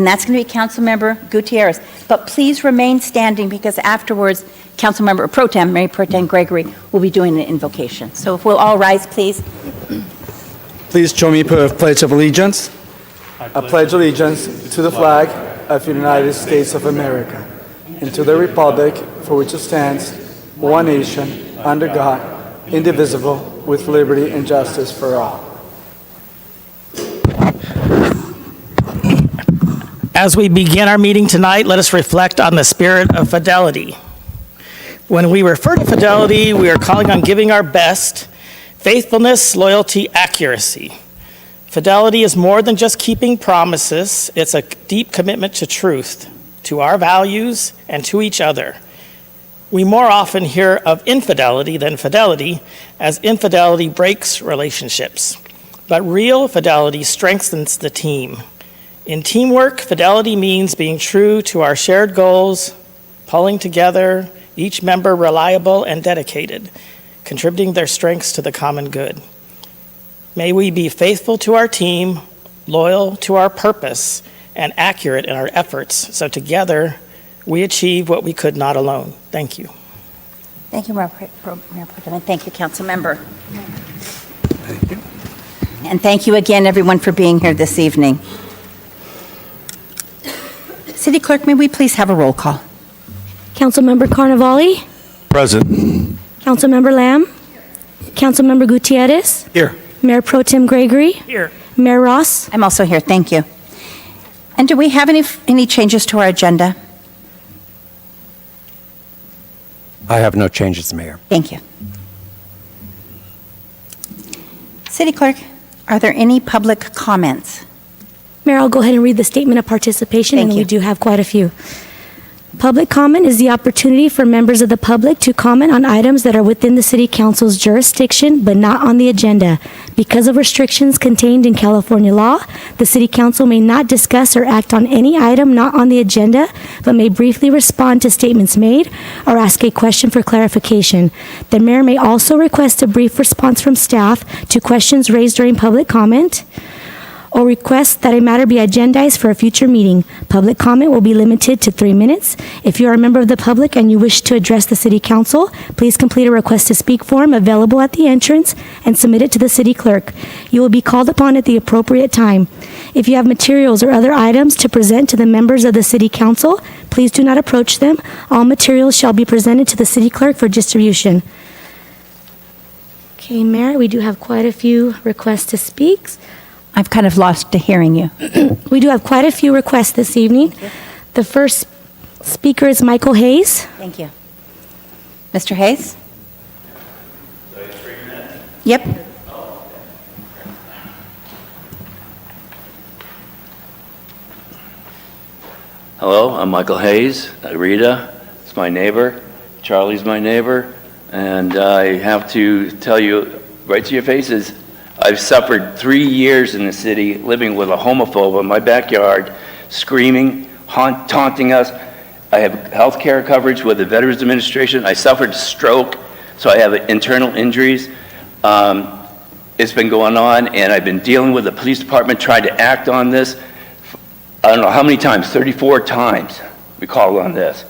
and that's going to be Councilmember Gutierrez. But please remain standing because afterwards, Councilmember Pro Tem, Mayor Pro Tem Gregory, will be doing an invocation. So if we'll all rise, please. Please join me for a pledge of allegiance. I pledge allegiance to the flag of the United States of America and to the republic for which it stands, one nation, under God, indivisible, with liberty and justice for all. As we begin our meeting tonight, let us reflect on the spirit of fidelity. When we refer to fidelity, we are calling on giving our best, faithfulness, loyalty, accuracy. Fidelity is more than just keeping promises. It's a deep commitment to truth, to our values, and to each other. We more often hear of infidelity than fidelity, as infidelity breaks relationships. But real fidelity strengthens the team. In teamwork, fidelity means being true to our shared goals, pulling together, each member reliable and dedicated, contributing their strengths to the common good. May we be faithful to our team, loyal to our purpose, and accurate in our efforts, so together we achieve what we could not alone. Thank you. Thank you, Mayor Pro Tem, and thank you, Councilmember. Thank you. And thank you again, everyone, for being here this evening. City Clerk, may we please have a roll call? Councilmember Carnevale, Present. Councilmember Lamb, Councilmember Gutierrez, Here. Mayor Pro Tem Gregory, Here. Mayor Ross. I'm also here, thank you. And do we have any changes to our agenda? I have no changes, Mayor. Thank you. City Clerk, are there any public comments? Mayor, I'll go ahead and read the statement of participation, Thank and you. we do have quite a few. Public comment is the opportunity for members of the public to comment on items that are within the City Council's jurisdiction but not on the agenda. Because of restrictions contained in California law, the City Council may not discuss or act on any item not on the agenda, but may briefly respond to statements made or ask a question for clarification. The mayor may also request a brief response from staff to questions raised during public comment, or request that a matter be agendized for a future meeting. Public comment will be limited to 3 minutes. If you are a member of the public and you wish to address the City Council, please complete a request to speak form available at the entrance and submit it to the City Clerk. You will be called upon at the appropriate time. If you have materials or other items to present to the members of the City Council, please do not approach them. All materials shall be presented to the City Clerk for distribution. Okay, Mayor, we do have quite a few requests to speak. I've kind of lost to hearing you. We do have quite a few requests this evening. The first speaker is Michael Hayes. Thank you. Mr. Hayes? Yep. Hello, I'm Michael Hayes. Rita is my neighbor. Charlie's my neighbor. And I have to tell you right to your faces, I've suffered 3 years in the city living with a homophobe in my backyard, screaming, taunting us. I have health care coverage with the Veterans Administration. I suffered stroke, so I have internal injuries. It's been going on, and I've been dealing with the police department trying to act on this. I don't know how many times, 34 times we called on this.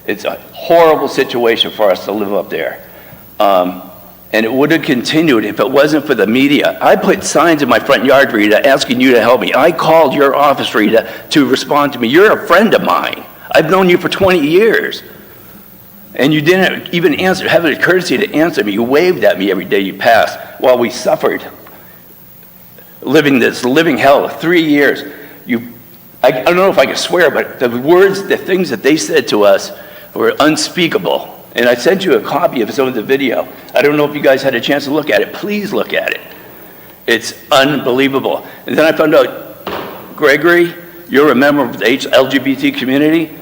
It's a horrible situation for us to live up there. And it would have continued if it wasn't for the media. I put signs in my front yard, Rita, asking you to help me. I called your office, Rita, to respond to me. You're a friend of mine. I've known you for 20 years. And you didn't even answer, have the courtesy to answer me. You waved at me every day you passed while we suffered living this living hell 3 years. I don't know if I can swear, but the words, the things that they said to us were unspeakable. And I sent you a copy of some of the video. I don't know if you guys had a chance to look at it. Please look at it. It's unbelievable. And then I found out, Gregory, you're a member of the LGBT community.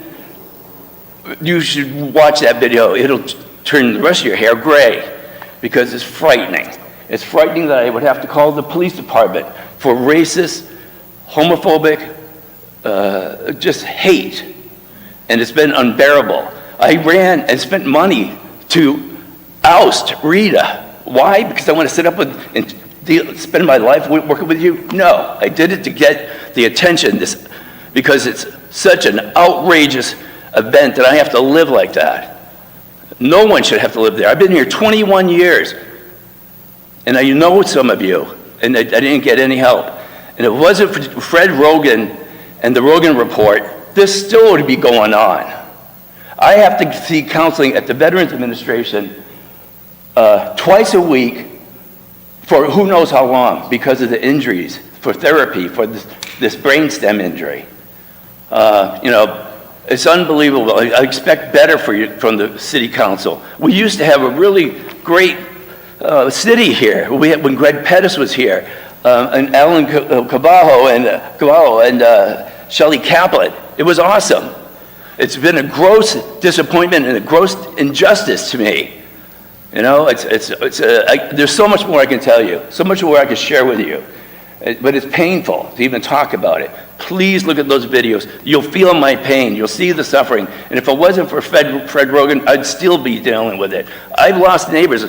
You should watch that video. It'll turn the rest of your hair gray because it's frightening. It's frightening that I would have to call the police department for racist, homophobic, just hate. And it's been unbearable. I ran and spent money to oust Rita. Why? Because I want to sit up and spend my life working with you? No, I did it to get the attention, this because it's such an outrageous event that I have to live like that. No one should have to live there. I've been here 21 years, and I know some of you, and I didn't get any help. And if it wasn't for Fred Rogan and the Rogan Report, this still would be going on. I have to see counseling at the Veterans Administration twice a week for who knows how long because of the injuries, for therapy, for this brainstem injury. It's unbelievable. I expect better from the city council. We used to have a really great city here. When Greg Pettis was here, and Alan Caballo and Shelley Kaplan. It was awesome. It's been a gross disappointment and a gross injustice to me. There's so much more I can tell you, so much more I can share with you. But it's painful to even talk about it. Please look at those videos. You'll feel my pain. You'll see the suffering. And if it wasn't for Fred Rogan, I'd still be dealing with it. I've lost neighbors.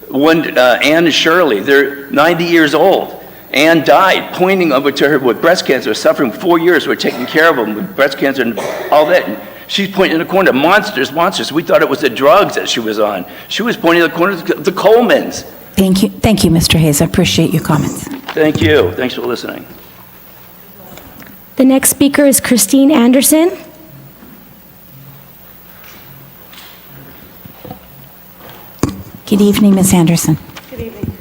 One, Ann and Shirley, they're 90 years old. Ann died, pointing over to her with breast cancer, suffering 4 years. We're taking care of them with breast cancer and all that. And she's pointing in the corner, monsters. We thought it was the drugs that she was on. She was pointing in the corner, the Colemans. Thank you, Mr. Hayes. I appreciate your comments. Thank you. Thanks for listening. The next speaker is Christine Anderson. Good evening, Ms. Anderson. Good evening.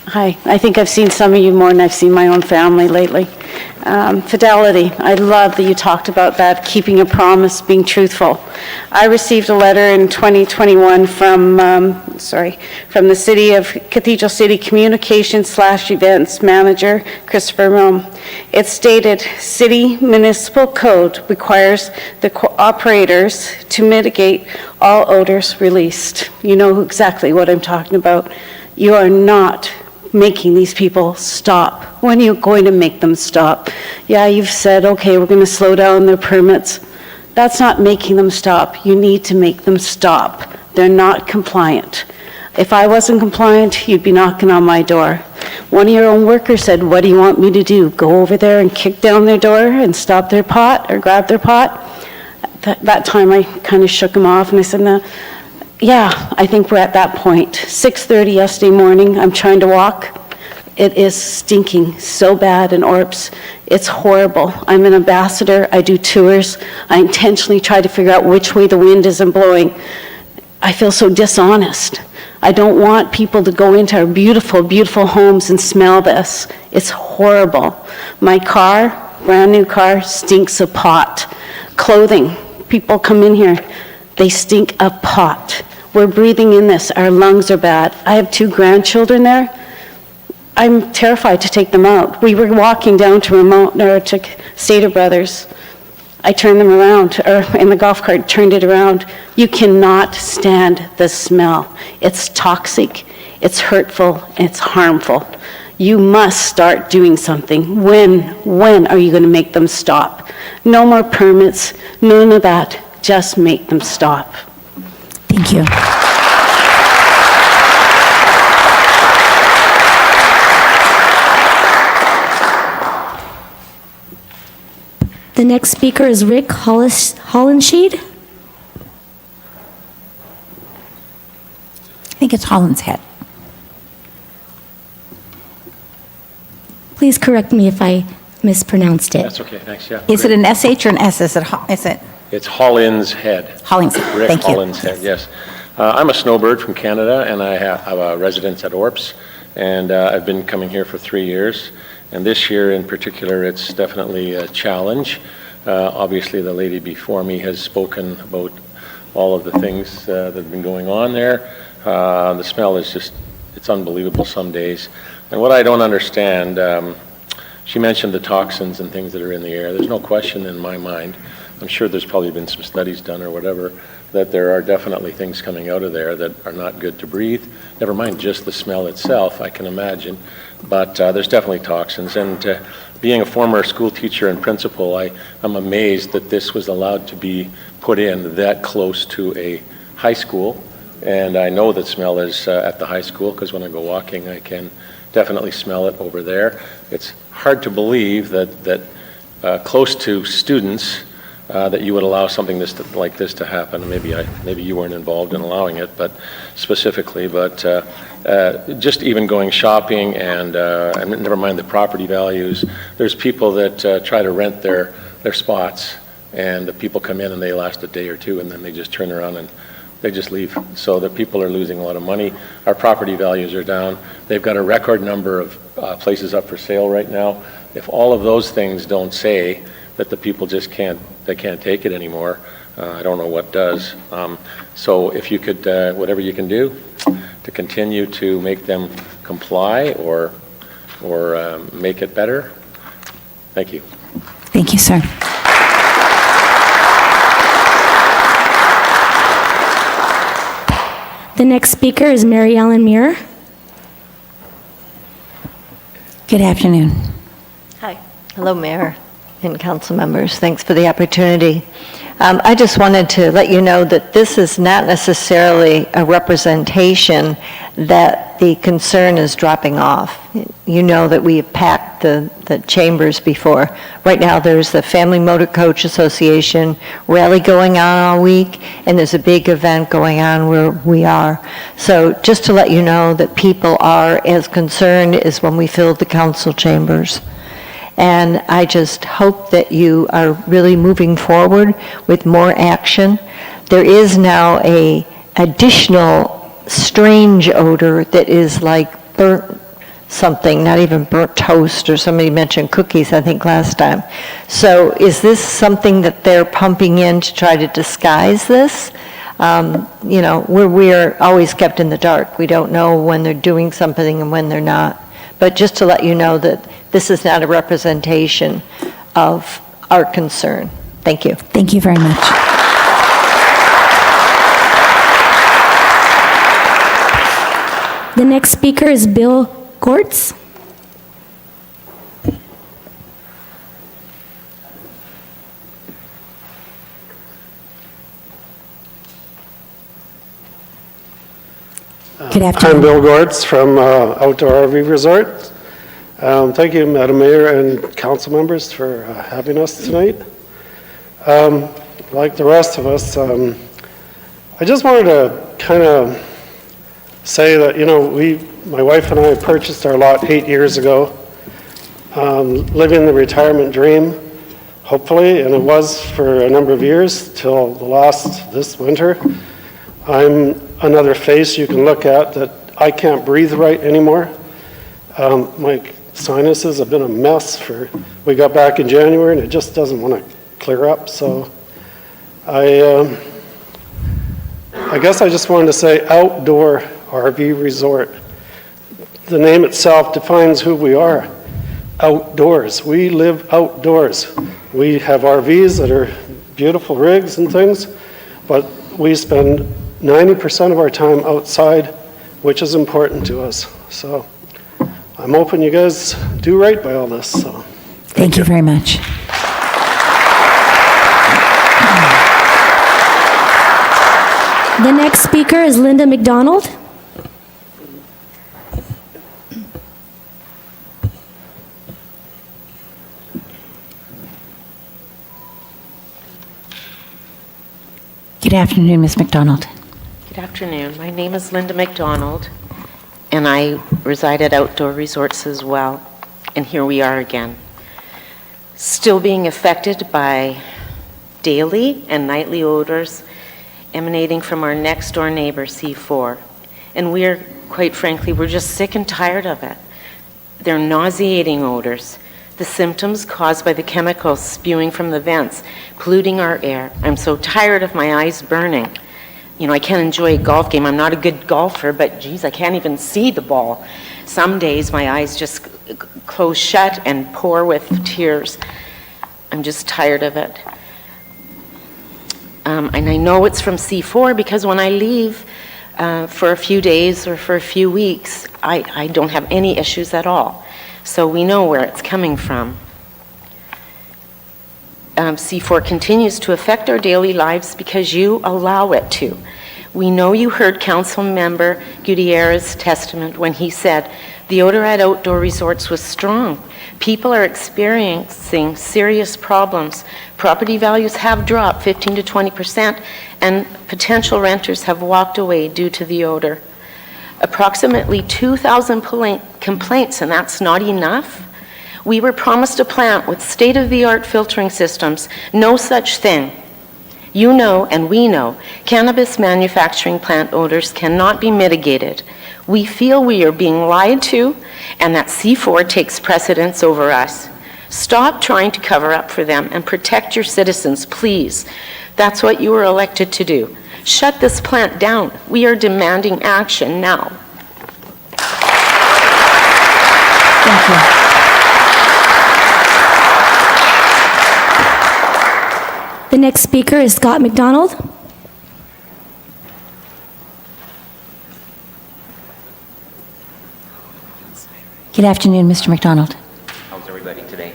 Hi, I think I've seen some of you more than I've seen my own family lately. Fidelity, I love that you talked about that, keeping a promise, being truthful. I received a letter in 2021 from the City of Cathedral City Communications/Events Manager, Christopher Rome. It stated, City Municipal Code requires the operators to mitigate all odors released. You know exactly what I'm talking about. You are not making these people stop. When are you going to make them stop? Yeah, you've said, okay, we're going to slow down their permits. That's not making them stop. You need to make them stop. They're not compliant. If I wasn't compliant, you'd be knocking on my door. One of your own workers said, what do you want me to do? Go over there and kick down their door and stop their pot or grab their pot? That time I kind of shook him off and I said, no. Yeah, I think we're at that point. 6:30 yesterday morning, I'm trying to walk. It is stinking so bad in Orps. It's horrible. I'm an ambassador. I do tours. I intentionally try to figure out which way the wind isn't blowing. I feel so dishonest. I don't want people to go into our beautiful, beautiful homes and smell this. It's horrible. My car, brand new car, stinks of pot. Clothing, people come in here, they stink of pot. We're breathing in this. Our lungs are bad. I have 2 grandchildren there. I'm terrified to take them out. We were walking down to Stater Brothers. I turned them around, or in the golf cart, turned it around. You cannot stand the smell. It's toxic, it's hurtful, and it's harmful. You must start doing something. When are you going to make them stop? No more permits, none of that. Just make them stop. Thank you. The next speaker is Rick Hollensheed. I think it's Holland's Head. Please correct me if I mispronounced it. That's okay, thanks, yeah. Is it an SH or an S? Is it It's Holland's Head. Hollings Head? Rick Thank you. Holland's Head, yes. I'm a snowbird from Canada, and I have a residence at Orps, and I've been coming here for 3 years. And this year in particular, it's definitely a challenge. Obviously, the lady before me has spoken about all of the things that have been going on there. The smell is just, it's unbelievable some days. And what I don't understand, she mentioned the toxins and things that are in the air. There's no question in my mind, I'm sure there's probably been some studies done or whatever, that there are definitely things coming out of there that are not good to breathe. Never mind just the smell itself, I can imagine. But there's definitely toxins. And being a former school teacher and principal, I'm amazed that this was allowed to be put in that close to a high school. And I know that smell is at the high school because when I go walking, I can definitely smell it over there. It's hard to believe that close to students, that you would allow something like this to happen. Maybe you weren't involved in allowing it, but specifically, but just even going shopping and never mind the property values, there's people that try to rent their spots, and the people come in and they last a day or two, and then they just turn around and they just leave. So the people are losing a lot of money. Our property values are down. They've got a record number of places up for sale right now. If all of those things don't say that the people just can't take it anymore, I don't know what does. So if you could, whatever you can do to continue to make them comply or make it better, thank you. Thank you, sir. The next speaker is Mary Ellen Muir. Good afternoon. Hi. Hello, Mayor and council members. Thanks for the opportunity. I just wanted to let you know that this is not necessarily a representation that the concern is dropping off. You know that we have packed the chambers before. Right now, there's the Family Motor Coach Association rally going on all week, and there's a big event going on where we are. So just to let you know that people are as concerned as when we filled the council chambers. And I just hope that you are really moving forward with more action. There is now a additional strange odor that is like burnt something, not even burnt toast, or somebody mentioned cookies, I think, last time. So is this something that they're pumping in to try to disguise this? You know, we're always kept in the dark. We don't know when they're doing something and when they're not. But just to let you know that this is not a representation of our concern. Thank you. Thank you very much. The next speaker is Bill Gortz. Good afternoon. I'm Bill Gortz from Outdoor RV Resort. Thank you, Madam Mayor and council members, for having us tonight. Like the rest of us, I just wanted to kind of say that, you know, my wife and I purchased our lot 8 years ago, living the retirement dream, hopefully, and it was for a number of years till this winter. I'm another face you can look at that I can't breathe right anymore. My sinuses have been a mess we got back in January and it just doesn't want to clear up. So I guess I just wanted to say Outdoor RV Resort. The name itself defines who we are. Outdoors. We live outdoors. We have RVs that are beautiful rigs and things, but we spend 90% of our time outside, which is important to us. So I'm hoping you guys do right by all this. So Thank you very much. The next speaker is Linda McDonald. Good afternoon, Ms. McDonald. Good afternoon. My name is Linda McDonald, and I reside at Outdoor Resorts as well. And here we are again, still being affected by daily and nightly odors emanating from our next door neighbor, C4. And we're, quite frankly, we're just sick and tired of it. They're nauseating odors. The symptoms caused by the chemicals spewing from the vents, polluting our air. I'm so tired of my eyes burning. You know, I can't enjoy a golf game. I'm not a good golfer, but geez, I can't even see the ball. Some days my eyes just close shut and pour with tears. I'm just tired of it. And I know it's from C4 because when I leave for a few days or for a few weeks, I don't have any issues at all. So we know where it's coming from. C4 continues to affect our daily lives because you allow it to. We know you heard Council Member Gutierrez's testament when he said, The odor at outdoor resorts was strong. People are experiencing serious problems. Property values have dropped 15 to 20%, and potential renters have walked away due to the odor. Approximately 2,000 complaints, and that's not enough. We were promised a plant with state-of-the-art filtering systems. No such thing. You know, and we know, cannabis manufacturing plant odors cannot be mitigated. We feel we are being lied to, and that C4 takes precedence over us. Stop trying to cover up for them and protect your citizens, please. That's what you were elected to do. Shut this plant down. We are demanding action now. Thank you. The next speaker is Scott McDonald. Good afternoon, Mr. McDonald. How's everybody today?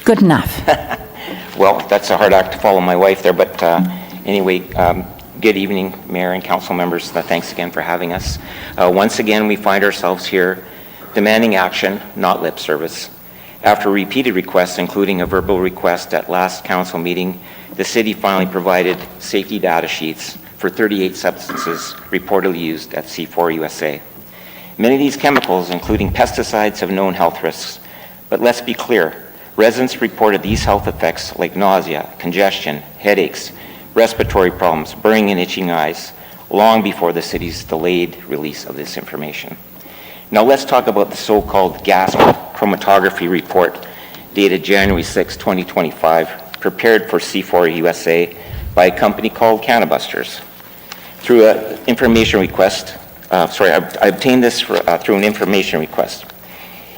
Good enough. Well, that's a hard act to follow my wife there, but anyway, good evening, Mayor and council members. Thanks again for having us. Once again, we find ourselves here demanding action, not lip service. After repeated requests, including a verbal request at last council meeting, the city finally provided safety data sheets for 38 substances reportedly used at C4 USA. Many of these chemicals, including pesticides, have known health risks. But let's be clear, residents reported these health effects like nausea, congestion, headaches, respiratory problems, burning and itching eyes, long before the city's delayed release of this information. Now let's talk about the so-called gas chromatography report dated January 6, 2025, prepared for C4 USA by a company called Cannabusters. Through an information request, I obtained this through an information request.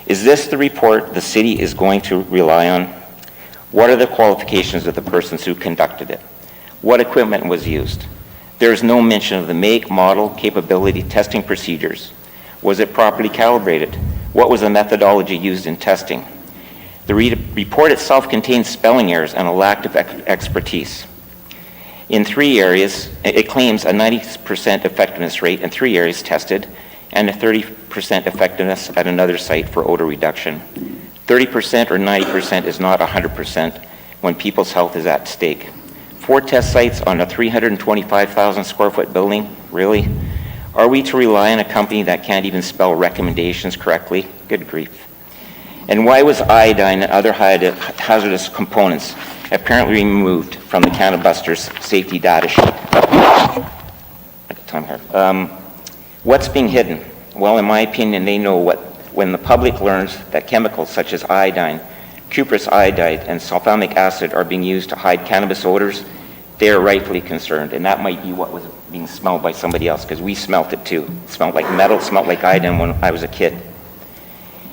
Is this the report the city is going to rely on? What are the qualifications of the persons who conducted it? What equipment was used? There is no mention of the make, model, capability, testing procedures. Was it properly calibrated? What was the methodology used in testing? The report itself contains spelling errors and a lack of expertise. In 3 areas, it claims a 90% effectiveness rate in 3 areas tested and a 30% effectiveness at another site for odor reduction. 30% or 90% is not 100% when people's health is at stake. 4 test sites on a 325,000 square foot building, really? Are we to rely on a company that can't even spell recommendations correctly? Good grief. And why was iodine and other hazardous components apparently removed from the Cannabusters safety data sheet? What's being hidden? Well, in my opinion, they know when the public learns that chemicals such as iodine, cuprous iodide, and sulfamic acid are being used to hide cannabis odors, they are rightfully concerned, and that might be what was being smelled by somebody else, because we smelt it too. It smelled like metal, it smelled like iodine when I was a kid.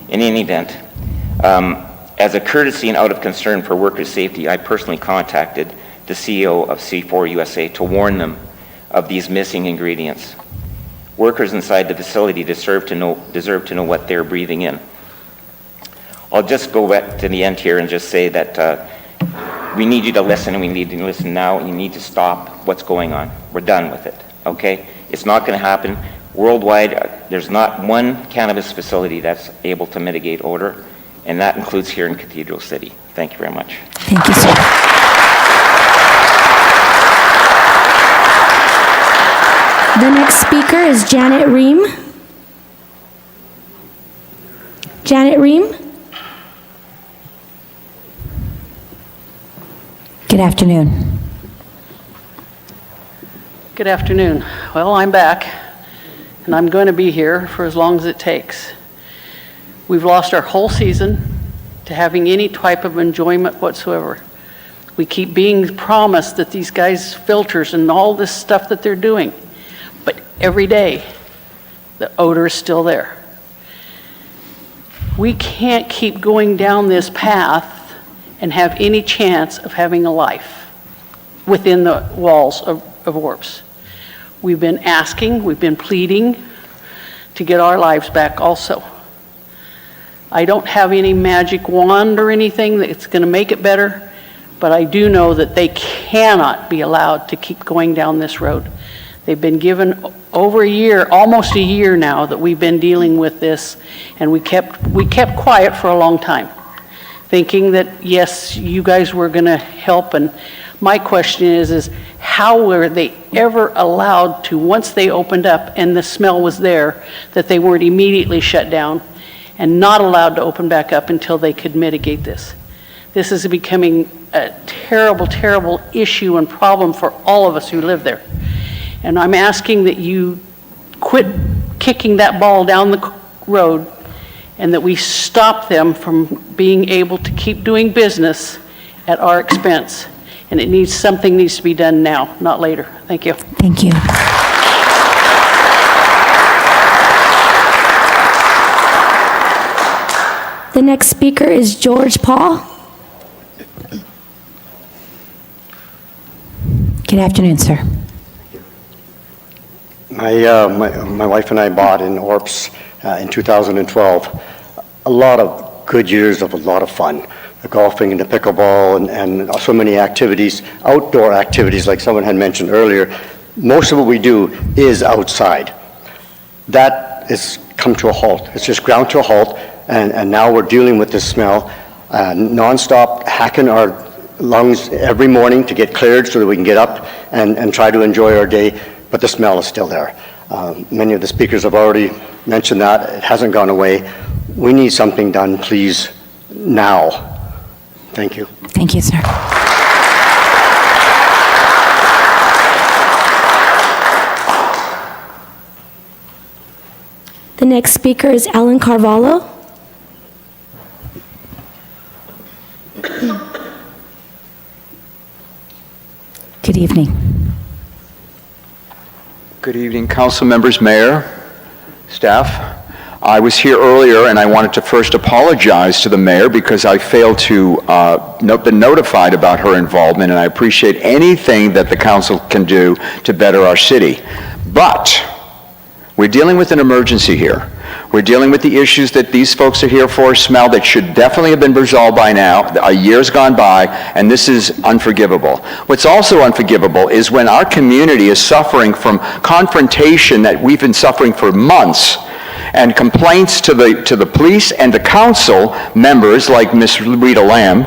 In any event, as a courtesy and out of concern for workers' safety, I personally contacted the CEO of C4 USA to warn them of these missing ingredients. Workers inside the facility deserve to know what they're breathing in. I'll just go back to the end here and just say that we need you to listen, and we need to listen now, and you need to stop what's going on. We're done with it, okay? It's not going to happen. Worldwide, there's not one cannabis facility that's able to mitigate odor, and that includes here in Cathedral City. Thank you very much. Thank you, sir. The next speaker is Janet Ream. Janet Ream. Good afternoon. Good afternoon. Well, I'm back, and I'm going to be here for as long as it takes. We've lost our whole season to having any type of enjoyment whatsoever. We keep being promised that these guys' filters and all this stuff that they're doing, but every day, the odor is still there. We can't keep going down this path and have any chance of having a life within the walls of Orps. We've been asking, we've been pleading to get our lives back also. I don't have any magic wand or anything that's going to make it better, but I do know that they cannot be allowed to keep going down this road. They've been given over a year, almost a year now, that we've been dealing with this, and we kept quiet for a long time, thinking that, yes, you guys were going to help. And my question is how were they ever allowed to, once they opened up and the smell was there, that they weren't immediately shut down and not allowed to open back up until they could mitigate this? This is becoming a terrible, terrible issue and problem for all of us who live there. And I'm asking that you quit kicking that ball down the road and that we stop them from being able to keep doing business at our expense. And something needs to be done now, not later. Thank you. Thank you. The next speaker is George Paul. Good afternoon, sir. My wife and I bought in Orps in 2012. A lot of good years of a lot of fun. The golfing and the pickleball and so many activities, outdoor activities like someone had mentioned earlier. Most of what we do is outside. That has come to a halt. It's just ground to a halt, and now we're dealing with this smell, nonstop hacking our lungs every morning to get cleared so that we can get up and try to enjoy our day, but the smell is still there. Many of the speakers have already mentioned that. It hasn't gone away. We need something done, please, now. Thank you. Thank you, sir. The next speaker is Alan Carvalho. Good evening. Good evening, council members, mayor, staff. I was here earlier and I wanted to first apologize to the mayor because I failed to been notified about her involvement, and I appreciate anything that the council can do to better our city. But we're dealing with an emergency here. We're dealing with the issues that these folks are here for, smell that should definitely have been resolved by now. A year's gone by, and this is unforgivable. What's also unforgivable is when our community is suffering from confrontation that we've been suffering for months, and complaints to the police and the council members like Ms. Rita Lamb.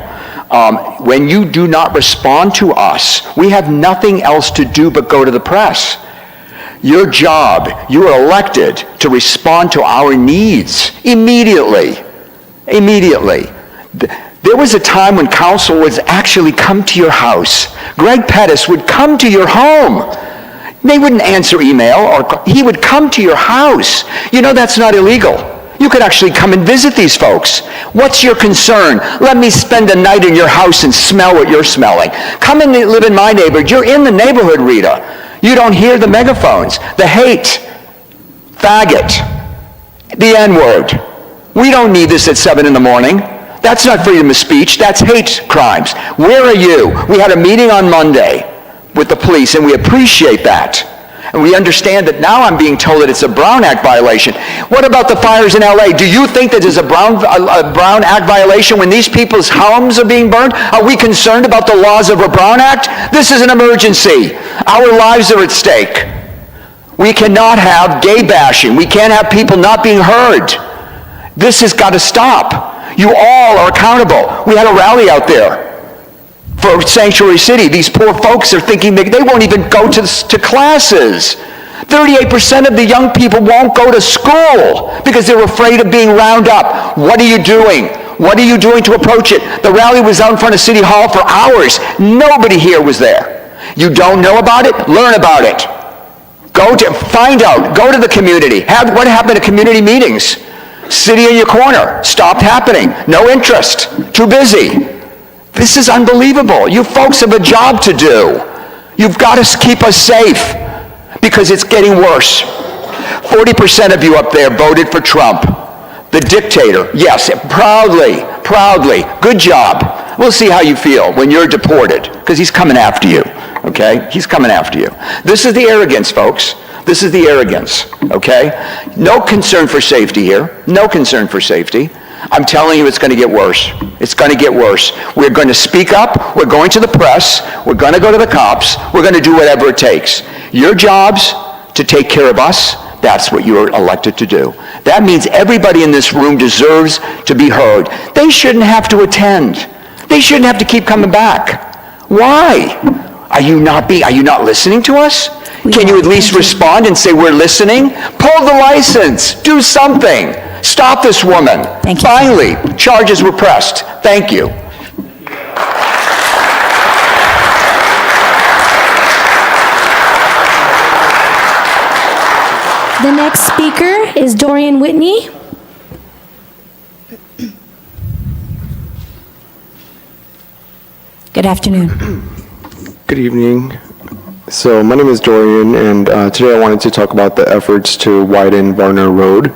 When you do not respond to us, we have nothing else to do but go to the press. Your job, you are elected to respond to our needs immediately. Immediately. There was a time when council would actually come to your house. Greg Pettis would come to your home. They wouldn't answer email, or he would come to your house. You know that's not illegal. You could actually come and visit these folks. What's your concern? Let me spend a night in your house and smell what you're smelling. Come and live in my neighborhood. You're in the neighborhood, Rita. You don't hear the megaphones, the hate, faggot, the N-word. We don't need this at 7 in the morning. That's not freedom of speech. That's hate crimes. Where are you? We had a meeting on Monday with the police, and we appreciate that. And we understand that now I'm being told that it's a Brown Act violation. What about the fires in LA? Do you think that there's a Brown Act violation when these people's homes are being burned? Are we concerned about the laws of a Brown Act? This is an emergency. Our lives are at stake. We cannot have gay bashing. We can't have people not being heard. This has got to stop. You all are accountable. We had a rally out there for Sanctuary City. These poor folks are thinking they won't even go to classes. 38% of the young people won't go to school because they're afraid of being rounded up. What are you doing? What are you doing to approach it? The rally was out in front of City Hall for hours. Nobody here was there. You don't know about it? Learn about it. Find out. Go to the community. What happened at community meetings? City in your corner. Stopped happening. No interest. Too busy. This is unbelievable. You folks have a job to do. You've got to keep us safe because it's getting worse. 40% of you up there voted for Trump, the dictator. Yes, proudly, proudly. Good job. We'll see how you feel when you're deported because he's coming after you, okay? He's coming after you. This is the arrogance, folks. This is the arrogance, okay? No concern for safety here. No concern for safety. I'm telling you, it's going to get worse. It's going to get worse. We're going to speak up. We're going to the press. We're going to go to the cops. We're going to do whatever it takes. Your job's to take care of us. That's what you're elected to do. That means everybody in this room deserves to be heard. They shouldn't have to attend. They shouldn't have to keep coming back. Why? Are you not listening to us? Can you at least respond and say, we're listening? Pull the license. Do something. Stop this woman. Thank you. Finally, charges were pressed. Thank you. The next speaker is Dorian Whitney. Good afternoon. Good evening. So my name is Dorian, and today I wanted to talk about the efforts to widen Varner Road.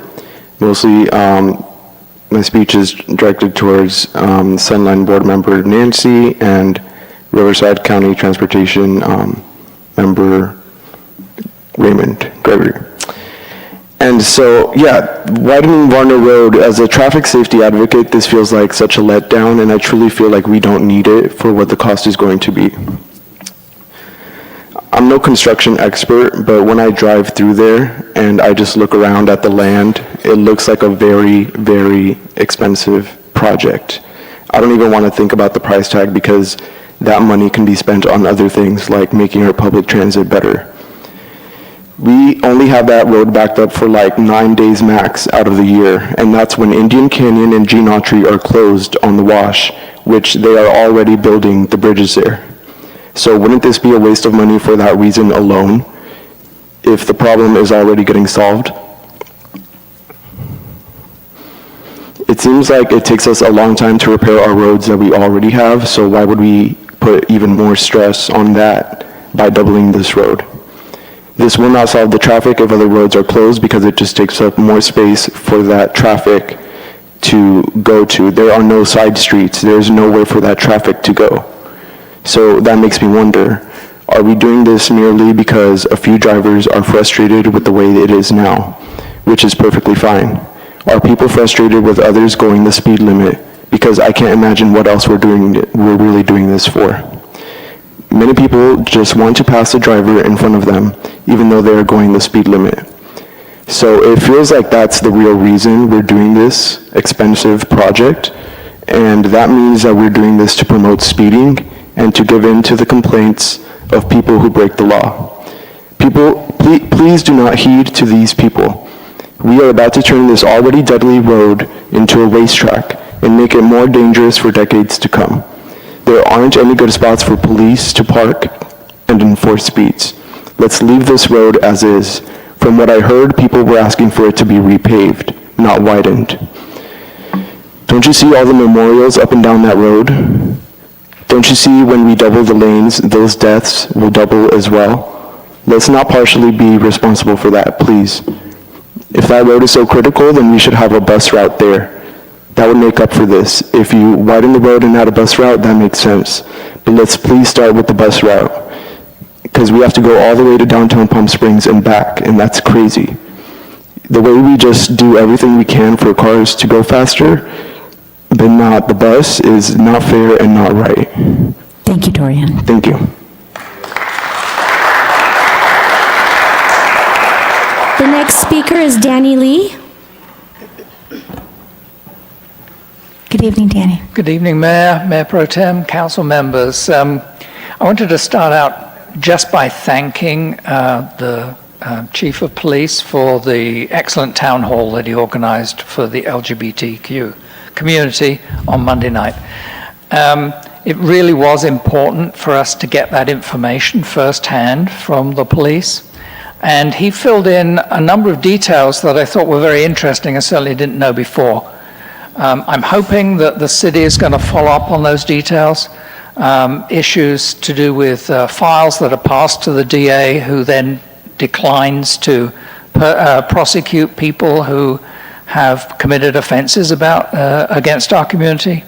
Mostly, my speech is directed towards Sunline Board Member Nancy and Riverside County Transportation Member Raymond Gregory. And so, yeah, widening Varner Road, as a traffic safety advocate, this feels like such a letdown, and I truly feel like we don't need it for what the cost is going to be. I'm no construction expert, but when I drive through there and I just look around at the land, it looks like a very, very expensive project. I don't even want to think about the price tag because that money can be spent on other things like making our public transit better. We only have that road backed up for like 9 days max out of the year, and that's when Indian Canyon and Gene Autry are closed on the wash, which they are already building the bridges there. So wouldn't this be a waste of money for that reason alone, if the problem is already getting solved? It seems like it takes us a long time to repair our roads that we already have, so why would we put even more stress on that by doubling this road? This will not solve the traffic if other roads are closed because it just takes up more space for that traffic to go to. There are no side streets. There's nowhere for that traffic to go. So that makes me wonder, are we doing this merely because a few drivers are frustrated with the way it is now, which is perfectly fine? Are people frustrated with others going the speed limit? Because I can't imagine what else we're really doing this for. Many people just want to pass the driver in front of them, even though they are going the speed limit. So it feels like that's the real reason we're doing this expensive project, and that means that we're doing this to promote speeding and to give in to the complaints of people who break the law. People, please do not heed to these people. We are about to turn this already deadly road into a racetrack and make it more dangerous for decades to come. There aren't any good spots for police to park and enforce speeds. Let's leave this road as is. From what I heard, people were asking for it to be repaved, not widened. Don't you see all the memorials up and down that road? Don't you see when we double the lanes, those deaths will double as well? Let's not partially be responsible for that, please. If that road is so critical, then we should have a bus route there. That would make up for this. If you widen the road and add a bus route, that makes sense. But let's please start with the bus route, because we have to go all the way to downtown Palm Springs and back, and that's crazy. The way we just do everything we can for cars to go faster, but not the bus, is not fair and not right. Thank you, Dorian. Thank you. The next speaker is Danny Lee. Good evening, Danny. Good evening, Mayor, Mayor Pro Tem, council members. I wanted to start out just by thanking the Chief of Police for the excellent town hall that he organized for the LGBTQ community on Monday night. It really was important for us to get that information firsthand from the police. And he filled in a number of details that I thought were very interesting and certainly didn't know before. I'm hoping that the city is going to follow up on those details. Issues to do with files that are passed to the DA, who then declines to prosecute people who have committed offenses against our community.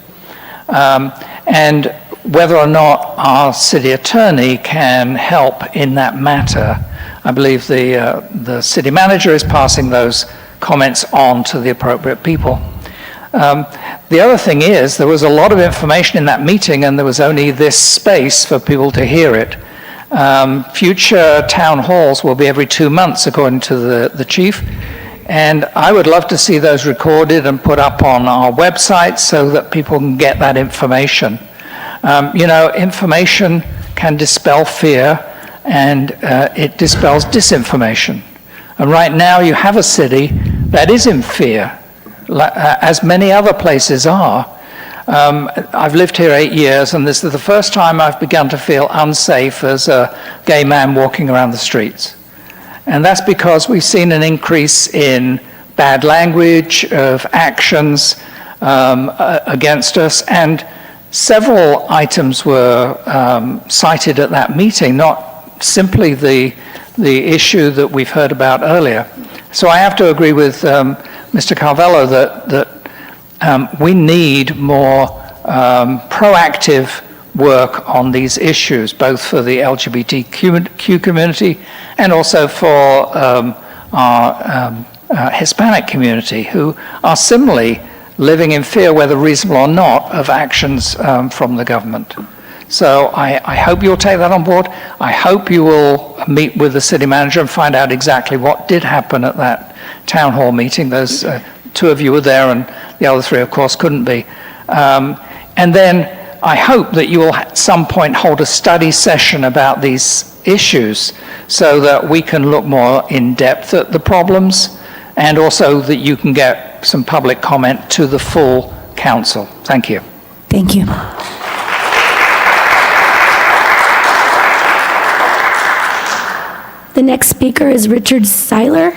And whether or not our city attorney can help in that matter. I believe the city manager is passing those comments on to the appropriate people. The other thing is, there was a lot of information in that meeting, and there was only this space for people to hear it. Future town halls will be every 2 months, according to the chief, and I would love to see those recorded and put up on our website so that people can get that information. Information can dispel fear, and it dispels disinformation. And right now you have a city that is in fear, as many other places are. I've lived here 8 years, and this is the first time I've begun to feel unsafe as a gay man walking around the streets. And that's because we've seen an increase in bad language, of actions against us, and several items were cited at that meeting, not simply the issue that we've heard about earlier. So I have to agree with Mr. Carvello that we need more proactive work on these issues, both for the LGBTQ community and also for our Hispanic community, who are similarly living in fear, whether reasonable or not, of actions from the government. So I hope you'll take that on board. I hope you will meet with the city manager and find out exactly what did happen at that town hall meeting. Those 2 of you were there, and the other 3, of course, couldn't be. And then I hope that you will at some point hold a study session about these issues so that we can look more in depth at the problems, and also that you can get some public comment to the full council. Thank you. Thank you. The next speaker is Richard Seiler.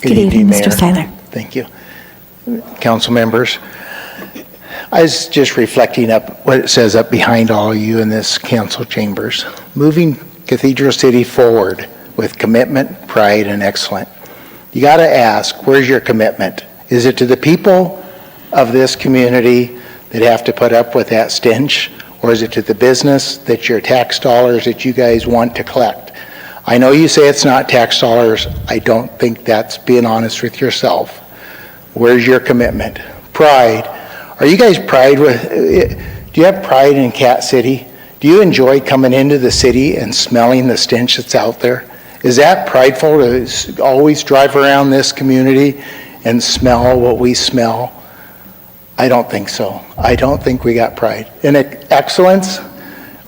Good evening, Mr. Mayor. Seiler. Thank you. Council members, I was just reflecting up what it says up behind all of you in this council chambers. Moving Cathedral City forward with commitment, pride, and excellence. You got to ask, where's your commitment? Is it to the people of this community that have to put up with that stench? Or is it to the business that your tax dollars that you guys want to collect? I know you say it's not tax dollars. I don't think that's being honest with yourself. Where's your commitment? Pride. Are you guys do you have pride in Cat City? Do you enjoy coming into the city and smelling the stench that's out there? Is that prideful to always drive around this community and smell what we smell? I don't think so. I don't think we got pride. In excellence,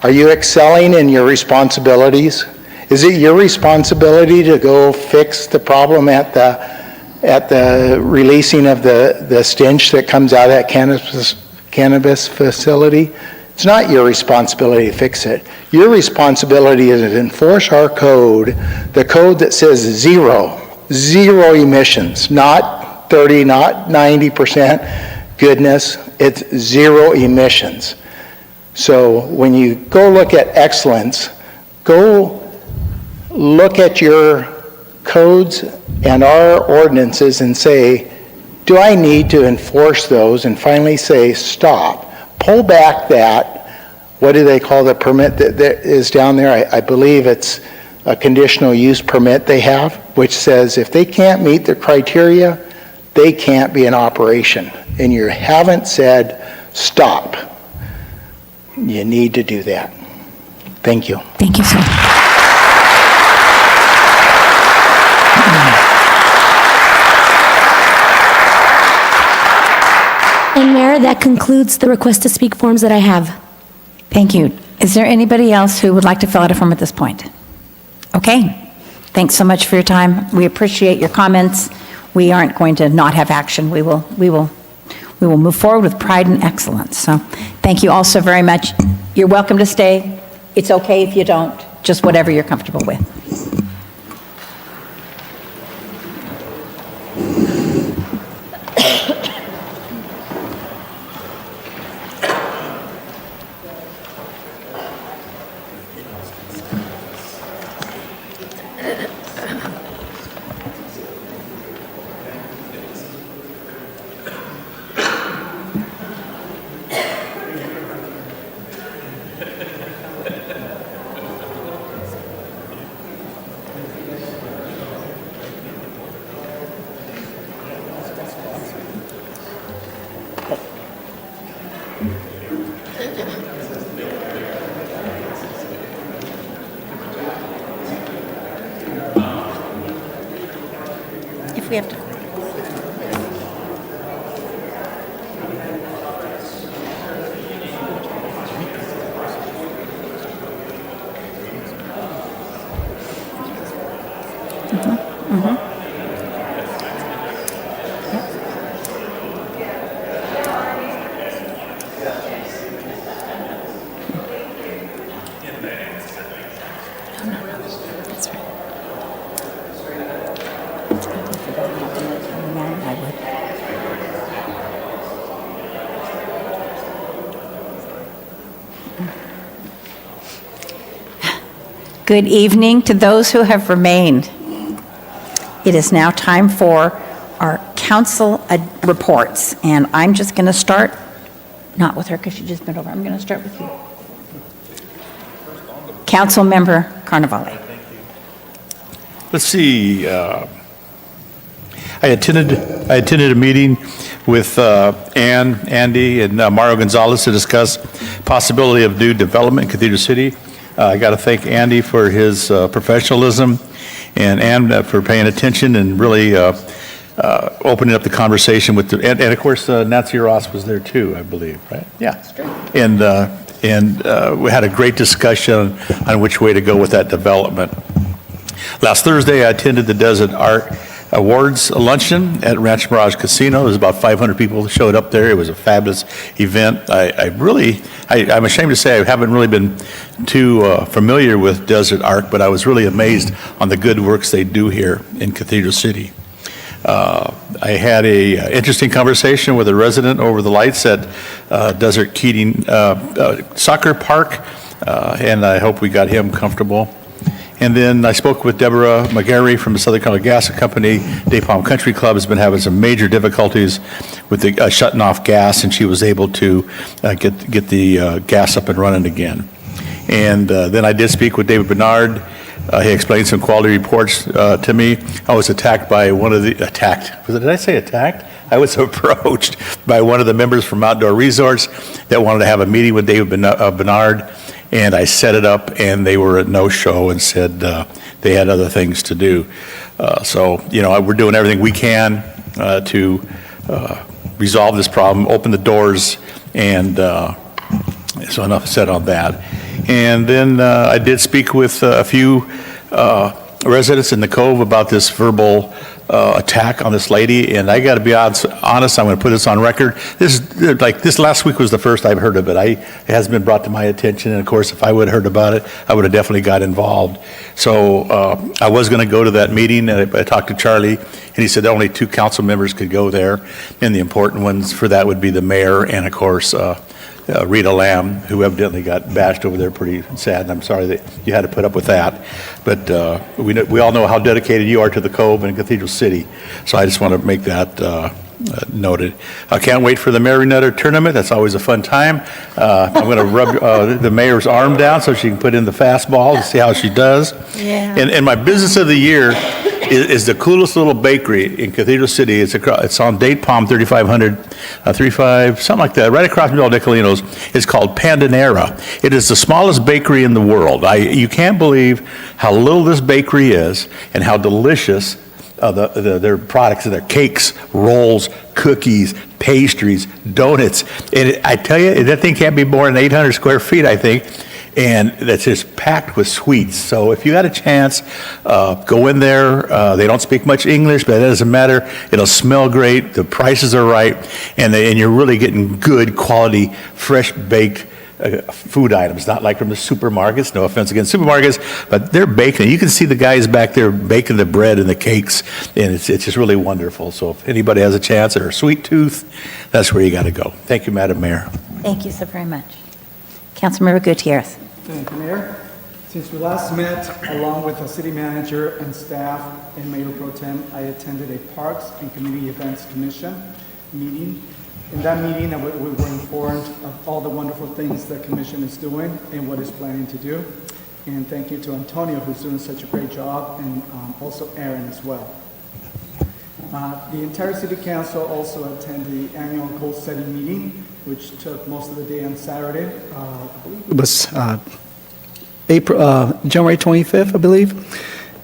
are you excelling in your responsibilities? Is it your responsibility to go fix the problem at the releasing of the stench that comes out of that cannabis facility? It's not your responsibility to fix it. Your responsibility is to enforce our code, the code that says zero emissions, not 30, not 90%. Goodness, it's 0 emissions. So when you go look at excellence, go look at your codes and our ordinances and say, do I need to enforce those? And finally say, stop. Pull back that, what do they call the permit that is down there? I believe it's a conditional use permit they have, which says if they can't meet the criteria, they can't be in operation. And you haven't said, stop. You need to do that. Thank you. Thank you, sir. And Mayor, that concludes the request to speak forms that I have. Thank you. Is there anybody else who would like to fill out a form at this point? Okay. Thanks so much for your time. We appreciate your comments. We aren't going to not have action. We will move forward with pride and excellence. So thank you all so very much. You're welcome to stay. It's okay if you don't, just whatever you're comfortable with. if we have to. Good evening to those who have remained. It is now time for our council reports, and I'm just going to start, not with her because she just bent over, I'm going to start with you. Councilmember Carnevale. Let's see. I attended a meeting with Andy, and Mario Gonzalez to discuss possibility of new development in Cathedral City. I got to thank Andy for his professionalism, and Ann for paying attention and really opening up the conversation with and of course Nancy Ross was there too, I believe, right? Yeah. And we had a great discussion on which way to go with that development. Last Thursday, I attended the Desert Art Awards luncheon at Ranch Mirage Casino. There was about 500 people that showed up there. It was a fabulous event. I'm ashamed to say I haven't really been too familiar with Desert Art, but I was really amazed on the good works they do here in Cathedral City. I had a interesting conversation with a resident over the lights at Desert Keating Soccer Park, and I hope we got him comfortable. And then I spoke with Deborah McGarry from the Southern California Gas Company. Day Palm Country Club has been having some major difficulties with the shutting off gas, and she was able to get the gas up and running again. And then I did speak with David Bernard. He explained some quality reports to me. I was attacked by did I say attacked? I was approached by one of the members from Outdoor Resorts that wanted to have a meeting with David Bernard. And I set it up, and they were at no-show and said they had other things to do. So, we're doing everything we can to resolve this problem, open the doors, and so enough said on that. And then I did speak with a few residents in the Cove about this verbal attack on this lady, and I got to be honest, I'm going to put this on record. This last week was the first I've heard of it. It hasn't been brought to my attention, and of course, if I would have heard about it, I would have definitely got involved. So I was going to go to that meeting, and I talked to Charlie, and he said only 2 council members could go there, and the important ones for that would be the mayor and, of course, Rita Lamb, who evidently got bashed over there pretty sad, and I'm sorry that you had to put up with that. But we all know how dedicated you are to the Cove and Cathedral City, so I just want to make that noted. I can't wait for the Marionetta tournament. That's always a fun time. I'm going to rub the mayor's arm down so she can put in the fastball to see how she does. Yeah. And my business of the year is the coolest little bakery in Cathedral City. It's on Date Palm 35, something like that, right across from Del Nicolino's. It's called Pandanera. It is the smallest bakery in the world. You can't believe how little this bakery is and how delicious their products and their cakes, rolls, cookies, pastries, donuts. And I tell you, that thing can't be more than 800 square feet, I think. And that's just packed with sweets. So if you got a chance, go in there. They don't speak much English, but that doesn't matter. It'll smell great. The prices are right. And you're really getting good quality, fresh baked food items, not like from the supermarkets. No offense against supermarkets, but they're baking. You can see the guys back there baking the bread and the cakes, and it's just really wonderful. So if anybody has a chance or a sweet tooth, that's where you got to go. Thank you, Madam Mayor. Thank you so very much. Councilmember Gutierrez. Thank you, Mayor. Since we last met, along with the city manager and staff and Mayor Pro Tem, I attended a Parks and Community Events Commission meeting. In that meeting, we were informed of all the wonderful things the commission is doing and what it's planning to do. And thank you to Antonio, who's doing such a great job, and also Aaron as well. The entire city council also attended the annual goal-setting meeting, which took most of the day on Saturday. I believe it was January 25th, I believe.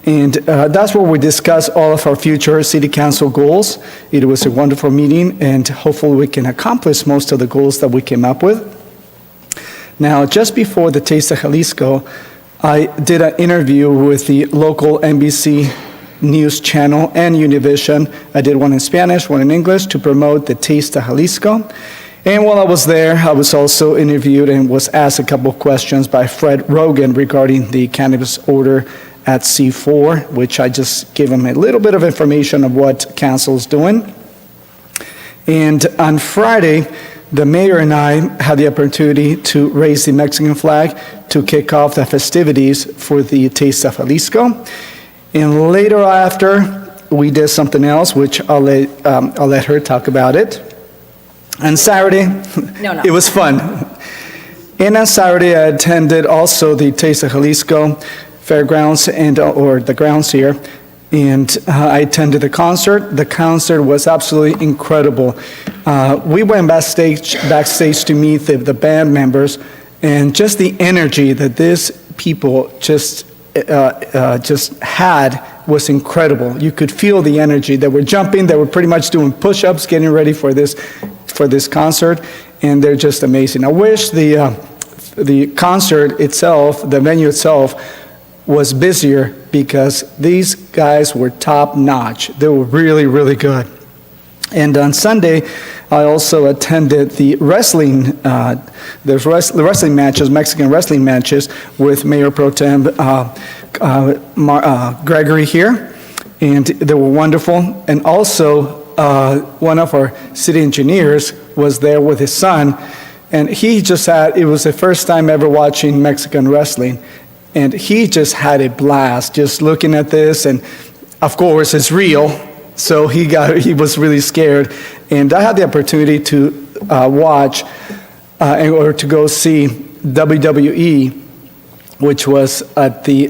And that's where we discussed all of our future city council goals. It was a wonderful meeting, and hopefully we can accomplish most of the goals that we came up with. Now, just before the Taste of Jalisco, I did an interview with the local NBC News channel and Univision. I did one in Spanish, one in English, to promote the Taste of Jalisco. And while I was there, I was also interviewed and was asked a couple of questions by Fred Rogan regarding the cannabis order at C4, which I just gave him a little bit of information of what council's doing. And on Friday, the mayor and I had the opportunity to raise the Mexican flag to kick off the festivities for the Taste of Jalisco. And later after, we did something else, which I'll let her talk about it. On Saturday, it was fun. And on Saturday, I attended also the Taste of Jalisco Fairgrounds or the grounds here, and I attended the concert. The concert was absolutely incredible. We went backstage to meet the band members, and just the energy that these people just had was incredible. You could feel the energy. They were jumping. They were pretty much doing push-ups, getting ready for this concert, and they're just amazing. I wish the concert itself, the venue itself, was busier, because these guys were top-notch. They were really, really good. And on Sunday, I also attended the wrestling matches, Mexican wrestling matches, with Mayor Pro Tem Gregory here, and they were wonderful. And also, one of our city engineers was there with his son, and it was the first time ever watching Mexican wrestling. And he just had a blast just looking at this, and of course it's real, so he was really scared. And I had the opportunity to watch or to go see WWE, which was at the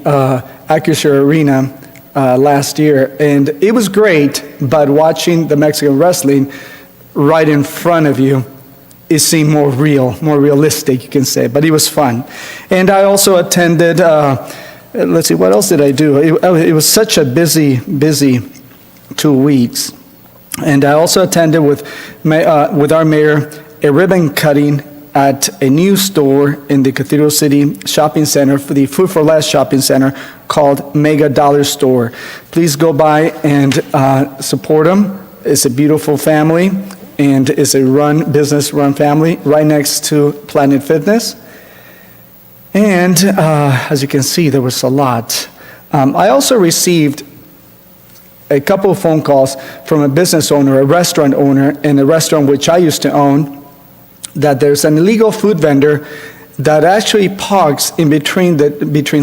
Acrisure Arena last year, and it was great. But watching the Mexican wrestling right in front of you, it seemed more real, more realistic, you can say, but it was fun. And I also attended, let's see, what else did I do? It was such a busy 2 weeks. And I also attended with our mayor a ribbon cutting at a new store in the Cathedral City Shopping Center, for the Food for Less shopping center, called Mega Dollar Store. Please go by and support them. It's a beautiful family, and it's a business-run family right next to Planet Fitness. And as you can see, there was a lot. I also received a couple of phone calls from a business owner, a restaurant owner, in a restaurant which I used to own, that there's an illegal food vendor that actually parks in between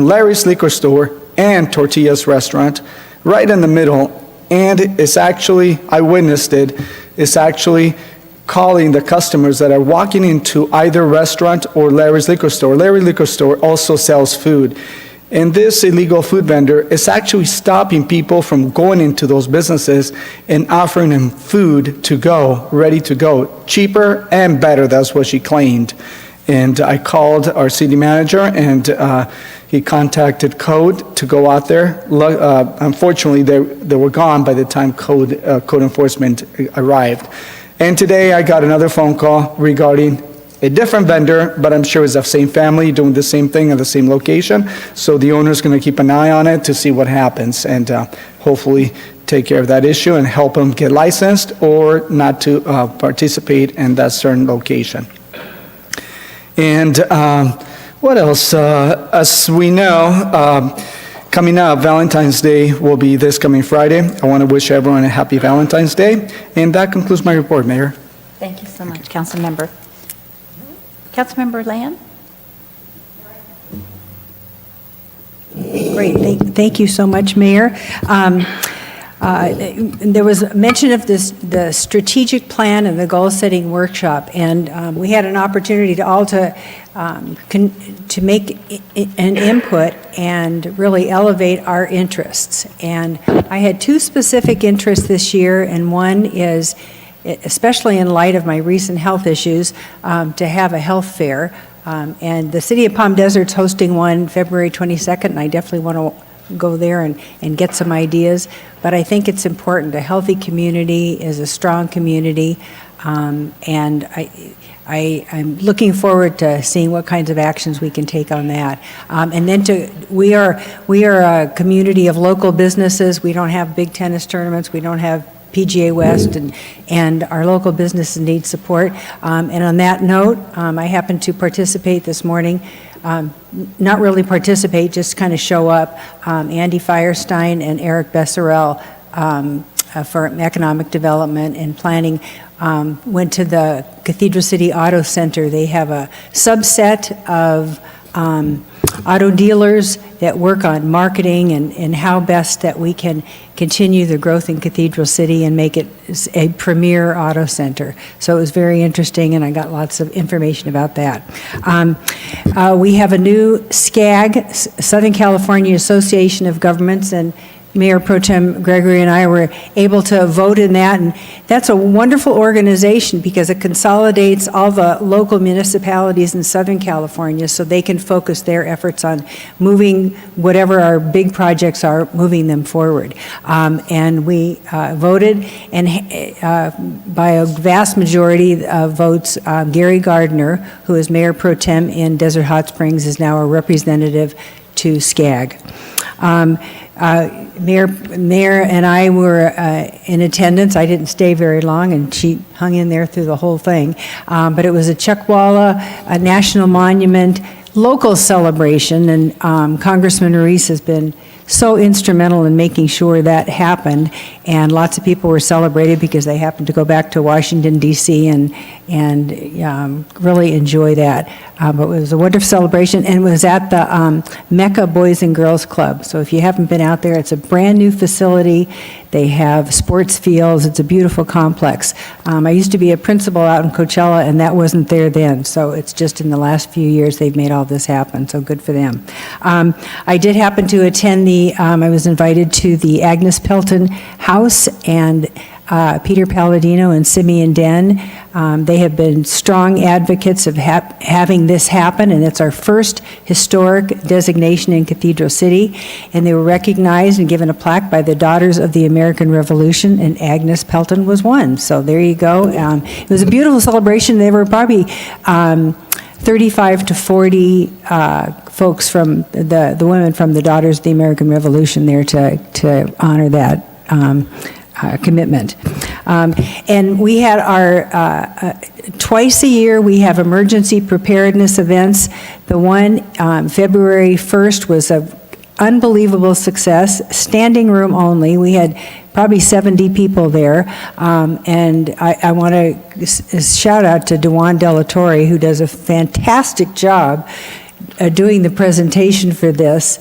Larry's Liquor Store and Tortillas Restaurant, right in the middle. And it's actually, I witnessed it, it's actually calling the customers that are walking into either restaurant or Larry's Liquor Store. Larry's Liquor Store also sells food. And this illegal food vendor is actually stopping people from going into those businesses and offering them food to go, ready to go, cheaper and better. That's what she claimed. And I called our city manager, and he contacted Code to go out there. Unfortunately, they were gone by the time code enforcement arrived. And today I got another phone call regarding a different vendor, but I'm sure it's the same family doing the same thing at the same location. So the owner's going to keep an eye on it to see what happens, and hopefully take care of that issue and help them get licensed or not to participate in that certain location. And what else? As we know, coming up, Valentine's Day will be this coming Friday. I want to wish everyone a happy Valentine's Day. And that concludes my report, Mayor. Thank you so much, Councilmember. Councilmember Land? Great. Thank you so much, Mayor. There was mention of the strategic plan and the goal-setting workshop, and we had an opportunity to make an input and really elevate our interests. And I had two specific interests this year, and one is, especially in light of my recent health issues, to have a health fair. And the City of Palm Desert's hosting one February 22nd, and I definitely want to go there and get some ideas. But I think it's important. A healthy community is a strong community, and I'm looking forward to seeing what kinds of actions we can take on that. And then we are a community of local businesses. We don't have big tennis tournaments. We don't have PGA West, and our local businesses need support. And on that note, I happened to participate this morning, not really participate, just kind of show up. Andy Firestein and Eric Besserell for economic development and planning went to the Cathedral City Auto Center. They have a subset of auto dealers that work on marketing and how best that we can continue the growth in Cathedral City and make it a premier auto center. So it was very interesting, and I got lots of information about that. We have a new SCAG, Southern California Association of Governments, and Mayor Pro Tem Gregory and I were able to vote in that, and that's a wonderful organization because it consolidates all the local municipalities in Southern California so they can focus their efforts on moving whatever our big projects are, moving them forward. And we voted, and by a vast majority of votes, Gary Gardner, who is Mayor Pro Tem in Desert Hot Springs, is now a representative to SCAG. Mayor and I were in attendance. I didn't stay very long, and she hung in there through the whole thing. But it was a Chuckwalla, a national monument, local celebration, and Congressman Ruiz has been so instrumental in making sure that happened, and lots of people were celebrated because they happened to go back to Washington, D.C. and really enjoy that. But it was a wonderful celebration, and it was at the Mecca Boys and Girls Club. So if you haven't been out there, it's a brand-new facility. They have sports fields. It's a beautiful complex. I used to be a principal out in Coachella, and that wasn't there then. So it's just in the last few years they've made all this happen, so good for them. I did happen to attend I was invited to the Agnes Pelton House, and Peter Palladino and Simeon Den. They have been strong advocates of having this happen, and it's our first historic designation in Cathedral City. And they were recognized and given a plaque by the Daughters of the American Revolution, and Agnes Pelton was one. So there you go. It was a beautiful celebration. There were probably 35 to 40 folks from the women from the Daughters of the American Revolution there to honor that commitment. And we had our, twice a year, we have emergency preparedness events. The one February 1st was an unbelievable success, standing room only. We had probably 70 people there. And I want to shout out to Dewan Delatorre, who does a fantastic job doing the presentation for this.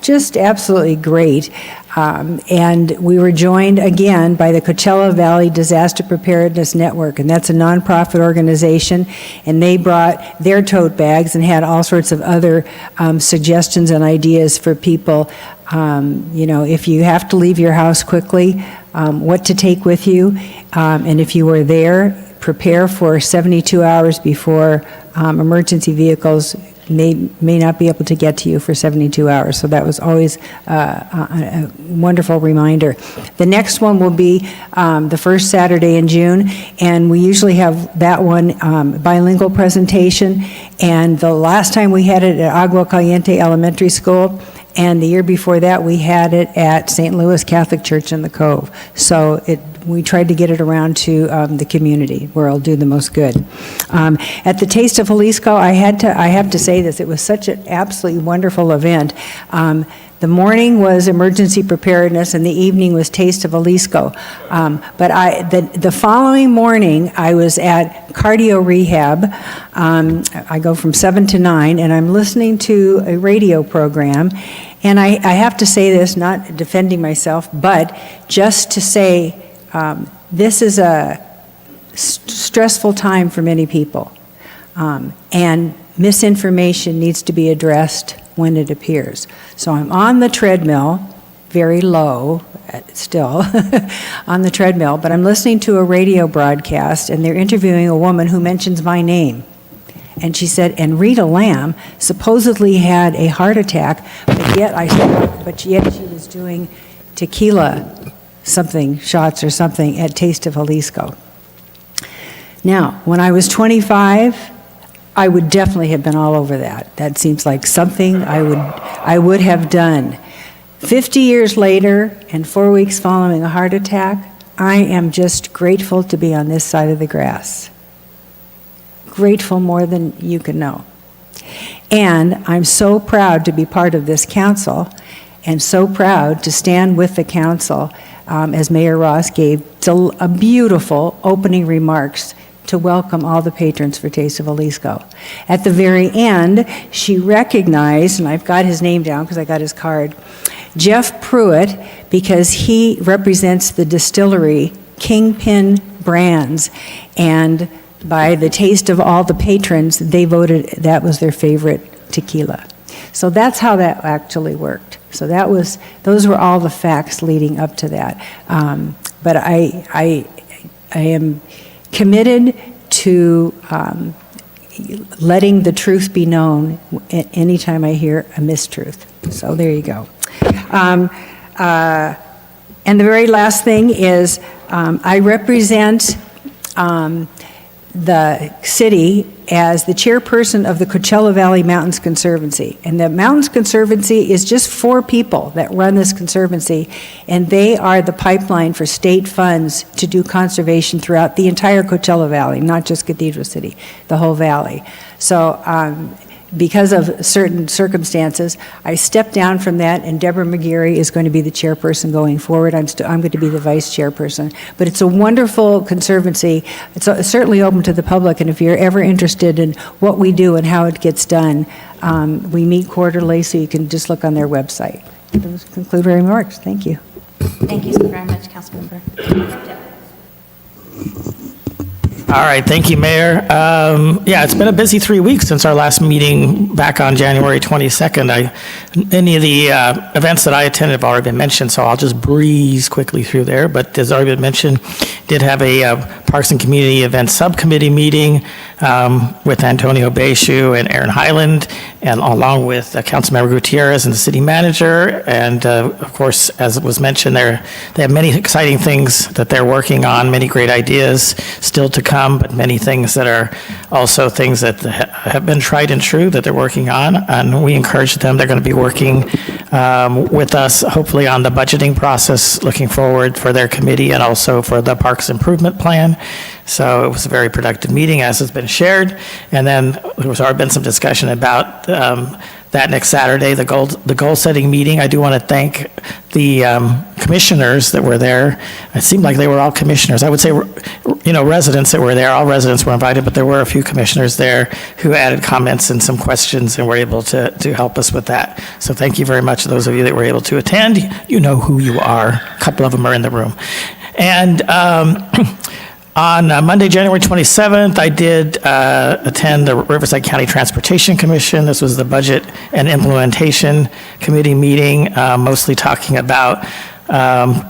Just absolutely great. And we were joined again by the Coachella Valley Disaster Preparedness Network, and that's a nonprofit organization, and they brought their tote bags and had all sorts of other suggestions and ideas for people. If you have to leave your house quickly, what to take with you, and if you were there, prepare for 72 hours before emergency vehicles may not be able to get to you for 72 hours. So that was always a wonderful reminder. The next one will be the first Saturday in June, and we usually have that one bilingual presentation. And the last time we had it at Agua Caliente Elementary School, and the year before that we had it at St. Louis Catholic Church in the Cove. So we tried to get it around to the community where it'll do the most good. At the Taste of Jalisco, I have to say this, it was such an absolutely wonderful event. The morning was emergency preparedness, and the evening was Taste of Jalisco. But the following morning, I was at cardio rehab. I go from 7 to 9, and I'm listening to a radio program. And I have to say this, not defending myself, but just to say this is a stressful time for many people. And misinformation needs to be addressed when it appears. So I'm on the treadmill, very low still, on the treadmill, but I'm listening to a radio broadcast, and they're interviewing a woman who mentions my name. And she said, and Rita Lamb supposedly had a heart attack, but yet she was doing tequila something, shots or something at Taste of Jalisco. Now, when I was 25, I would definitely have been all over that. That seems like something I would have done. 50 years later, and 4 weeks following a heart attack, I am just grateful to be on this side of the grass. Grateful more than you can know. And I'm so proud to be part of this council, and so proud to stand with the council as Mayor Ross gave a beautiful opening remarks to welcome all the patrons for Taste of Jalisco. At the very end, she recognized, and I've got his name down because I got his card, Jeff Pruitt, because he represents the distillery Kingpin Brands, and by the taste of all the patrons, they voted that was their favorite tequila. So that's how that actually worked. So those were all the facts leading up to that. But I am committed to letting the truth be known anytime I hear a mistruth. So there you go. And the very last thing is I represent the city as the chairperson of the Coachella Valley Mountains Conservancy. And the Mountains Conservancy is just 4 people that run this conservancy, and they are the pipeline for state funds to do conservation throughout the entire Coachella Valley, not just Cathedral City, the whole valley. So because of certain circumstances, I stepped down from that, and Deborah McGarry is going to be the chairperson going forward. I'm going to be the vice chairperson. But it's a wonderful conservancy. It's certainly open to the public, and if you're ever interested in what we do and how it gets done, we meet quarterly, so you can just look on their website. Those conclude my remarks. Thank you. Thank you so very much, Councilmember. All right, thank you, Mayor. Yeah, it's been a busy 3 weeks since our last meeting back on January 22nd. Many of the events that I attended have already been mentioned, so I'll just breeze quickly through there. But as already been mentioned, did have a Parks and Community Events Subcommittee meeting with Antonio Beishu and Aaron Highland, and along with Councilmember Gutierrez and the city manager. And of course, as was mentioned, they have many exciting things that they're working on, many great ideas still to come, but many things that are also things that have been tried and true that they're working on. And we encourage them. They're going to be working with us, hopefully, on the budgeting process, looking forward for their committee and also for the Parks Improvement Plan. So it was a very productive meeting, as has been shared. And then there's already been some discussion about that next Saturday, the goal-setting meeting. I do want to thank the commissioners that were there. It seemed like they were all commissioners. I would say, residents that were there. All residents were invited, but there were a few commissioners there who added comments and some questions and were able to help us with that. So thank you very much to those of you that were able to attend. You know who you are. A couple of them are in the room. And on Monday, January 27th, I did attend the Riverside County Transportation Commission. This was the Budget and Implementation Committee meeting, mostly talking about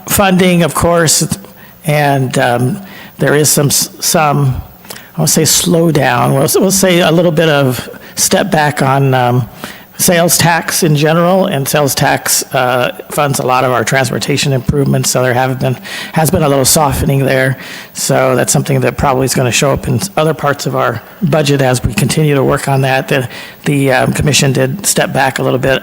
funding, of course, and there is some I won't say slowdown, we'll say a little bit of step back on sales tax in general, and sales tax funds a lot of our transportation improvements, so there has been a little softening there. So that's something that probably is going to show up in other parts of our budget as we continue to work on that. The commission did step back a little bit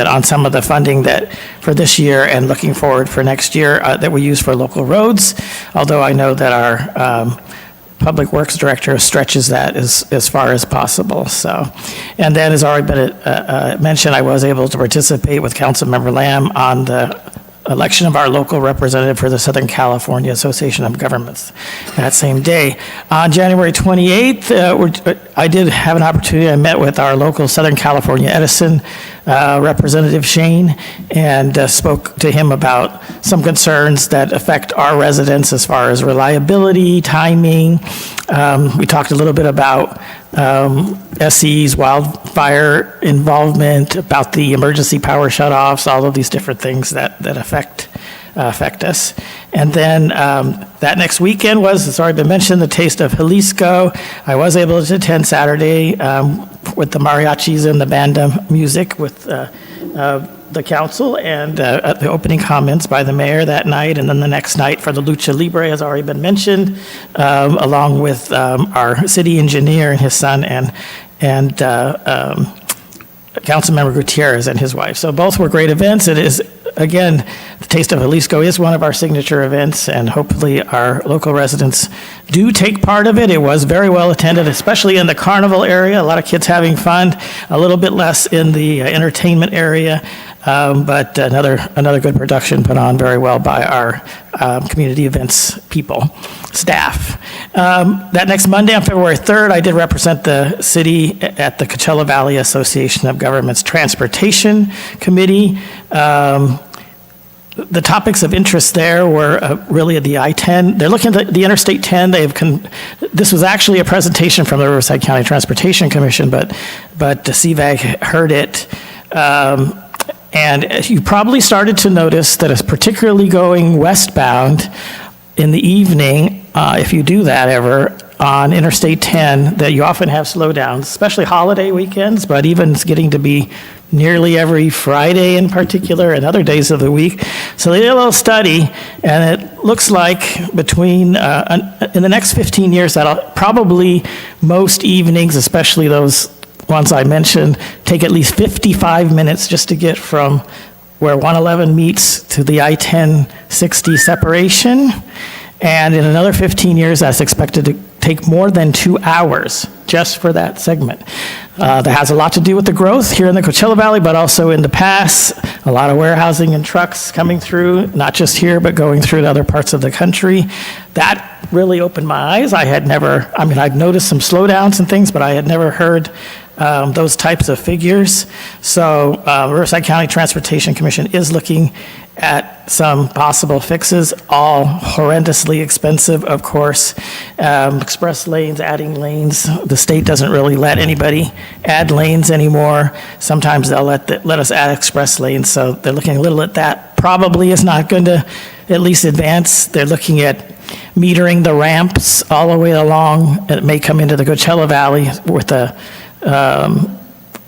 on some of the funding that for this year and looking forward for next year that we use for local roads, although I know that our Public Works Director stretches that as far as possible. So, and then as already been mentioned, I was able to participate with Councilmember Lamb on the election of our local representative for the Southern California Association of Governments that same day. On January 28th, I did have an opportunity. I met with our local Southern California Edison Representative Shane and spoke to him about some concerns that affect our residents as far as reliability, timing. We talked a little bit about SCE's wildfire involvement, about the emergency power shutoffs, all of these different things that affect affect us. And then that next weekend was, it's already been mentioned, the Taste of Jalisco. I was able to attend Saturday with the mariachis and the banda music with the council, and the opening comments by the mayor that night, and then the next night for the Lucha Libre has already been mentioned, along with our city engineer and his son, and Councilmember Gutierrez and his wife. So both were great events. It is, again, the Taste of Jalisco is one of our signature events, and hopefully our local residents do take part of it. It was very well attended, especially in the carnival area. A lot of kids having fun, a little bit less in the entertainment area, but another good production put on very well by our community events people, staff. That next Monday, on February 3rd, I did represent the city at the Coachella Valley Association of Governments Transportation Committee. The topics of interest there were really the I-10. They're looking at the Interstate 10. This was actually a presentation from the Riverside County Transportation Commission, but the CVAG heard it. And you probably started to notice that it's particularly going westbound in the evening, if you do that ever, on Interstate 10, that you often have slowdowns, especially holiday weekends, but even it's getting to be nearly every Friday in particular and other days of the week. So they did a little study, and it looks like between, in the next 15 years, that'll probably most evenings, especially those ones I mentioned, take at least 55 minutes just to get from where 111 meets to the I-10-60 separation. And in another 15 years, that's expected to take more than 2 hours just for that segment. That has a lot to do with the growth here in the Coachella Valley, but also in the pass, a lot of warehousing and trucks coming through, not just here, but going through to other parts of the country. That really opened my eyes. I'd noticed some slowdowns and things, but I had never heard those types of figures. So Riverside County Transportation Commission is looking at some possible fixes, all horrendously expensive, of course. Express lanes, adding lanes. The state doesn't really let anybody add lanes anymore. Sometimes they'll let us add express lanes, so they're looking a little at that. Probably is not going to at least advance. They're looking at metering the ramps all the way along. It may come into the Coachella Valley with the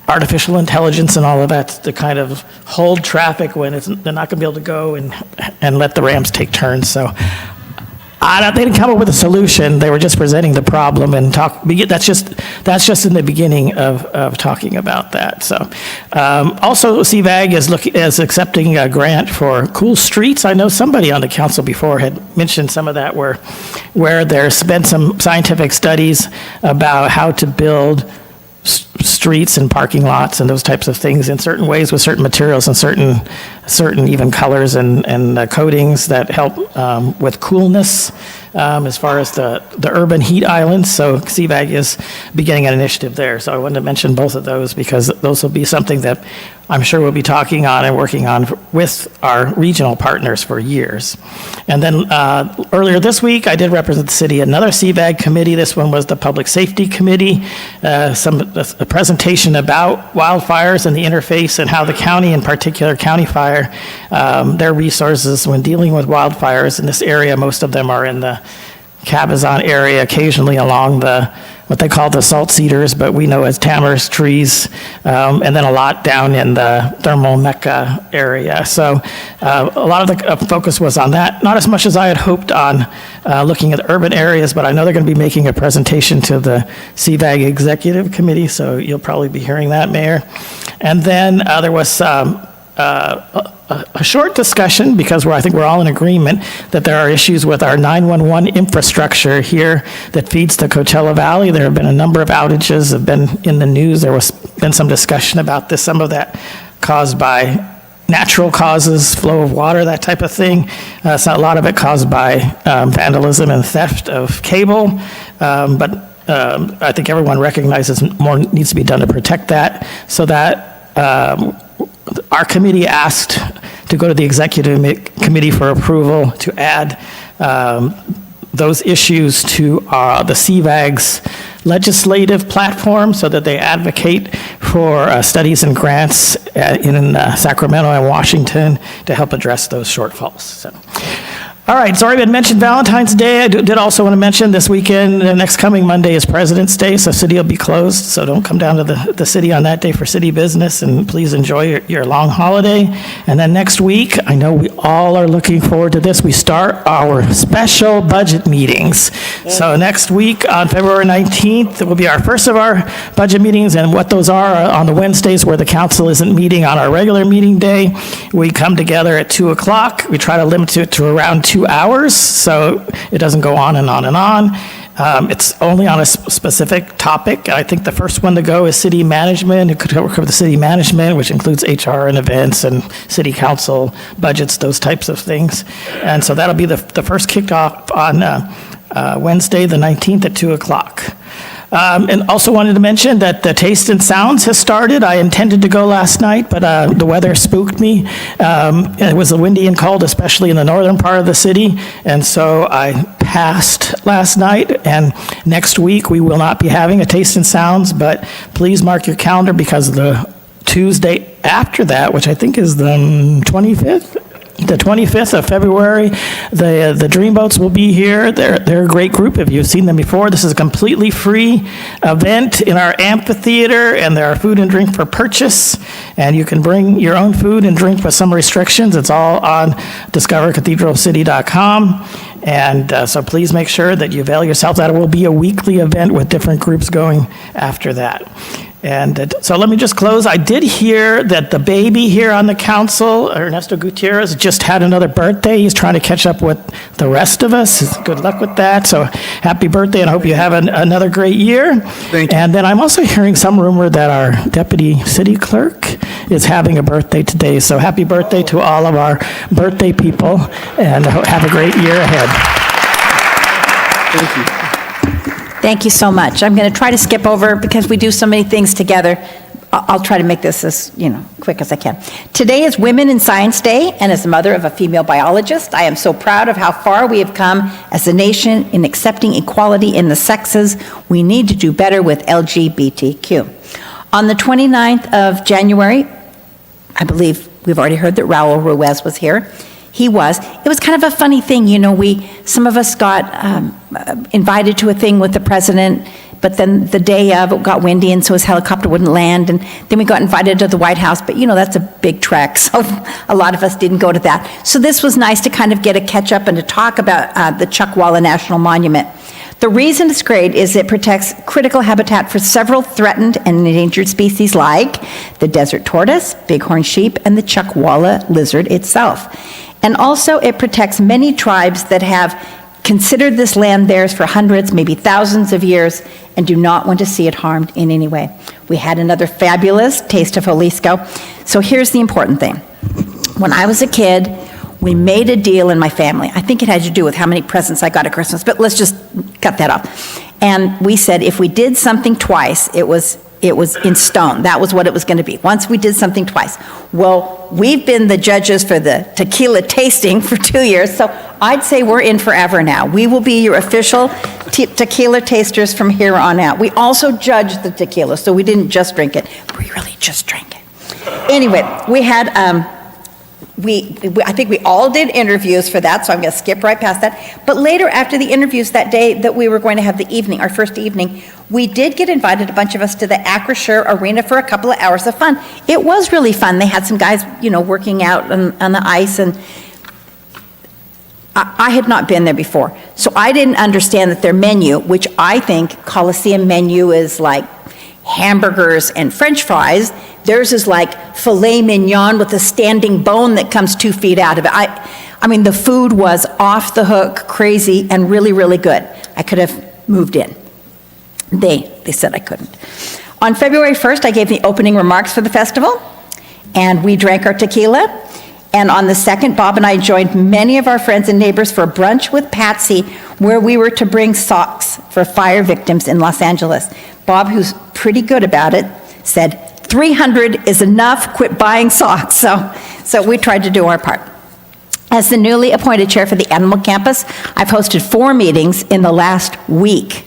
artificial intelligence and all of that to kind of hold traffic when they're not going to be able to go and let the ramps take turns. So they didn't come up with a solution. They were just presenting the problem and that's just in the beginning of talking about that. So also CVAG is accepting a grant for Cool Streets. I know somebody on the council before had mentioned some of that where there's been some scientific studies about how to build streets and parking lots and those types of things in certain ways with certain materials and certain even colors and coatings that help with coolness as far as the urban heat islands. So CVAG is beginning an initiative there. So I wanted to mention both of those because those will be something that I'm sure we'll be talking on and working on with our regional partners for years. And then earlier this week, I did represent the city, another CVAG committee. This one was the Public Safety Committee, a presentation about wildfires and the interface and how the county, in particular County Fire, their resources when dealing with wildfires in this area. Most of them are in the Cabazon area, occasionally along what they call the salt cedars, but we know as tamarisk trees, and then a lot down in the thermal Mecca area. So a lot of the focus was on that, not as much as I had hoped on looking at the urban areas, but I know they're going to be making a presentation to the CVAG Executive Committee, so you'll probably be hearing that, Mayor. And then there was a short discussion, because I think we're all in agreement that there are issues with our 911 infrastructure here that feeds the Coachella Valley. There have been a number of outages have been in the news. There was been some discussion about this, some of that caused by natural causes, flow of water, that type of thing. It's not a lot of it caused by vandalism and theft of cable, but I think everyone recognizes more needs to be done to protect that, so that our committee asked to go to the executive committee for approval to add those issues to the CVAG's legislative platform so that they advocate for studies and grants in Sacramento and Washington to help address those shortfalls. So. All right, it's already been mentioned Valentine's Day. I did also want to mention this weekend, the next coming Monday is President's Day, so city will be closed, so don't come down to the city on that day for city business, and please enjoy your long holiday. And then next week, I know we all are looking forward to this, we start our special budget meetings. So next week on February 19th, it will be our first of our budget meetings, and what those are on the Wednesdays where the council isn't meeting on our regular meeting day. We come together at 2 o'clock. We try to limit it to around 2 hours, so it doesn't go on and on and on. It's only on a specific topic. I think the first one to go is city management. It could cover the city management, which includes HR and events and city council budgets, those types of things. And so that'll be the first kickoff on Wednesday, the 19th at 2 o'clock. And also wanted to mention that the Taste and Sounds has started. I intended to go last night, but the weather spooked me. It was windy and cold, especially in the northern part of the city, and so I passed last night. And next week, we will not be having a Taste and Sounds, but please mark your calendar because the Tuesday after that, which I think is the 25th, the 25th of February, the Dreamboats will be here. They're a great group. If you've seen them before, this is a completely free event in our amphitheater, and there are food and drink for purchase, and you can bring your own food and drink with some restrictions. It's all on discovercathedralcity.com. And so please make sure that you avail yourselves. That will be a weekly event with different groups going after that. And so let me just close. I did hear that the baby here on the council, Ernesto Gutierrez, just had another birthday. He's trying to catch up with the rest of us. Good luck with that. So happy birthday, and I hope you have another great year. Thank you. And then I'm also hearing some rumor that our deputy city clerk is having a birthday today. So happy birthday to all of our birthday people, and have a great year ahead. Thank you. Thank you so much. I'm going to try to skip over because we do so many things together. I'll try to make this as, quick as I can. Today is Women in Science Day, and as the mother of a female biologist, I am so proud of how far we have come as a nation in accepting equality in the sexes. We need to do better with LGBTQ. On the 29th of January, I believe we've already heard that Raul Ruiz was here. It was kind of a funny thing, some of us got invited to a thing with the president, but then the day of, it got windy, and so his helicopter wouldn't land, and then we got invited to the White House, but that's a big trek, so a lot of us didn't go to that. So this was nice to kind of get a catch up and to talk about the Chuckwalla National Monument. The reason it's great is it protects critical habitat for several threatened and endangered species like the desert tortoise, bighorn sheep, and the Chuckwalla lizard itself. And also it protects many tribes that have considered this land theirs for hundreds, maybe thousands of years, and do not want to see it harmed in any way. We had another fabulous Taste of Jalisco. So here's the important thing. When I was a kid, we made a deal in my family. I think it had to do with how many presents I got at Christmas, but let's just cut that off. And we said if we did something twice, it was in stone. That was what it was going to be. Once we did something twice. Well, we've been the judges for the tequila tasting for 2 years, so I'd say we're in forever now. We will be your official tequila tasters from here on out. We also judged the tequila, so we didn't just drink it. We really just drank it. Anyway, we had, I think we all did interviews for that, so I'm going to skip right past that. But later, after the interviews that day that we were going to have the evening, our first evening, we did get invited, a bunch of us, to the Acrisure Arena for a couple of hours of fun. It was really fun. They had some guys, working out on the ice, and I had not been there before. So I didn't understand that their menu, which I think Coliseum menu is like hamburgers and French fries, theirs is like filet mignon with a standing bone that comes 2 feet out of it. I mean, the food was off the hook, crazy, and really, really good. I could have moved in. They said I couldn't. On February 1st, I gave the opening remarks for the festival, and we drank our tequila. And on the 2nd, Bob and I joined many of our friends and neighbors for brunch with Patsy, where we were to bring socks for fire victims in Los Angeles. Bob, who's pretty good about it, said, 300 is enough, quit buying socks. So we tried to do our part. As the newly appointed chair for the Animal Campus, I've hosted 4 meetings in the last week.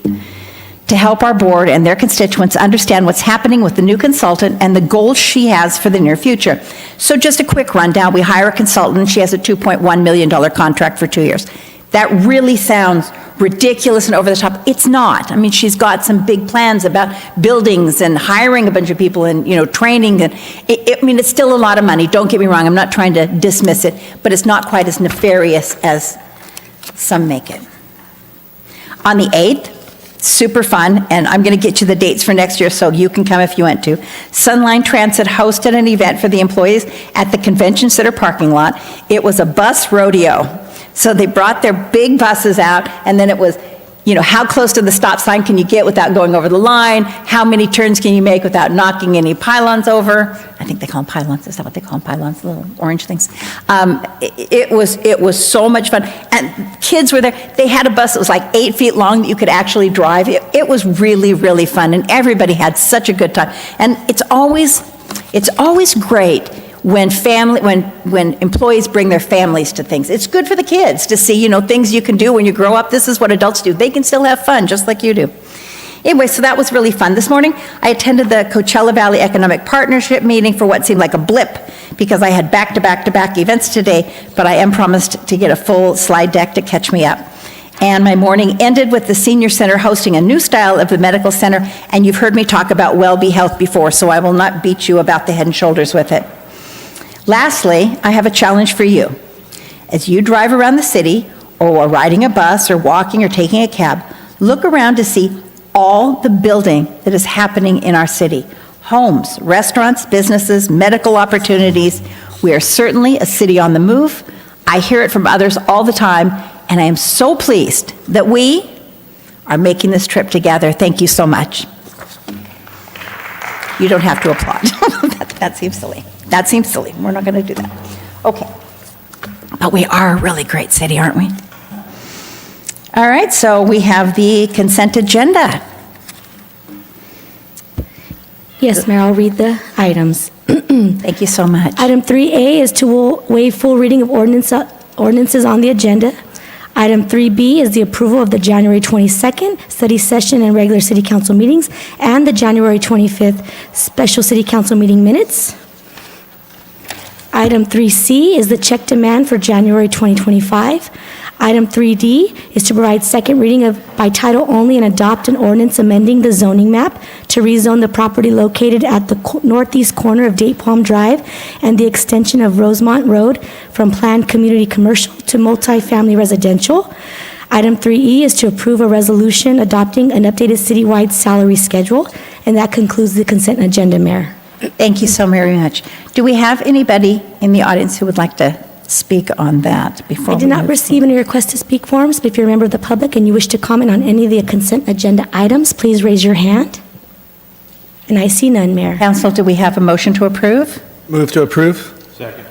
to help our board and their constituents understand what's happening with the new consultant and the goals she has for the near future. So just a quick rundown. We hire a consultant. She has a $2.1 million contract for 2 years. That really sounds ridiculous and over the top. It's not. I mean, she's got some big plans about buildings and hiring a bunch of people and, training. And I mean, it's still a lot of money. Don't get me wrong. I'm not trying to dismiss it, but it's not quite as nefarious as some make it. On the 8th, super fun, and I'm going to get you the dates for next year so you can come if you want to. Sunline Transit hosted an event for the employees at the Convention Center parking lot. It was a bus rodeo. So they brought their big buses out, and then it was, how close to the stop sign can you get without going over the line? How many turns can you make without knocking any pylons over? I think they call them pylons. Is that what they call them? Pylons, the little orange things. It was so much fun. And kids were there. They had a bus that was like 8 feet long that you could actually drive. It was really, really fun, and everybody had such a good time. And it's always great when employees bring their families to things. It's good for the kids to see, things you can do when you grow up. This is what adults do. They can still have fun just like you do. Anyway, so that was really fun. This morning, I attended the Coachella Valley Economic Partnership meeting for what seemed like a blip because I had back-to-back-to-back events today, but I am promised to get a full slide deck to catch me up. And my morning ended with the Senior Center hosting a new style of the medical center, and you've heard me talk about WellBe Health before, so I will not beat you about the head and shoulders with it. Lastly, I have a challenge for you. As you drive around the city, or are riding a bus, or walking, or taking a cab, look around to see all the building that is happening in our city. Homes, restaurants, businesses, medical opportunities. We are certainly a city on the move. I hear it from others all the time, and I am so pleased that we are making this trip together. Thank you so much. You don't have to applaud. That seems silly. That seems silly. We're not going to do that. Okay. But we are a really great city, aren't we? All right, so we have the consent agenda. Yes, Mayor, I'll read the items. Thank you so much. Item 3A is to waive full reading of ordinances on the agenda. Item 3B is the approval of the January 22nd study session and regular city council meetings and the January 25th special city council meeting minutes. Item 3C is the check demand for January 2025. Item 3D is to provide second reading by title only and adopt an ordinance amending the zoning map to rezone the property located at the northeast corner of Date Palm Drive and the extension of Rosemont Road from planned community commercial to multifamily residential. Item 3E is to approve a resolution adopting an updated citywide salary schedule. And that concludes the consent agenda, Mayor. Thank you so very much. Do we have anybody in the audience who would like to speak on that before? I did not receive any request to speak forms, but if you're a member of the public and you wish to comment on any of the consent agenda items, please raise your hand. And I see none, Mayor. Council, do we have a motion to approve? Move to approve. Second.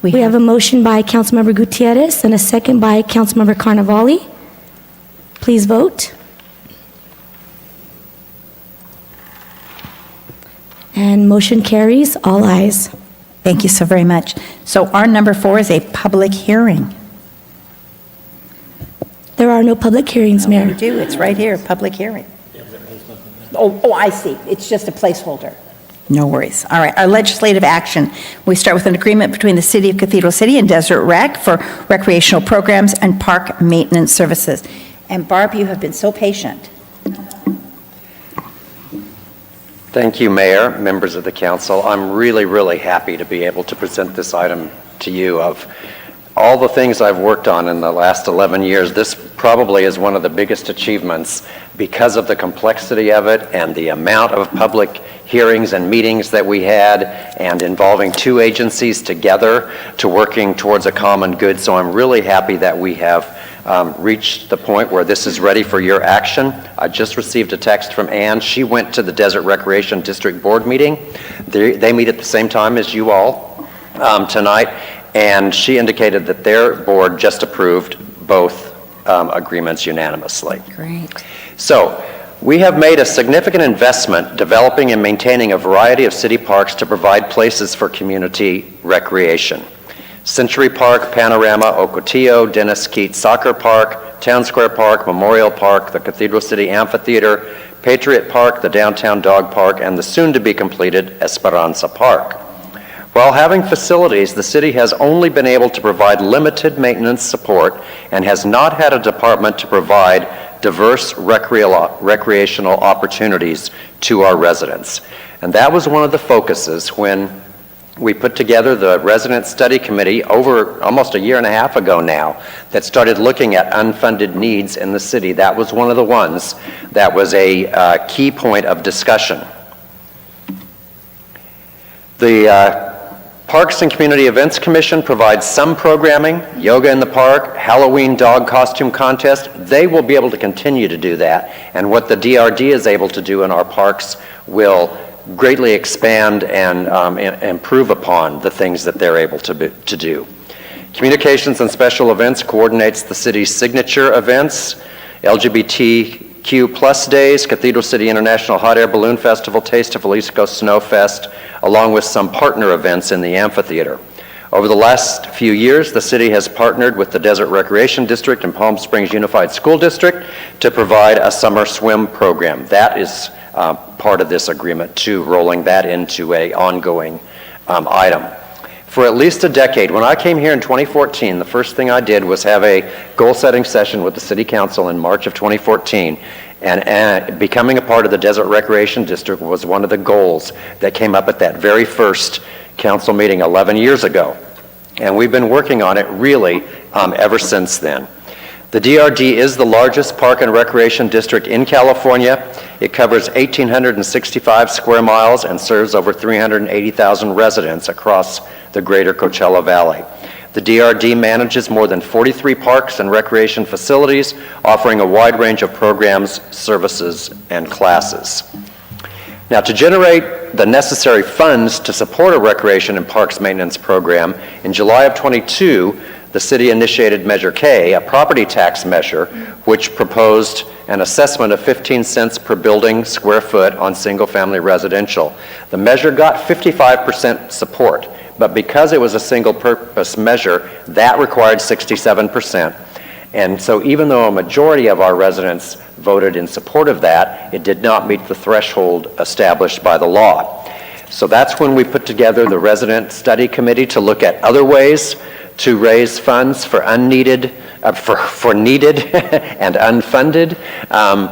We have a motion by Councilmember Gutierrez and a second by Councilmember Carnavale. Please vote. And motion carries, all ayes. Thank you so very much. So our number 4 is a public hearing. There are no public hearings, Mayor. We do, it's right here, public hearing. Oh, I see, it's just a placeholder. No worries. All right, our legislative action. We start with an agreement between the City of Cathedral City and Desert Rec for recreational programs and park maintenance services. And Barb, you have been so patient. Thank you, Mayor, members of the council. I'm really, really happy to be able to present this item to you. Of all the things I've worked on in the last 11 years, this probably is one of the biggest achievements because of the complexity of it and the amount of public hearings and meetings that we had and involving 2 agencies together to working towards a common good. So I'm really happy that we have reached the point where this is ready for your action. I just received a text from Ann. She went to the Desert Recreation District Board meeting. They meet at the same time as you all tonight, and she indicated that their board just approved both agreements unanimously. Great. So we have made a significant investment developing and maintaining a variety of city parks to provide places for community recreation. Century Park, Panorama, Ocotillo, Dennis Keats Soccer Park, Town Square Park, Memorial Park, the Cathedral City Amphitheater, Patriot Park, the Downtown Dog Park, and the soon-to-be-completed Esperanza Park. While having facilities, the city has only been able to provide limited maintenance support and has not had a department to provide diverse recreational opportunities to our residents. And that was one of the focuses when we put together the resident study committee over almost a year and a half ago now that started looking at unfunded needs in the city. That was one of the ones that was a key point of discussion. The Parks and Community Events Commission provides some programming, yoga in the park, Halloween dog costume contest. They will be able to continue to do that. And what the DRD is able to do in our parks will greatly expand and improve upon the things that they're able to do. Communications and Special Events coordinates the city's signature events, LGBTQ Plus Days, Cathedral City International Hot Air Balloon Festival, Taste of Jalisco Snow Fest, along with some partner events in the amphitheater. Over the last few years, the city has partnered with the Desert Recreation District and Palm Springs Unified School District to provide a summer swim program. That is part of this agreement too, rolling that into an ongoing item. For at least a decade, when I came here in 2014, the first thing I did was have a goal-setting session with the City Council in March of 2014, and becoming a part of the Desert Recreation District was one of the goals that came up at that very first council meeting 11 years ago. And we've been working on it really ever since then. The DRD is the largest park and recreation district in California. It covers 1,865 square miles and serves over 380,000 residents across the greater Coachella Valley. The DRD manages more than 43 parks and recreation facilities, offering a wide range of programs, services, and classes. Now, to generate the necessary funds to support a recreation and parks maintenance program, in July of 22, the city initiated Measure K, a property tax measure, which proposed an assessment of 15 cents per building square foot on single-family residential. The measure got 55% support, but because it was a single-purpose measure, that required 67%. And so even though a majority of our residents voted in support of that, it did not meet the threshold established by the law. So that's when we put together the resident study committee to look at other ways to raise funds for needed and unfunded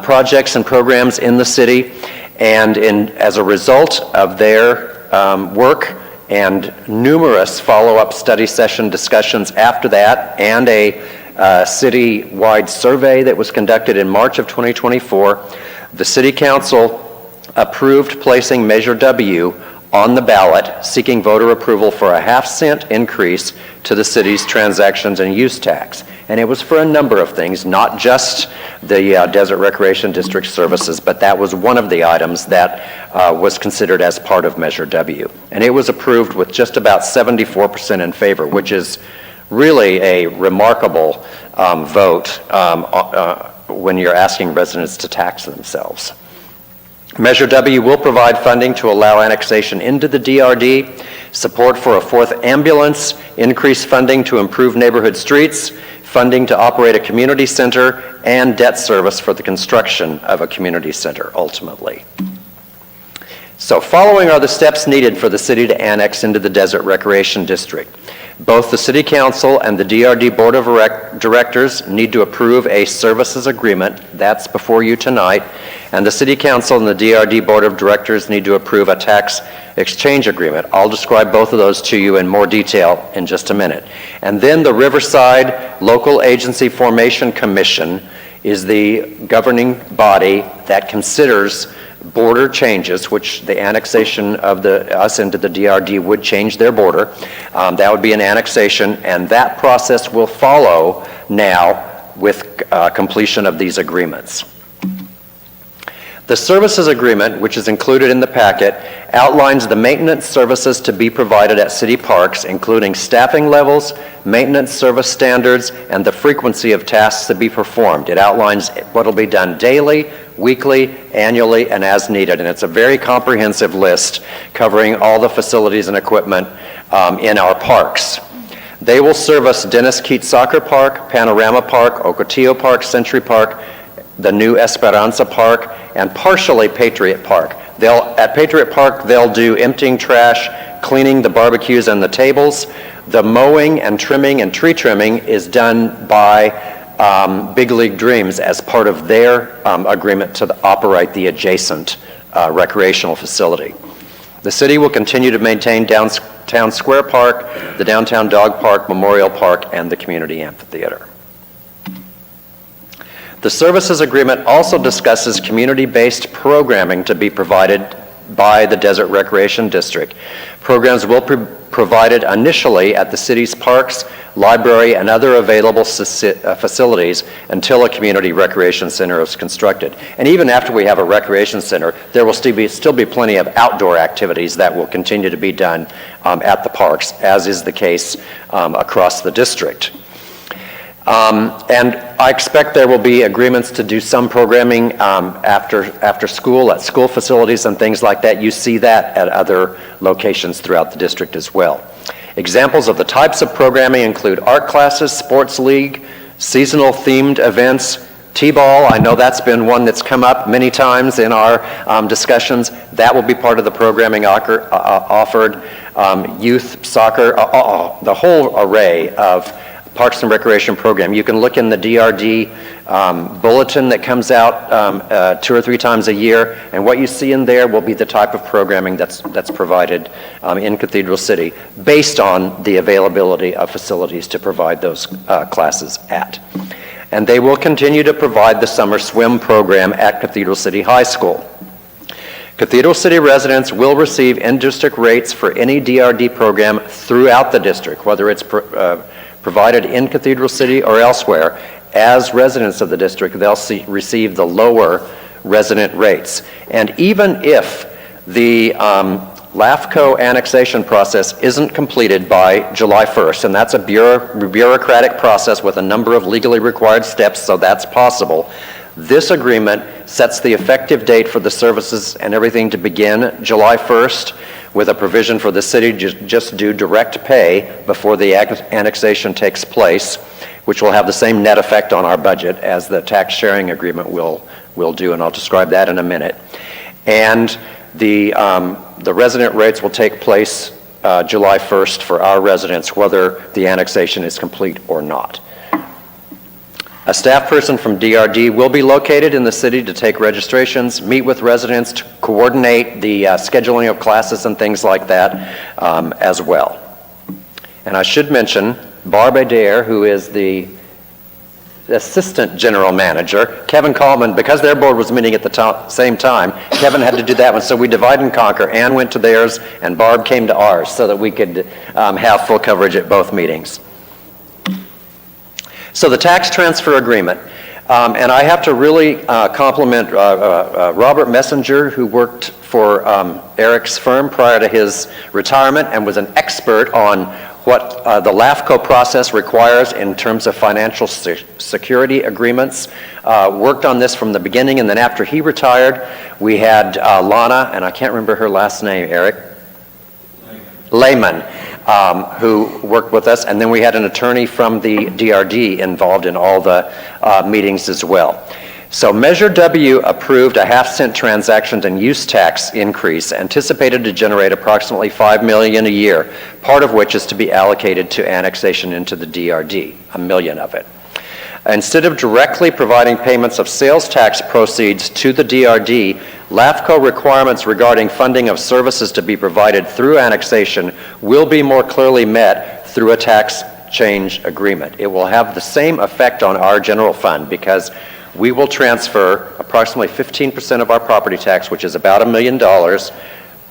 projects and programs in the city. And as a result of their work and numerous follow-up study session discussions after that, and a city-wide survey that was conducted in March of 2024, the City Council approved placing Measure W on the ballot, seeking voter approval for a half-cent increase to the city's transactions and use tax. And it was for a number of things, not just the Desert Recreation District services, but that was one of the items that was considered as part of Measure W. And it was approved with just about 74% in favor, which is really a remarkable vote when you're asking residents to tax themselves. Measure W will provide funding to allow annexation into the DRD, support for a fourth ambulance, increased funding to improve neighborhood streets, funding to operate a community center, and debt service for the construction of a community center, ultimately. So following are the steps needed for the city to annex into the Desert Recreation District. Both the City Council and the DRD Board of Directors need to approve a services agreement. That's before you tonight. And the City Council and the DRD Board of Directors need to approve a tax exchange agreement. I'll describe both of those to you in more detail in just a minute. And then the Riverside Local Agency Formation Commission is the governing body that considers border changes, which the annexation of us into the DRD would change their border. That would be an annexation, and that process will follow now with completion of these agreements. The services agreement, which is included in the packet, outlines the maintenance services to be provided at city parks, including staffing levels, maintenance service standards, and the frequency of tasks to be performed. It outlines what will be done daily, weekly, annually, and as needed. And it's a very comprehensive list covering all the facilities and equipment in our parks. They will service Dennis Keats Soccer Park, Panorama Park, Ocotillo Park, Century Park, the new Esperanza Park, and partially Patriot Park. At Patriot Park, they'll do emptying trash, cleaning the barbecues and the tables. The mowing and trimming and tree trimming is done by Big League Dreams as part of their agreement to operate the adjacent recreational facility. The city will continue to maintain Downtown Square Park, the Downtown Dog Park, Memorial Park, and the Community Amphitheater. The services agreement also discusses community-based programming to be provided by the Desert Recreation District. Programs will be provided initially at the city's parks, library, and other available facilities until a community recreation center is constructed. And even after we have a recreation center, there will still be plenty of outdoor activities that will continue to be done at the parks, as is the case across the district. And I expect there will be agreements to do some programming after school, at school facilities and things like that. You see that at other locations throughout the district as well. Examples of the types of programming include art classes, sports league, seasonal themed events, T-ball. I know that's been one that's come up many times in our discussions. That will be part of the programming offered. Youth soccer, the whole array of Parks and Recreation program. You can look in the DRD bulletin that comes out 2 or 3 times a year, and what you see in there will be the type of programming that's provided in Cathedral City based on the availability of facilities to provide those classes at. And they will continue to provide the summer swim program at Cathedral City High School. Cathedral City residents will receive in-district rates for any DRD program throughout the district, whether it's provided in Cathedral City or elsewhere. As residents of the district, they'll receive the lower resident rates. And even if the LAFCO annexation process isn't completed by July 1st, and that's a bureaucratic process with a number of legally required steps, so that's possible, this agreement sets the effective date for the services and everything to begin July 1st, with a provision for the city to just do direct pay before the annexation takes place, which will have the same net effect on our budget as the tax sharing agreement will do, and I'll describe that in a minute. And the resident rates will take place July 1st for our residents, whether the annexation is complete or not. A staff person from DRD will be located in the city to take registrations, meet with residents, to coordinate the scheduling of classes and things like that as well. And I should mention Barb Adair, who is the assistant general manager. Kevin Coleman, because their board was meeting at the same time, Kevin had to do that one, so we divide and conquer. Ann went to theirs and Barb came to ours so that we could have full coverage at both meetings. So the tax transfer agreement, and I have to really compliment Robert Messenger, who worked for Eric's firm prior to his retirement and was an expert on what the LAFCO process requires in terms of financial security agreements. Worked on this from the beginning, and then after he retired, we had Lana, and I can't remember her last name, Eric? Lehman. Who worked with us, and then we had an attorney from the DRD involved in all the meetings as well. So Measure W approved a half-cent transactions and use tax increase anticipated to generate approximately $5 million a year, part of which is to be allocated to annexation into the DRD, $1 million of it. Instead of directly providing payments of sales tax proceeds to the DRD, LAFCO requirements regarding funding of services to be provided through annexation will be more clearly met through a tax change agreement. It will have the same effect on our general fund because we will transfer approximately 15% of our property tax, which is about $1 million,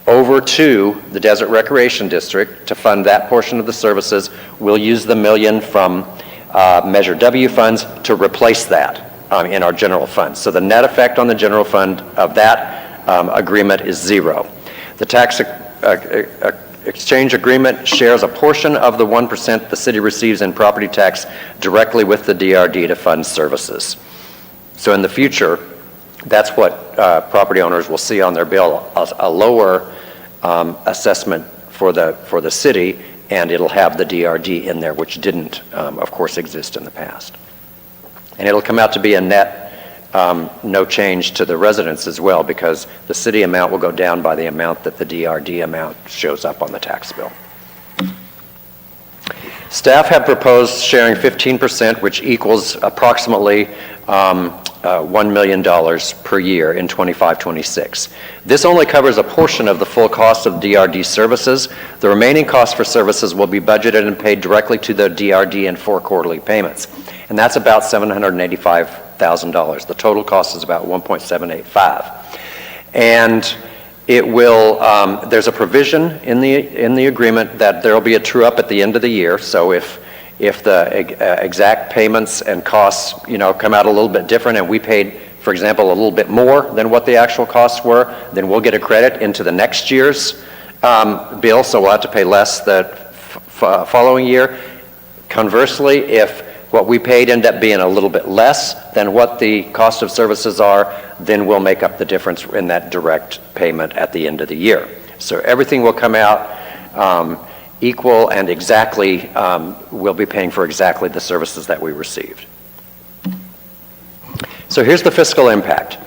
over to the Desert Recreation District to fund that portion of the services. We'll use the $1 million from Measure W funds to replace that in our general fund. So the net effect on the general fund of that agreement is zero. The tax exchange agreement shares a portion of the 1% the city receives in property tax directly with the DRD to fund services. So in the future, that's what property owners will see on their bill, a lower assessment for the city and it'll have the DRD in there, which didn't, of course, exist in the past. And it'll come out to be a net no change to the residents as well, because the city amount will go down by the amount that the DRD amount shows up on the tax bill. Staff have proposed sharing 15%, which equals approximately $1 million per year in 25-26. This only covers a portion of the full cost of DRD services. The remaining cost for services will be budgeted and paid directly to the DRD in 4 quarterly payments. And that's about $785,000. The total cost is about $1.785. And it will, there's a provision in the agreement that there will be a true-up at the end of the year. So if the exact payments and costs, come out a little bit different, and we paid, for example, a little bit more than what the actual costs were, then we'll get a credit into the next year's bill, so we'll have to pay less the following year. Conversely, if what we paid end up being a little bit less than what the cost of services are, then we'll make up the difference in that direct payment at the end of the year. So everything will come out equal and exactly, we'll be paying for exactly the services that we received. So here's the fiscal impact.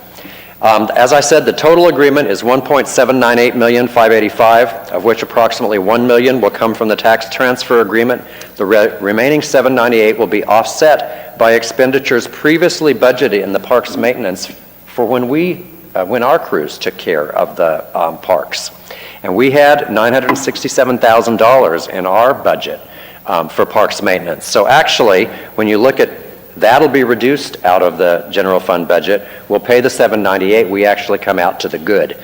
As I said, the total agreement is $1.798,585,000, of which approximately $1 million will come from the tax transfer agreement. The remaining $798,000 will be offset by expenditures previously budgeted in the parks maintenance for when our crews took care of the parks. And we had $967,000 in our budget for parks maintenance. So actually, when you look at that'll be reduced out of the general fund budget. We'll pay the $798. We actually come out to the good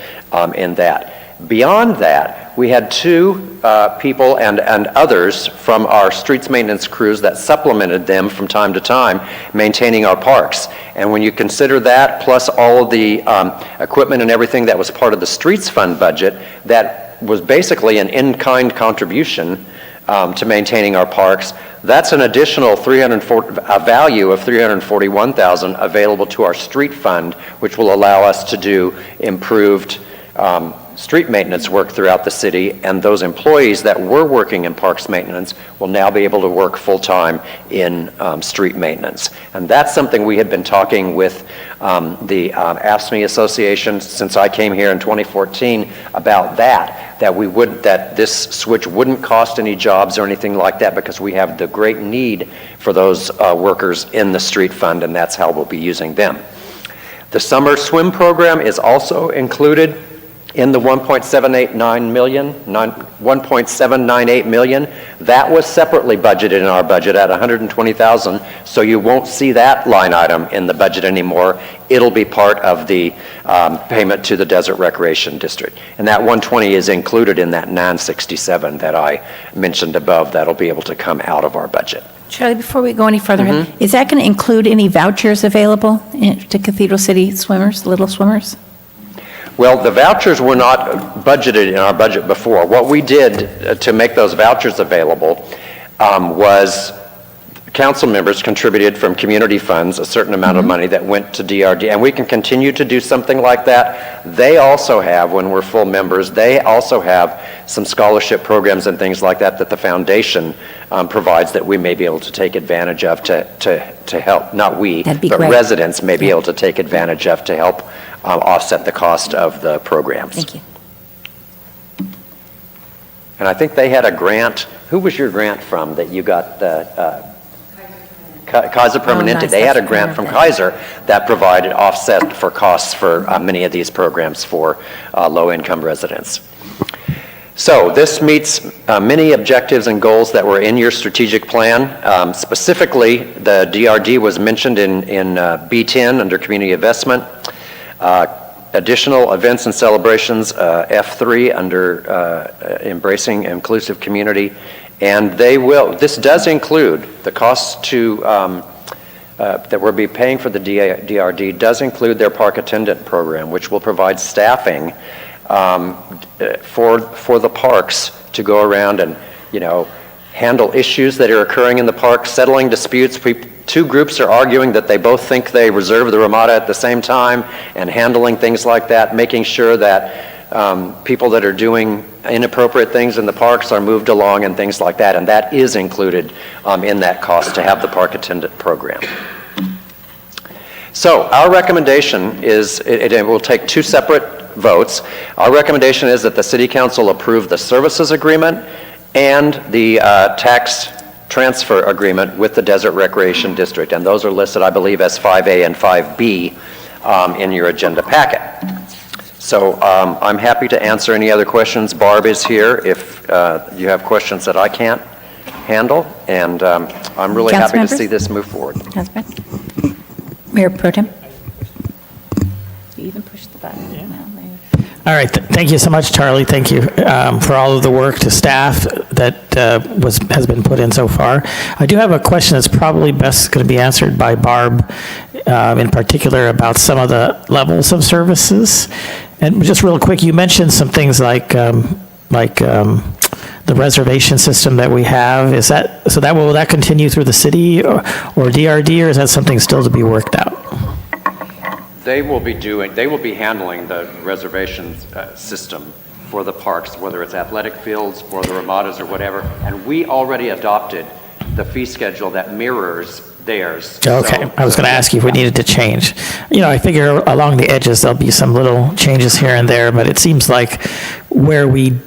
in that. Beyond that, we had 2 people and others from our streets maintenance crews that supplemented them from time to time, maintaining our parks. And when you consider that, plus all of the equipment and everything that was part of the streets fund budget, that was basically an in-kind contribution to maintaining our parks, that's an additional a value of $341,000 available to our street fund, which will allow us to do improved street maintenance work throughout the city, and those employees that were working in parks maintenance will now be able to work full-time in street maintenance. And that's something we had been talking with the AFSCME Association since I came here in 2014 about that this switch wouldn't cost any jobs or anything like that, because we have the great need for those workers in the street fund, and that's how we'll be using them. The summer swim program is also included in the $1.798 million. That was separately budgeted in our budget at $120,000, so you won't see that line item in the budget anymore. It'll be part of the payment to the Desert Recreation District. And that $120 is included in that $967 that I mentioned above. That'll be able to come out of our budget. Charlie, before we go any further, is that going to include any vouchers available to Cathedral City swimmers, little swimmers? Well, the vouchers were not budgeted in our budget before. What we did to make those vouchers available was council members contributed from community funds a certain amount of money that went to DRD, and we can continue to do something like that. They also have, when we're full members, they also have some scholarship programs and things like that the foundation provides that we may be able to take advantage of to help, not we, but great. residents may be able to take advantage of to help offset the cost of the programs. Thank you. And I think they had a grant. Who was your grant from that you got the Kaiser Permanente? Nice. They had a grant from Kaiser that provided offset for costs for many of these programs for low-income residents. So this meets many objectives and goals that were in your strategic plan. Specifically, the DRD was mentioned in B10 under community investment. Additional events and celebrations, F3 under embracing inclusive community, and this does include the costs to that we'll be paying for the DRD does include their park attendant program, which will provide staffing for the parks to go around and handle issues that are occurring in the park, settling disputes. Two groups are arguing that they both think they reserve the Ramada at the same time, and handling things like that, making sure that people that are doing inappropriate things in the parks are moved along and things like that, and that is included in that cost to have the park attendant program. So our recommendation is, it will take two separate votes. Our recommendation is that the City Council approve the services agreement and the tax transfer agreement with the Desert Recreation District, and those are listed, I believe, as 5A and 5B in your agenda packet. So I'm happy to answer any other questions. Barb is here if you have questions that I can't handle, and I'm really happy to see this move forward. Mayor Pro Tem? You even pushed the button. Yeah. All right, thank you so much, Charlie. Thank you for all of the work to staff that has been put in so far. I do have a question that's probably best going to be answered by Barb, in particular about some of the levels of services. And just real quick, you mentioned some things like the reservation system that we have. Is that so? Will that continue through the city or DRD, or is that something still to be worked out? They will be handling the reservations system for the parks, whether it's athletic fields, for the Ramadas or whatever, and we already adopted the fee schedule that mirrors theirs. Okay, I was going to ask you if we needed to change. You know, I figure along the edges there'll be some little changes here and there, but it seems like where we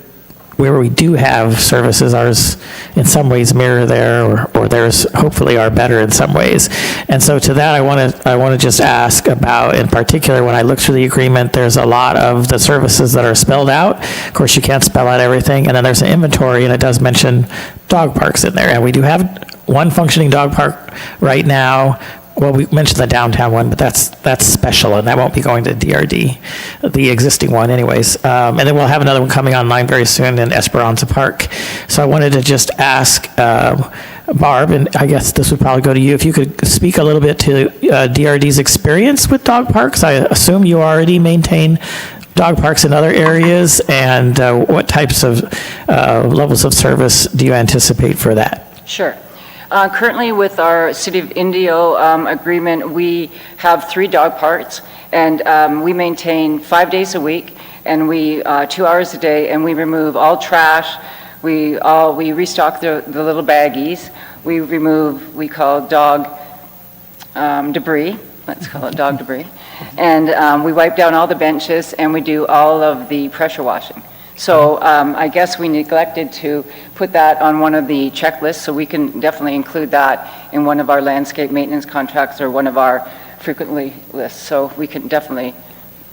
do have services, ours in some ways mirror there, or theirs hopefully are better in some ways. And so to that, I want to just ask about, in particular, when I look through the agreement, there's a lot of the services that are spelled out. Of course, you can't spell out everything. And then there's an inventory, and it does mention dog parks in there. And we do have one functioning dog park right now. Well, we mentioned the downtown one, but that's special, and that won't be going to DRD, the existing one anyways. And then we'll have another one coming online very soon in Esperanza Park. So I wanted to just ask Barb, and I guess this would probably go to you, if you could speak a little bit to DRD's experience with dog parks. I assume you already maintain dog parks in other areas, and what types of levels of service do you anticipate for that? Sure. Currently, with our City of Indio agreement, we have 3 dog parks, and we maintain 5 days a week, and we 2 hours a day, and we remove all trash. We restock the little baggies. We remove, we call dog debris. Let's call it dog debris, and we wipe down all the benches, and we do all of the pressure washing. So I guess we neglected to put that on one of the checklists, so we can definitely include that in one of our landscape maintenance contracts or one of our frequently lists. So we can definitely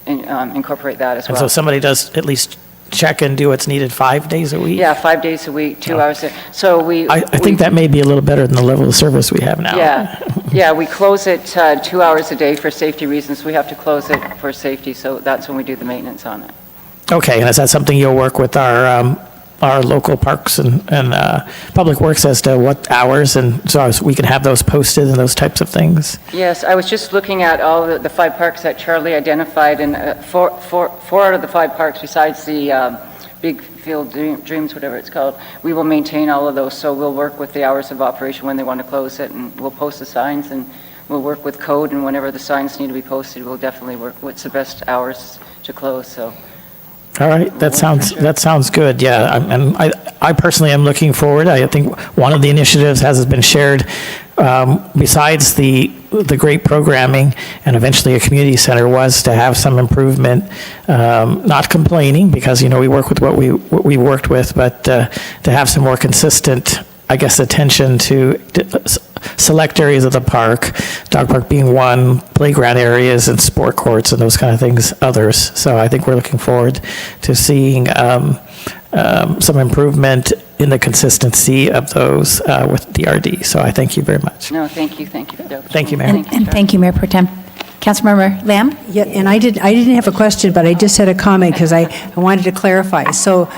incorporate that as well. And so somebody does at least check and do what's needed 5 days a week? Yeah, 5 days a week, 2 hours. So I think that may be a little better than the level of service we have now. Yeah, we close it 2 hours a day for safety reasons. We have to close it for safety, so that's when we do the maintenance on it. Okay, and is that something you'll work with our local parks and public works as to what hours, and so we can have those posted and those types of things? Yes, I was just looking at all the 5 parks that Charlie identified, and four out of the 5 parks, besides the Big Field Dreams, whatever it's called, we will maintain all of those. So we'll work with the hours of operation when they want to close it, and we'll post the signs, and we'll work with code, and whenever the signs need to be posted, we'll definitely work what's the best hours to close. So. All right, that sounds good. Yeah, and I personally am looking forward. I think one of the initiatives has been shared, besides the great programming and eventually a community center, was to have some improvement. Not complaining, because we work with what we worked with, but to have some more consistent, I guess, attention to select areas of the park, dog park being one, playground areas and sport courts and those kind of things, others. So I think we're looking forward to seeing some improvement in the consistency of those with DRD. So I thank you very much. No, thank you. Thank you. Thank you, Mayor. And thank you, Mayor Pro Tem. Councilmember Lamb? Yeah, and I didn't have a question, but I just had a comment because I wanted to clarify. So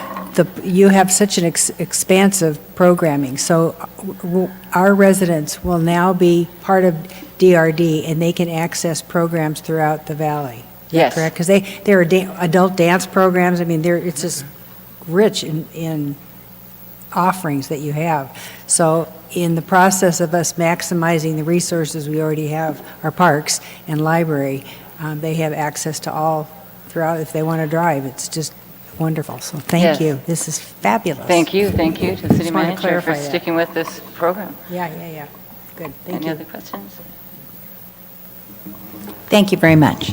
you have such an expansive programming, so our residents will now be part of DRD, and they can access programs throughout the valley. Yes. Correct? Because there are adult dance programs. I mean, it's just rich in offerings that you have. So in the process of us maximizing the resources we already have, our parks and library, they have access to all throughout if they want to drive. It's just wonderful. So thank Yes. you. This is fabulous. Thank you to the city Just wanted to manager for clarify that. sticking with this program. Yeah. Good, thank Any you. other questions? Thank you very much.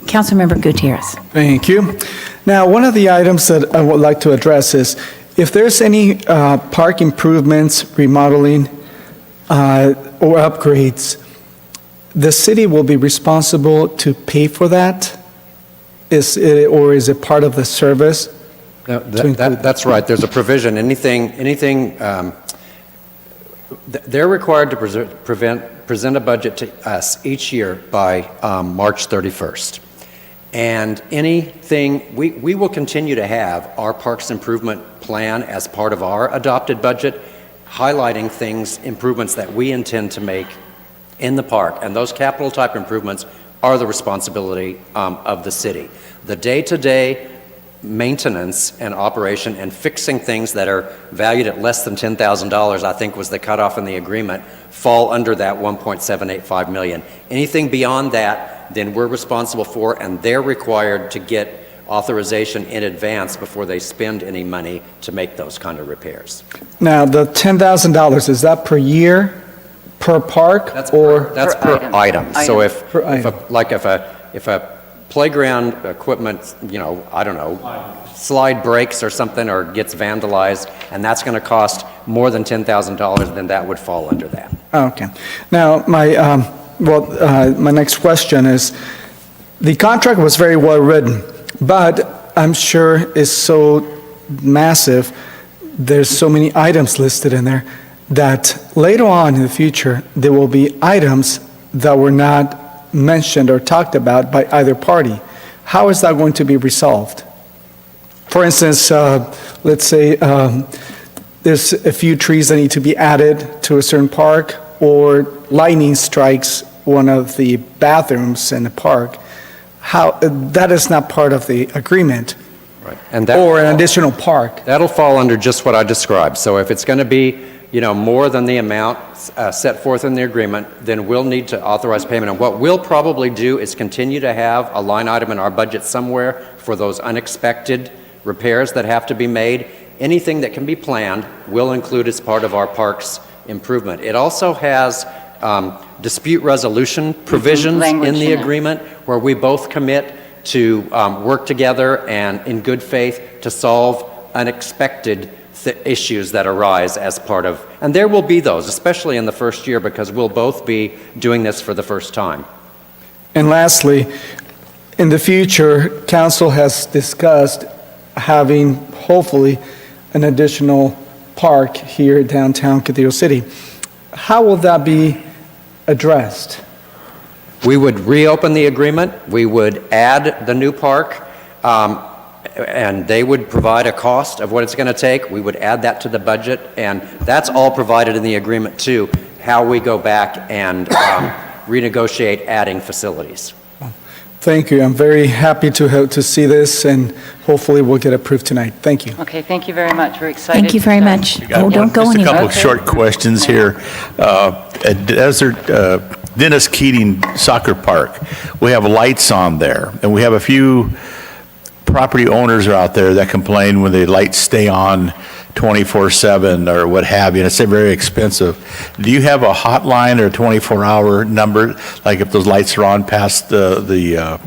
Councilmember Gutierrez. Thank you. Now, one of the items that I would like to address is if there's any park improvements, remodeling, or upgrades, the city will be responsible to pay for that? Or is it part of the service? No, that's right. There's a provision. They're required to present a budget to us each year by March 31st. And we will continue to have our Parks Improvement Plan as part of our adopted budget, highlighting improvements that we intend to make in the park. And those capital type improvements are the responsibility of the city. The day-to-day maintenance and operation and fixing things that are valued at less than $10,000, I think was the cutoff in the agreement, fall under that $1.785 million. Anything beyond that, then we're responsible for, and they're required to get authorization in advance before they spend any money to make those kind of repairs. Now, the $10,000, is that per year, per park? That's per item. So if a playground equipment, slide breaks or something or gets vandalized, and that's going to cost more than $10,000, then that would fall under that. Okay. Now, my next question is, the contract was very well written, but I'm sure it's so massive, there's so many items listed in there, that later on in the future, there will be items that were not mentioned or talked about by either party. How is that going to be resolved? For instance, let's say there's a few trees that need to be added to a certain park, or lightning strikes one of the bathrooms in the park. That is not part of the agreement. Right. Or an additional park. That'll fall under just what I described. So if it's going to be, more than the amount set forth in the agreement, then we'll need to authorize payment. And what we'll probably do is continue to have a line item in our budget somewhere for those unexpected repairs that have to be made. Anything that can be planned will include as part of our parks improvement. It also has dispute resolution provisions in the agreement where we both commit to work together and in good faith to solve unexpected issues that arise as part of, and there will be those, especially in the first year, because we'll both be doing this for the first time. And lastly, in the future, council has discussed having, hopefully, an additional park here downtown Cathedral City. How will that be addressed? We would reopen the agreement. We would add the new park, and they would provide a cost of what it's going to take. We would add that to the budget, and that's all provided in the agreement too, how we go back and renegotiate adding facilities. Thank you. I'm very happy to see this, and hopefully we'll get approved tonight. Thank you. Okay, thank you very much. We're excited. Thank you very much. Oh, don't go Just a anywhere. couple of short questions here. At Dennis Keating Soccer Park, we have lights on there, and we have a few property owners out there that complain when the lights stay on 24/7 or what have you, and it's very expensive. Do you have a hotline or a 24-hour number, like if those lights are on past the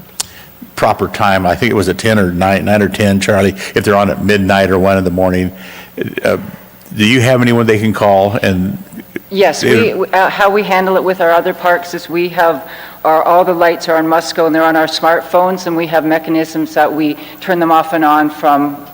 proper time? I think it was at 10 or 9 or 10, Charlie, if they're on at midnight or 1 in the morning. Do you have anyone they can call? And Yes, how we handle it with our other parks is we have all the lights are on Musco and they're on our smartphones, and we have mechanisms that we turn them off and on from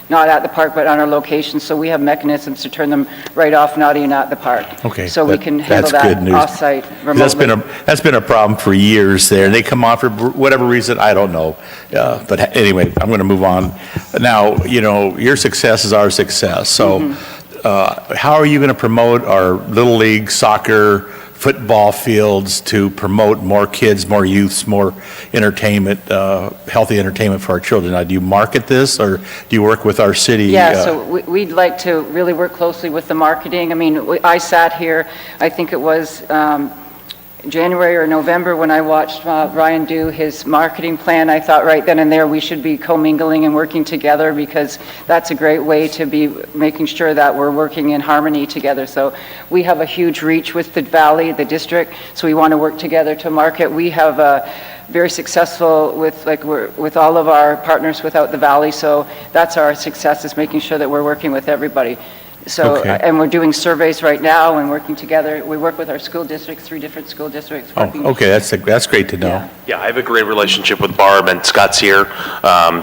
not at the park but on our location. So we have mechanisms to turn them right off, not even at the park. Okay, so we can handle that's good that news. off-site remotely. That's been a problem for years there. They come on for whatever reason, I don't know. But anyway, I'm going to move on. Now, your success is our success. So how are you going to promote our Little League soccer, football fields to promote more kids, more youths, more entertainment, healthy entertainment for our children? Now, do you market this, or do you work with our city? Yeah, so we'd like to really work closely with the marketing. I mean, I sat here, I think it was January or November, when I watched Ryan do his marketing plan, I thought right then and there we should be commingling and working together, because that's a great way to be making sure that we're working in harmony together. So we have a huge reach with the valley, the district, so we want to work together to market. We have very successful with all of our partners without the valley, so that's our success, is making sure that we're working with everybody. So, Okay. and we're doing surveys right now and working together. We work with our school districts, 3 different school districts. Oh, working- okay, that's great to know. Yeah, I have a great relationship with Barb, and Scott's here,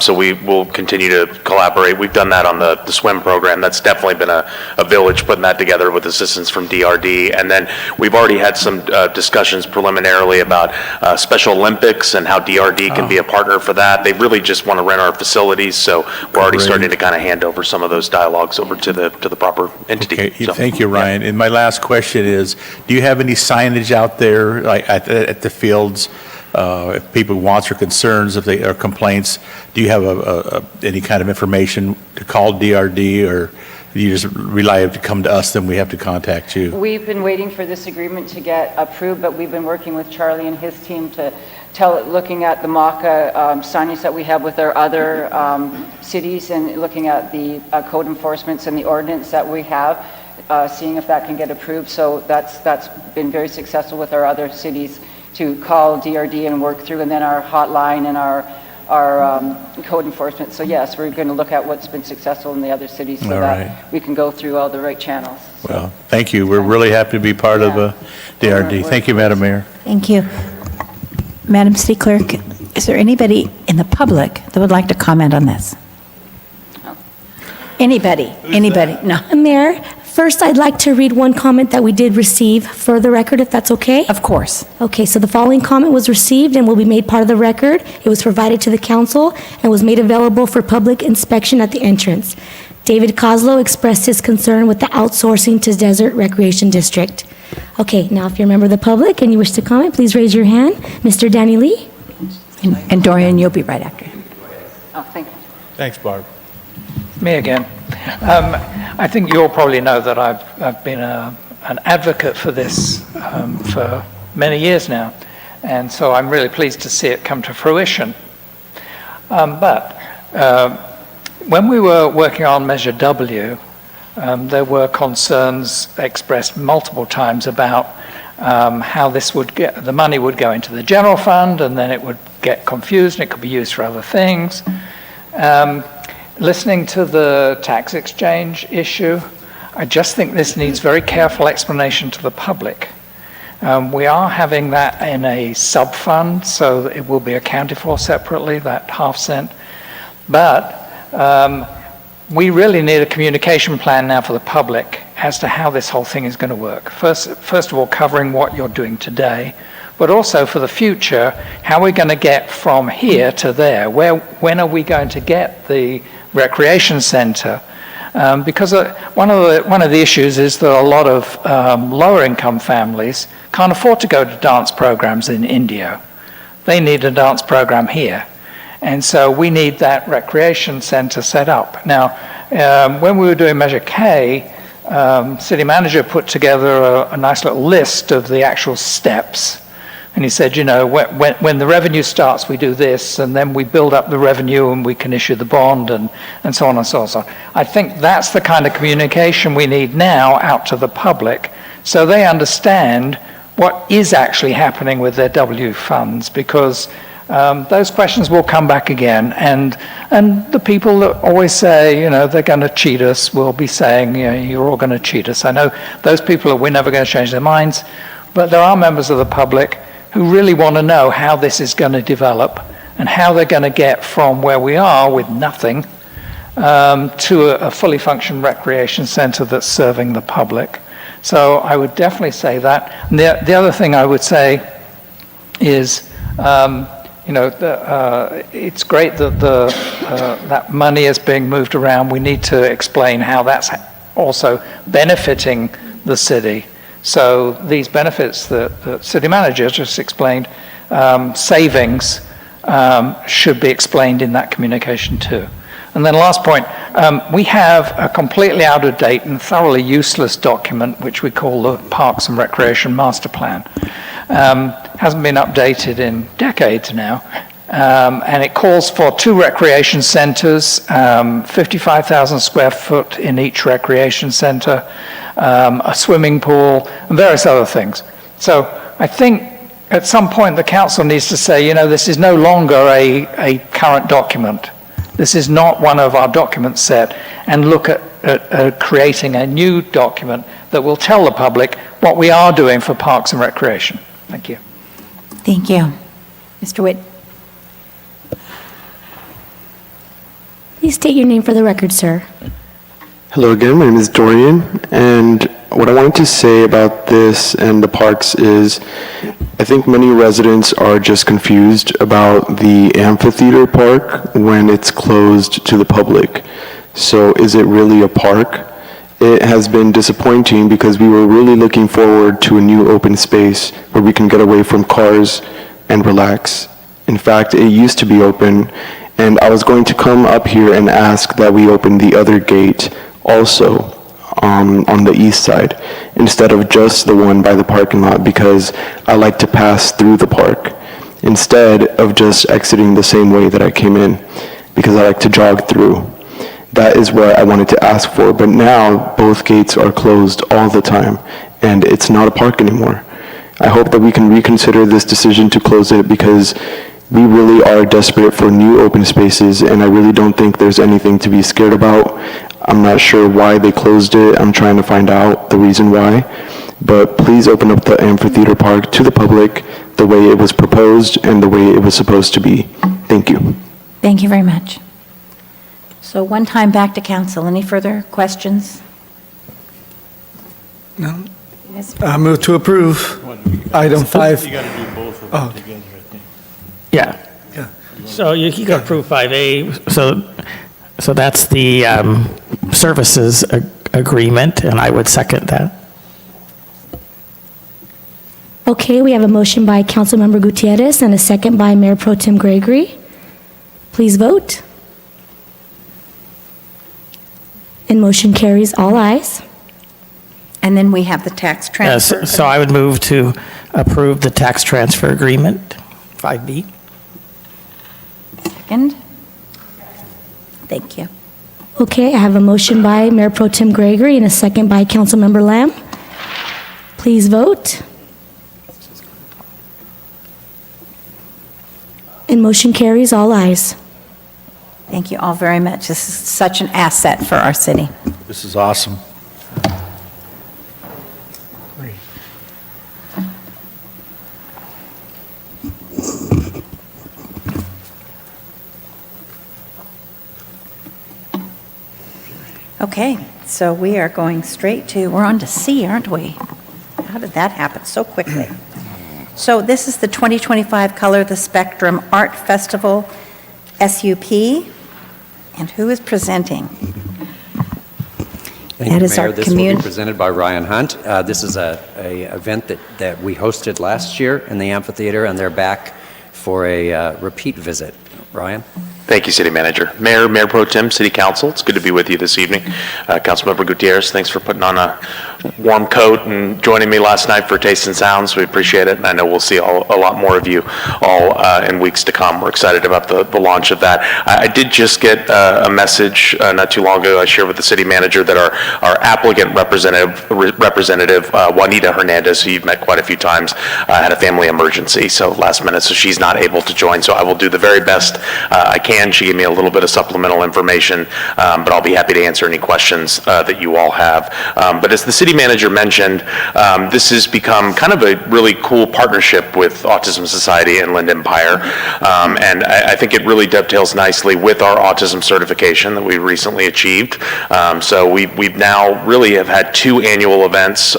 so we will continue to collaborate. We've done that on the swim program. That's definitely been a village putting that together with assistance from DRD. And then we've already had some discussions preliminarily about Special Olympics and how DRD can be a partner for that. They really just want to rent our facilities, so we're already Great. starting to kind of hand over some of those dialogues over to the proper entity. Okay, So, thank you, Ryan. And my last question is, do you have any signage out there, like at the fields, if people wants or concerns, if they, or complaints, do you have any kind of information to call DRD, or you just rely to come to us, then we have to contact you? We've been waiting for this agreement to get approved, but we've been working with Charlie and his team to looking at the MACA signage that we have with our other cities, and looking at the code enforcements and the ordinance that we have, seeing if that can get approved. So that's been very successful with our other cities, to call DRD and work through, and then our hotline and our code enforcement. So yes, we're going to look at what's been successful in the other cities, so All that right. we can go through all the right channels. Well, thank you. We're really happy to be part of DRD. Thank you, Madam Mayor. Thank you. Madam City Clerk, is there anybody in the public that would like to comment on this? Anybody? Anybody? No. Mayor, first I'd like to read one comment that we did receive for the record, if that's okay? Of course. Okay, so the following comment was received and will be made part of the record. It was provided to the council and was made available for public inspection at the entrance. David Kozlow expressed his concern with the outsourcing to Desert Recreation District. Okay, now if you're a member of the public and you wish to comment, please raise your hand. Mr. Danny Lee? And Dorian, you'll be right after. Oh, thank you. Thanks, Barb. Me again. I think you all probably know that I've been an advocate for this for many years now, and so I'm really pleased to see it come to fruition. But when we were working on Measure W, there were concerns expressed multiple times about how this would get, the money would go into the general fund, and then it would get confused and it could be used for other things. Listening to the tax exchange issue, I just think this needs very careful explanation to the public. We are having that in a sub-fund, so that it will be accounted for separately, that half cent. But we really need a communication plan now for the public as to how this whole thing is going to work. First of all, covering what you're doing today, but also for the future, how we're going to get from here to there. When are we going to get the recreation center? Because one of the issues is that a lot of lower income families can't afford to go to dance programs in India. They need a dance program here. And so we need that recreation center set up. Now, when we were doing Measure K, city manager put together a nice little list of the actual steps. And he said, you know, when the revenue starts, we do this, and then we build up the revenue and we can issue the bond, and so on and so on. I think that's the kind of communication we need now out to the public, so they understand what is actually happening with their W funds, because those questions will come back again, and the people that always say, you know, they're going to cheat us will be saying, you know, you're all going to cheat us. I know those people we're never going to change their minds, but there are members of the public who really want to know how this is going to develop and how they're going to get from where we are with nothing to a fully functioning recreation center that's serving the public. So I would definitely say that. And the other thing I would say is, you know, it's great that that money is being moved around. We need to explain how that's also benefiting the city. So these benefits that the city manager just explained, savings, should be explained in that communication too. And then last point, we have a completely out of date and thoroughly useless document which we call the Parks and Recreation Master Plan. hasn't been updated in decades now. And it calls for 2 recreation centers, 55,000 square foot in each recreation center, a swimming pool, and various other things. So I think at some point the council needs to say, you know, this is no longer a current document. This is not one of our document set, and look at creating a new document that will tell the public what we are doing for parks and recreation. Thank you. Thank you. Mr. Witt. Please state your name for the record, sir. Hello again, my name is Dorian, and what I wanted to say about this and the parks is I think many residents are just confused about the amphitheater park when it's closed to the public. So is it really a park? It has been disappointing because we were really looking forward to a new open space where we can get away from cars and relax. In fact, it used to be open, and I was going to come up here and ask that we open the other gate also on the east side instead of just the one by the parking lot, because I like to pass through the park instead of just exiting the same way that I came in, because I like to jog through. That is what I wanted to ask for, but now both gates are closed all the time and it's not a park anymore. I hope that we can reconsider this decision to close it, because we really are desperate for new open spaces, and I really don't think there's anything to be scared about. I'm not sure why they closed it. I'm trying to find out the reason why. But please open up the amphitheater park to the public the way it was proposed and the way it was supposed to be. Thank you. Thank you very much. So one time back to council. Any further questions? No. Yes. I move to approve item 5. You got to do both of them Oh. together, I think. Yeah. So you can approve 5A. So that's the services agreement, and I would second that. Okay, we have a motion by Councilmember Gutierrez and a second by Mayor Pro Tem Gregory. Please vote. And motion carries, all ayes. And then we have the tax transfer. So I would move to approve the tax transfer agreement, 5B. Second. Thank you. Okay, I have a motion by Mayor Pro Tem Gregory and a second by Councilmember Lamb. Please vote. And motion carries, all ayes. Thank you all very much. This is such an asset for our city. This is awesome. Okay, so we are going straight to, we're on to C, aren't we? How did that happen so quickly? So this is the 2025 Color the Spectrum Art Festival, SUP. And who is presenting? Thank That you, is our Mayor. This will be community. presented by Ryan Hunt. This is a event that we hosted last year in the amphitheater, and they're back for a repeat visit. Ryan? Thank you, City Manager. Mayor Pro Tem, City Council, it's good to be with you this evening. Councilmember Gutierrez, thanks for putting on a warm coat and joining me last night for Taste and Sounds. We appreciate it, and I know we'll see a lot more of you all in weeks to come. We're excited about the launch of that. I did just get a message not too long ago. I shared with the City Manager that our applicant representative Juanita Hernandez, who you've met quite a few times, had a family emergency, so last minute, so she's not able to join. So I will do the very best I can. She gave me a little bit of supplemental information, but I'll be happy to answer any questions that you all have. But as the City Manager mentioned, this has become kind of a really cool partnership with Autism Society and Lind Empire, and I think it really dovetails nicely with our autism certification that we recently achieved. So we've now really have had 2 annual events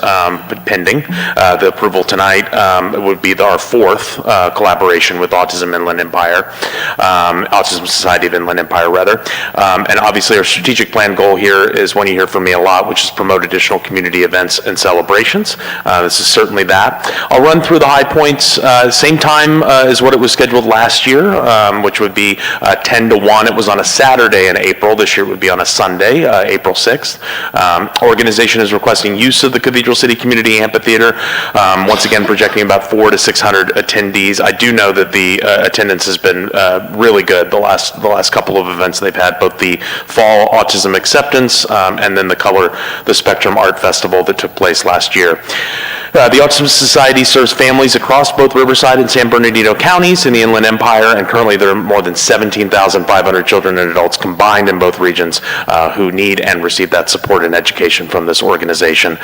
pending. The approval tonight would be our 4th collaboration with Autism and Lind Empire. Autism Society of Inland Empire, rather. And obviously our strategic plan goal here is one you hear from me a lot, which is promote additional community events and celebrations. This is certainly that. I'll run through the high points. Same time as what it was scheduled last year, which would be 10 to 1. It was on a Saturday in April. This year it would be on a Sunday, April 6th. Organization is requesting use of the Cathedral City Community Amphitheater, once again projecting about 400 to 600 attendees. I do know that the attendance has been really good the last couple of events they've had, both the Fall Autism Acceptance and then the Spectrum Art Festival that took place last year. The Autism Society serves families across both Riverside and San Bernardino counties in the Inland Empire, and currently there are more than 17,500 children and adults combined in both regions who need and receive that support and education from this organization.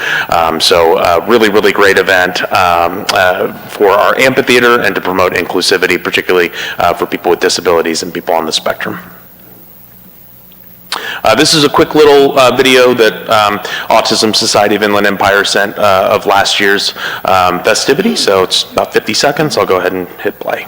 Really, really great event for our amphitheater and to promote inclusivity, particularly for people with disabilities and people on the spectrum. This is a quick little video that Autism Society of Inland Empire sent of last year's festivity, so it's about 50 seconds. I'll go ahead and hit play.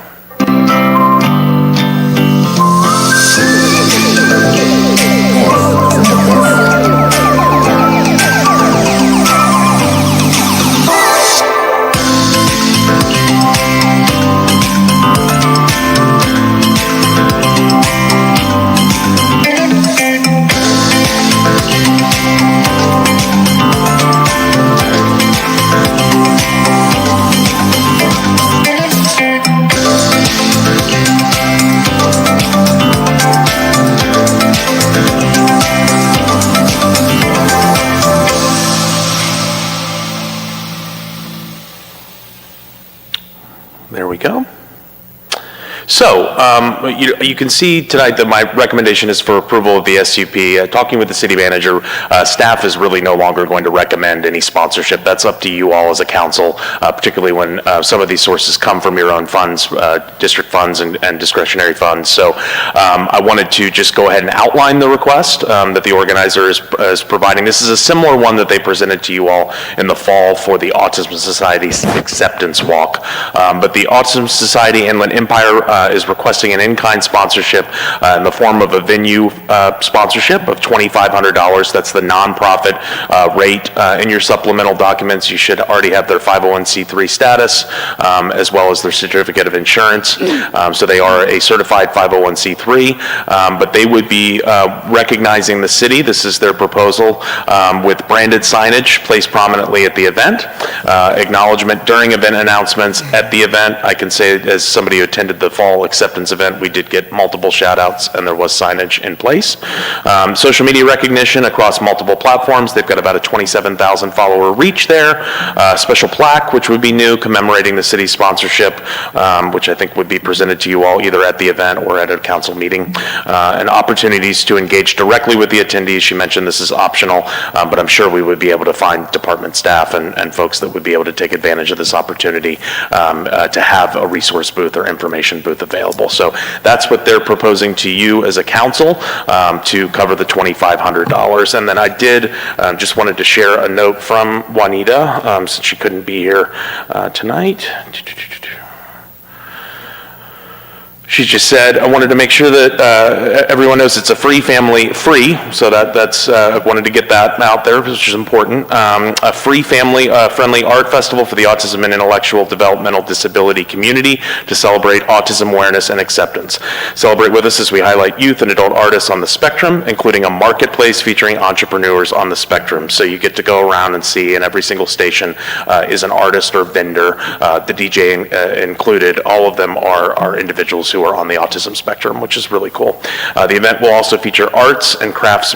There we go. So, you can see tonight that my recommendation is for approval of the SUP. Talking with the city manager, staff is really no longer going to recommend any sponsorship. That's up to you all as a council, particularly when some of these sources come from your own funds, district funds and discretionary funds. So I wanted to just go ahead and outline the request that the organizer is providing. This is a similar one that they presented to you all in the fall for the Autism Society's acceptance walk. But the Autism Society Inland Empire is requesting an in-kind sponsorship in the form of a venue sponsorship of $2,500. That's the nonprofit rate. In your supplemental documents, you should already have their 501c3 status as well as their certificate of insurance. So they are a certified 501c3, but they would be recognizing the city. This is their proposal with branded signage placed prominently at the event. Acknowledgement during event announcements at the event. I can say as somebody who attended the fall acceptance event, we did get multiple shout outs and there was signage in place. Social media recognition across multiple platforms. They've got about a 27,000 follower reach there. Special plaque, which would be new, commemorating the city's sponsorship, which I think would be presented to you all either at the event or at a council meeting. And opportunities to engage directly with the attendees. She mentioned this is optional, but I'm sure we would be able to find department staff and folks that would be able to take advantage of this opportunity to have a resource booth or information booth available. So that's what they're proposing to you as a council to cover the $2,500. And then I did just wanted to share a note from Juanita since she couldn't be here tonight. She just said, I wanted to make sure that everyone knows it's a free, so that's, I wanted to get that out there, which is important. A free family-friendly art festival for the autism and intellectual developmental disability community to celebrate autism awareness and acceptance. Celebrate with us as we highlight youth and adult artists on the spectrum, including a marketplace featuring entrepreneurs on the spectrum. So you get to go around and see, and every single station is an artist or vendor, the DJ included. All of them are individuals who are on the autism spectrum, which is really cool. The event will also feature arts and crafts,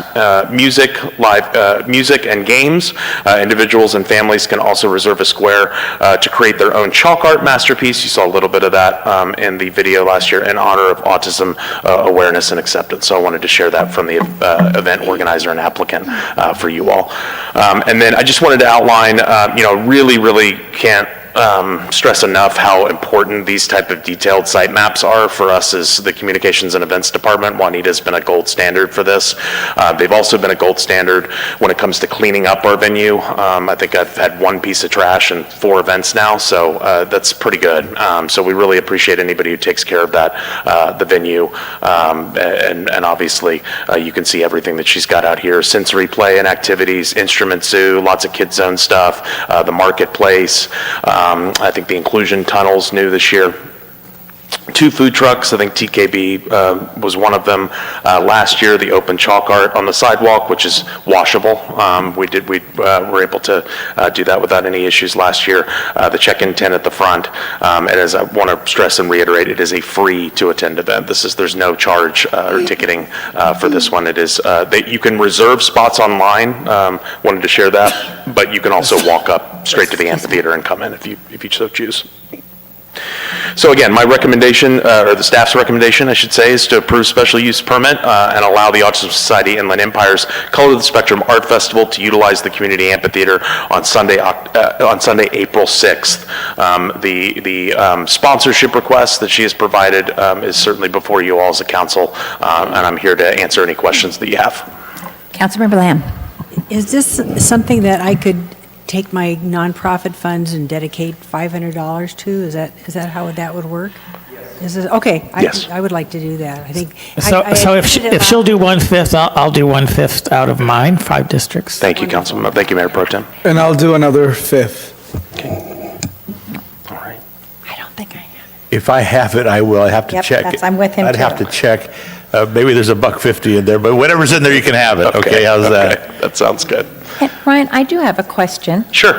music, live music and games. Individuals and families can also reserve a square to create their own chalk art masterpiece. You saw a little bit of that in the video last year in honor of autism awareness and acceptance. So I wanted to share that from the event organizer and applicant for you all. And then I just wanted to outline, really can't stress enough how important these type of detailed site maps are for us as the Communications and Events Department. Juanita's been a gold standard for this. They've also been a gold standard when it comes to cleaning up our venue. I think I've had one piece of trash in 4 events now, so that's pretty good. So we really appreciate anybody who takes care of that, the venue, and obviously you can see everything that she's got out here: sensory play and activities, instrument zoo, lots of kids zone stuff, the marketplace. I think the inclusion tunnel's new this year. 2 food trucks, I think TKB was one of them. Last year, the open chalk art on the sidewalk, which is washable. We were able to do that without any issues last year. The check-in tent at the front, and as I want to stress and reiterate, it is a free to attend event. There's no charge or ticketing for this one. It is that you can reserve spots online. Wanted to share that, but you can also walk up straight to the amphitheater and come in if you so choose. So again, my recommendation, or the staff's recommendation, I should say, is to approve special use permit and allow the Autism Society Inland Empire's Color of the Spectrum Art Festival to utilize the community amphitheater on Sunday, April 6th. The sponsorship request that she has provided is certainly before you all as a council, and I'm here to answer any questions that you have. Councilmember Lamb. Is this something that I could take my nonprofit funds and dedicate $500 to? Is that how that would work? Yes. Okay. Yes. I would like to do that. I think. So if she'll do 1/5, I'll do 1/5 out of mine, 5 districts. Thank you, Councilman. Thank you, Mayor Pro Tem. And I'll do another 1/5. All right. I don't think I have If I have it, I will. I have to Yep, check that's- it. I'm with him, I'd have too. to check. Maybe there's $1.50 in there, but whatever's in there, you can have it. Okay, how's that? That sounds good. And Ryan, I do have a question. Sure.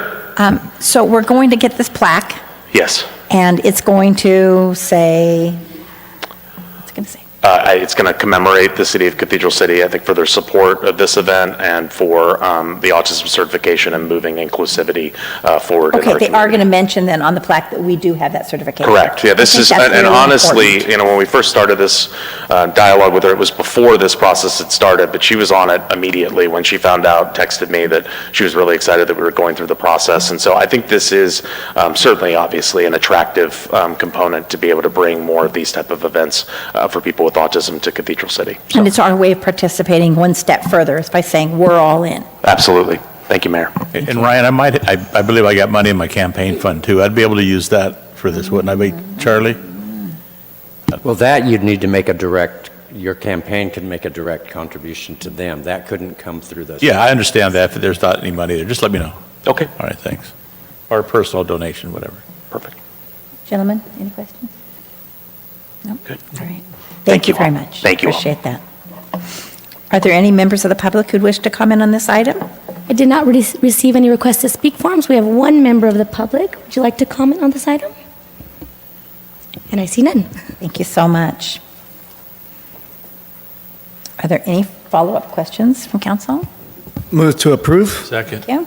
So we're going to get this plaque, Yes. and it's going to say, what's it going to say? It's going to commemorate the city of Cathedral City, I think, for their support of this event and for the autism certification and moving inclusivity forward. in Okay, our they are community. going to mention then on the plaque that we do have that certification. Correct. Yeah, this I think is, that's and really honestly, important. you know, when we first started this dialogue with her, it was before this process had started, but she was on it immediately when she found out, texted me that she was really excited that we were going through the process. And so I think this is certainly, obviously, an attractive component to be able to bring more of these type of events for people with autism to Cathedral City. So, And it's our way of participating one step further is by saying we're all in. absolutely. Thank you, Mayor. And Ryan, I believe I got money in my campaign fund too. I'd be able to use that for this, wouldn't I be, Charlie? Well, that you'd need to make your campaign could make a direct contribution to them. That couldn't come through this. Yeah, I understand that. If there's not any money there, just let me know. Okay. All right, thanks. Or a personal donation, whatever. Perfect. Gentlemen, any questions? No? Good. All right. Thank you very all. much. Thank you all. Appreciate that. Are there any members of the public who'd wish to comment on this item? I did not receive any requests to speak forms. We have one member of the public. Would you like to comment on this item? And I see none. Thank you so much. Are there any follow-up questions from council? Move to approve. Second. Thank you.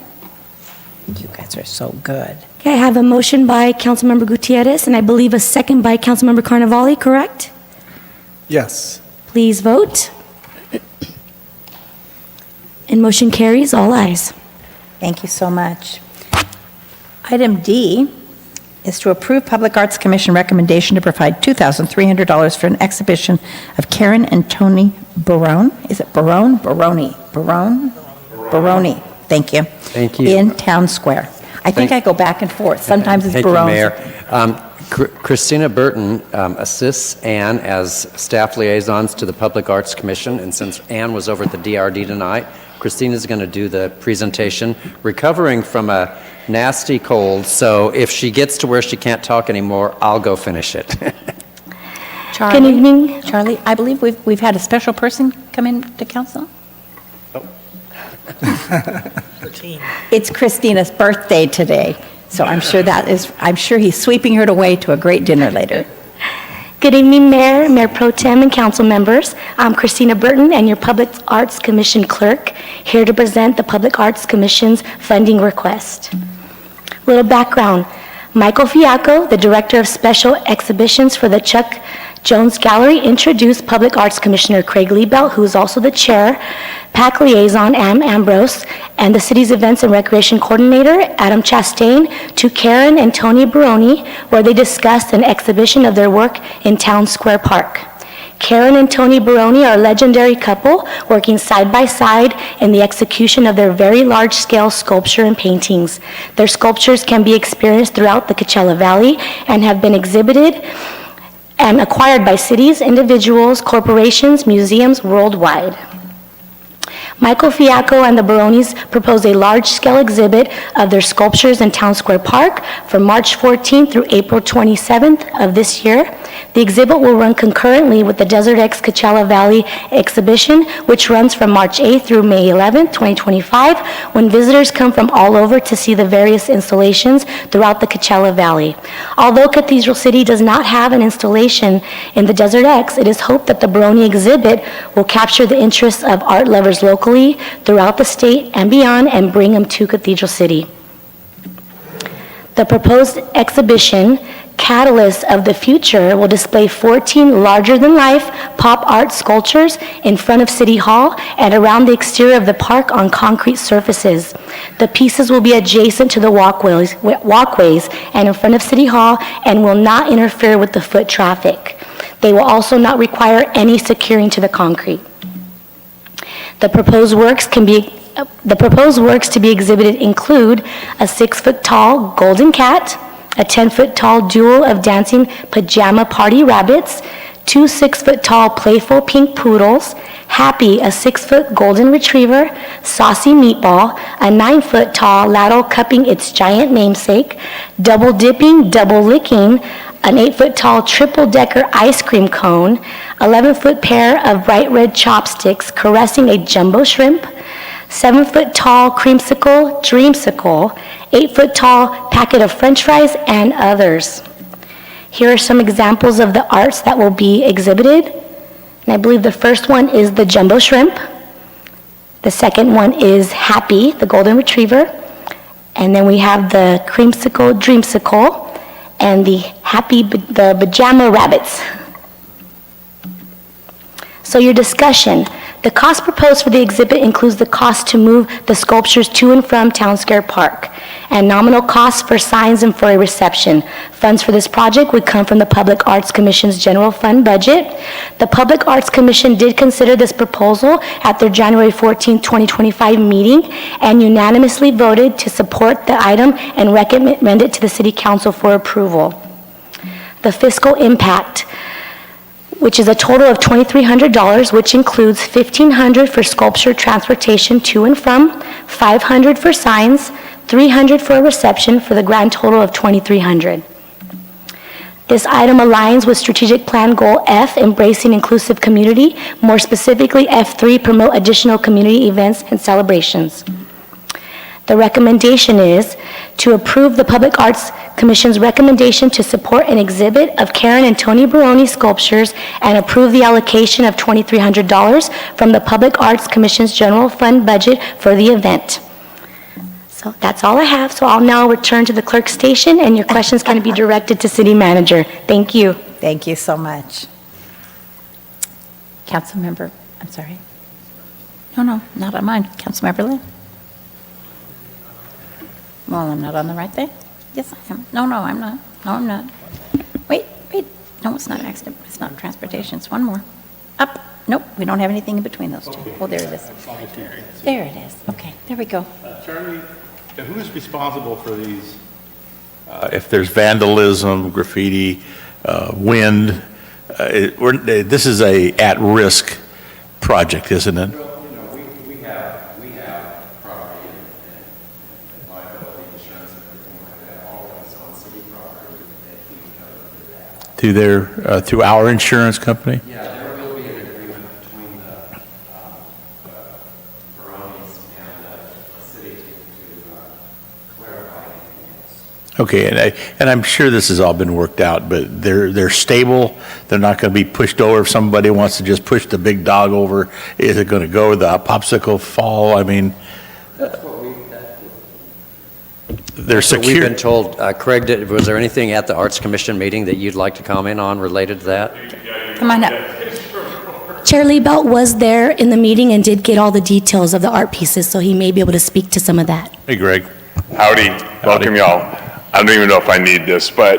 You guys are so good. Okay, I have a motion by Councilmember Gutierrez, and I believe a second by Councilmember Carnevale, correct? Yes. Please vote. And motion carries, all ayes. Thank you so much. Item D is to approve Public Arts Commission recommendation to provide $2,300 for an exhibition of Karen and Tony Barone. Is it Barone? Barone. Barone? Barone. Thank you. Thank you. In Town Square. I think I go back and forth. Sometimes it's Thank you, Barone. Mayor. Christina Burton assists Ann as staff liaisons to the Public Arts Commission, and since Ann was over at the DRD tonight, Christina's going to do the presentation, recovering from a nasty cold, so if she gets to where she can't talk anymore, I'll go finish it. Charlie, Good evening. Charlie, I believe we've had a special person come in to council. It's Christina's birthday today, so I'm sure he's sweeping her away to a great dinner later. Good evening, Mayor, Mayor Pro Tem, and council members. I'm Christina Burton, and your Public Arts Commission clerk, here to present the Public Arts Commission's funding request. Little background. Michael Fiacco, the Director of Special Exhibitions for the Chuck Jones Gallery, introduced Public Arts Commissioner Craig Liebelt, who is also the chair, PAC Liaison, Am Ambrose, and the city's Events and Recreation Coordinator, Adam Chastain, to Karen and Tony Baroni, where they discussed an exhibition of their work in Town Square Park. Karen and Tony Baroni are a legendary couple working side by side in the execution of their very large-scale sculpture and paintings. Their sculptures can be experienced throughout the Coachella Valley and have been exhibited and acquired by cities, individuals, corporations, museums worldwide. Michael Fiacco and the Baronis propose a large-scale exhibit of their sculptures in Town Square Park from March 14th through April 27th of this year. The exhibit will run concurrently with the Desert X Coachella Valley exhibition, which runs from March 8th through May 11th, 2025, when visitors come from all over to see the various installations throughout the Coachella Valley. Although Cathedral City does not have an installation in the Desert X, it is hoped that the Baroni exhibit will capture the interests of art lovers locally throughout the state and beyond and bring them to Cathedral City. The proposed exhibition, Catalyst of the Future, will display 14 larger-than-life pop art sculptures in front of City Hall and around the exterior of the park on concrete surfaces. The pieces will be adjacent to the walkways and in front of City Hall and will not interfere with the foot traffic. They will also not require any securing to the concrete. The proposed works to be exhibited include a 6-foot-tall golden cat, a 10-foot-tall duo of dancing pajama party rabbits, 2 6-foot-tall playful pink poodles, Happy, a 6-foot golden retriever, Saucy Meatball, a 9-foot-tall ladle cupping its giant namesake, Double Dipping, Double Licking, an 8-foot-tall triple-decker ice cream cone, 11-foot pair of bright red chopsticks caressing a jumbo shrimp, 7-foot-tall creamsicle, dreamsicle, 8-foot-tall packet of french fries, and others. Here are some examples of the arts that will be exhibited. And I believe the first one is the jumbo shrimp. The second one is Happy, the golden retriever. And then we have the creamsicle, dreamsicle, and the pajama rabbits. So your discussion. The cost proposed for the exhibit includes the cost to move the sculptures to and from Town Square Park, and nominal costs for signs and for a reception. Funds for this project would come from the Public Arts Commission's general fund budget. The Public Arts Commission did consider this proposal at their January 14, 2025 meeting and unanimously voted to support the item and recommend it to the City Council for approval. The fiscal impact, which is a total of $2,300, which includes $1,500 for sculpture transportation to and from, $500 for signs, $300 for a reception, for the grand total of $2,300. This item aligns with Strategic Plan Goal F, Embracing Inclusive Community, more specifically F3, Promote Additional Community Events and Celebrations. The recommendation is to approve the Public Arts Commission's recommendation to support an exhibit of Karen and Tony Baroni sculptures and approve the allocation of $2,300 from the Public Arts Commission's general fund budget for the event. So that's all I have. So I'll now return to the clerk station and your questions can be directed to City Manager. Thank you. Thank you so much. Councilmember, I'm sorry. No, not on mine. Councilmember Lynn. Well, I'm not on the right thing? Yes, I am. No, I'm not. No, I'm not. Wait. No, it's not accident. It's not transportation. It's one more. Up. Nope, we don't have anything in between those two. Oh, there it is. There it is. Okay, there we go. Charlie, who is responsible for these? If there's vandalism, graffiti, wind, this is a at-risk project, isn't it? We have property and liability insurance and everything like that, always on city property that we cover that. Through our insurance company? Yeah, there will be an agreement between the Baronis and the city to clarify anything else. Okay, and I'm sure this has all been worked out, but they're stable. They're not going to be pushed over. If somebody wants to just push the big dog over, is it going to go the popsicle fall? I mean, they're So we've secure. been told, Craig, was there anything at the Arts Commission meeting that you'd like to comment on related to that? Come on up. Chair Liebelt was there in the meeting and did get all the details of the art pieces, so he may be able to speak to some of that. Hey, Greg. Howdy, welcome y'all. I don't even know if I need this, but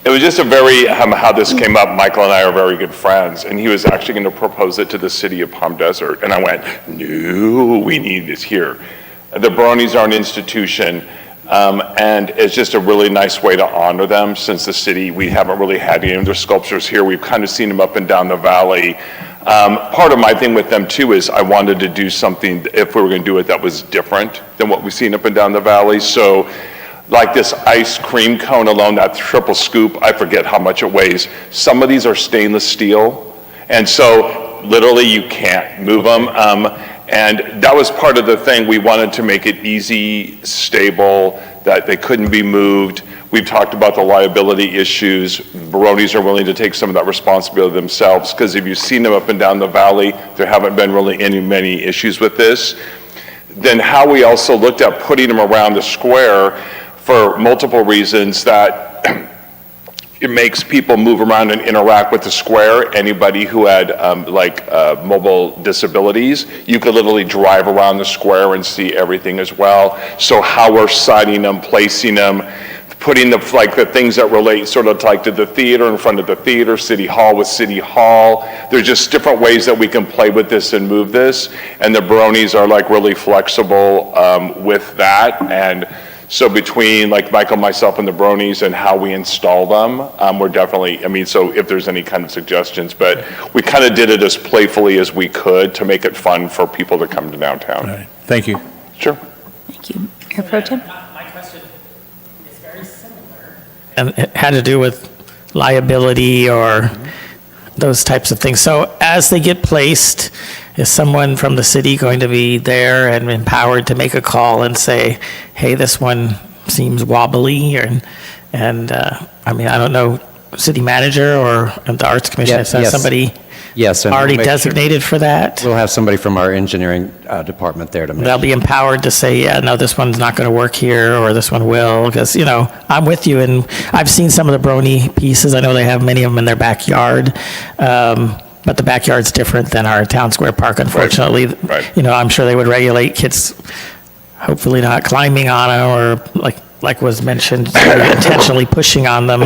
it was just a very, how this came up, Michael and I are very good friends, and he was actually going to propose it to the city of Palm Desert, and I went, no, we need this here. The Bronies are an institution, and it's just a really nice way to honor them since the city, we haven't really had any of their sculptures here. We've kind of seen them up and down the valley. Part of my thing with them too is I wanted to do something, if we were going to do it, that was different than what we've seen up and down the valley. So like this ice cream cone alone, that triple scoop, I forget how much it weighs. Some of these are stainless steel, and so literally you can't move them. And that was part of the thing. We wanted to make it easy, stable, that they couldn't be moved. We've talked about the liability issues. Bronies are willing to take some of that responsibility themselves, because if you've seen them up and down the valley, there haven't been really many issues with this. Then how we also looked at putting them around the square for multiple reasons, that it makes people move around and interact with the square. Anybody who had mobile disabilities, you could literally drive around the square and see everything as well. So how we're siting them, placing them, putting the things that relate sort of like to the theater in front of the theater, City Hall with City Hall. There's just different ways that we can play with this and move this. And the Bronies are really flexible with that. And so between Michael, myself, and the Bronies and how we install them, we're definitely, so if there's any kind of suggestions, but we kind of did it as playfully as we could to make it fun for people to come to downtown. All right. Thank you. Sure. Thank you. Mayor Pro Tem? My question is very similar. And it had to do with liability or those types of things. So as they get placed, is someone from the city going to be there and empowered to make a call and say, hey, this one seems wobbly? I don't know, city manager or the arts commission, is that somebody Yes, and already we'll make sure- designated for that? We'll have somebody from our engineering department there to make. They'll be empowered to say, yeah, no, this one's not going to work here, or this one will, because, I'm with you, and I've seen some of the Brony pieces. I know they have many of them in their backyard, but the backyard's different than our town square park, unfortunately. Right. I'm sure they would regulate kids, hopefully not climbing on them, or like was mentioned, intentionally pushing on them,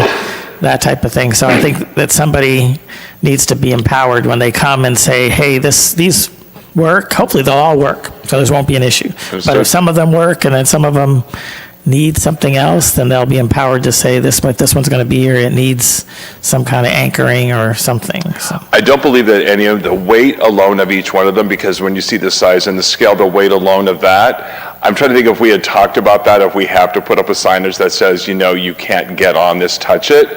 that type of thing. So I think that somebody needs to be empowered when they come and say, hey, these work, hopefully they'll all work, so there won't be an issue. But if some of them work and then some of them need something else, then they'll be empowered to say, this one's going to be here, it needs some kind of anchoring or something. So I don't believe that any of the weight alone of each one of them, because when you see the size and the scale, the weight alone of that, I'm trying to think if we had talked about that, if we have to put up a signage that says, you can't get on this, touch it.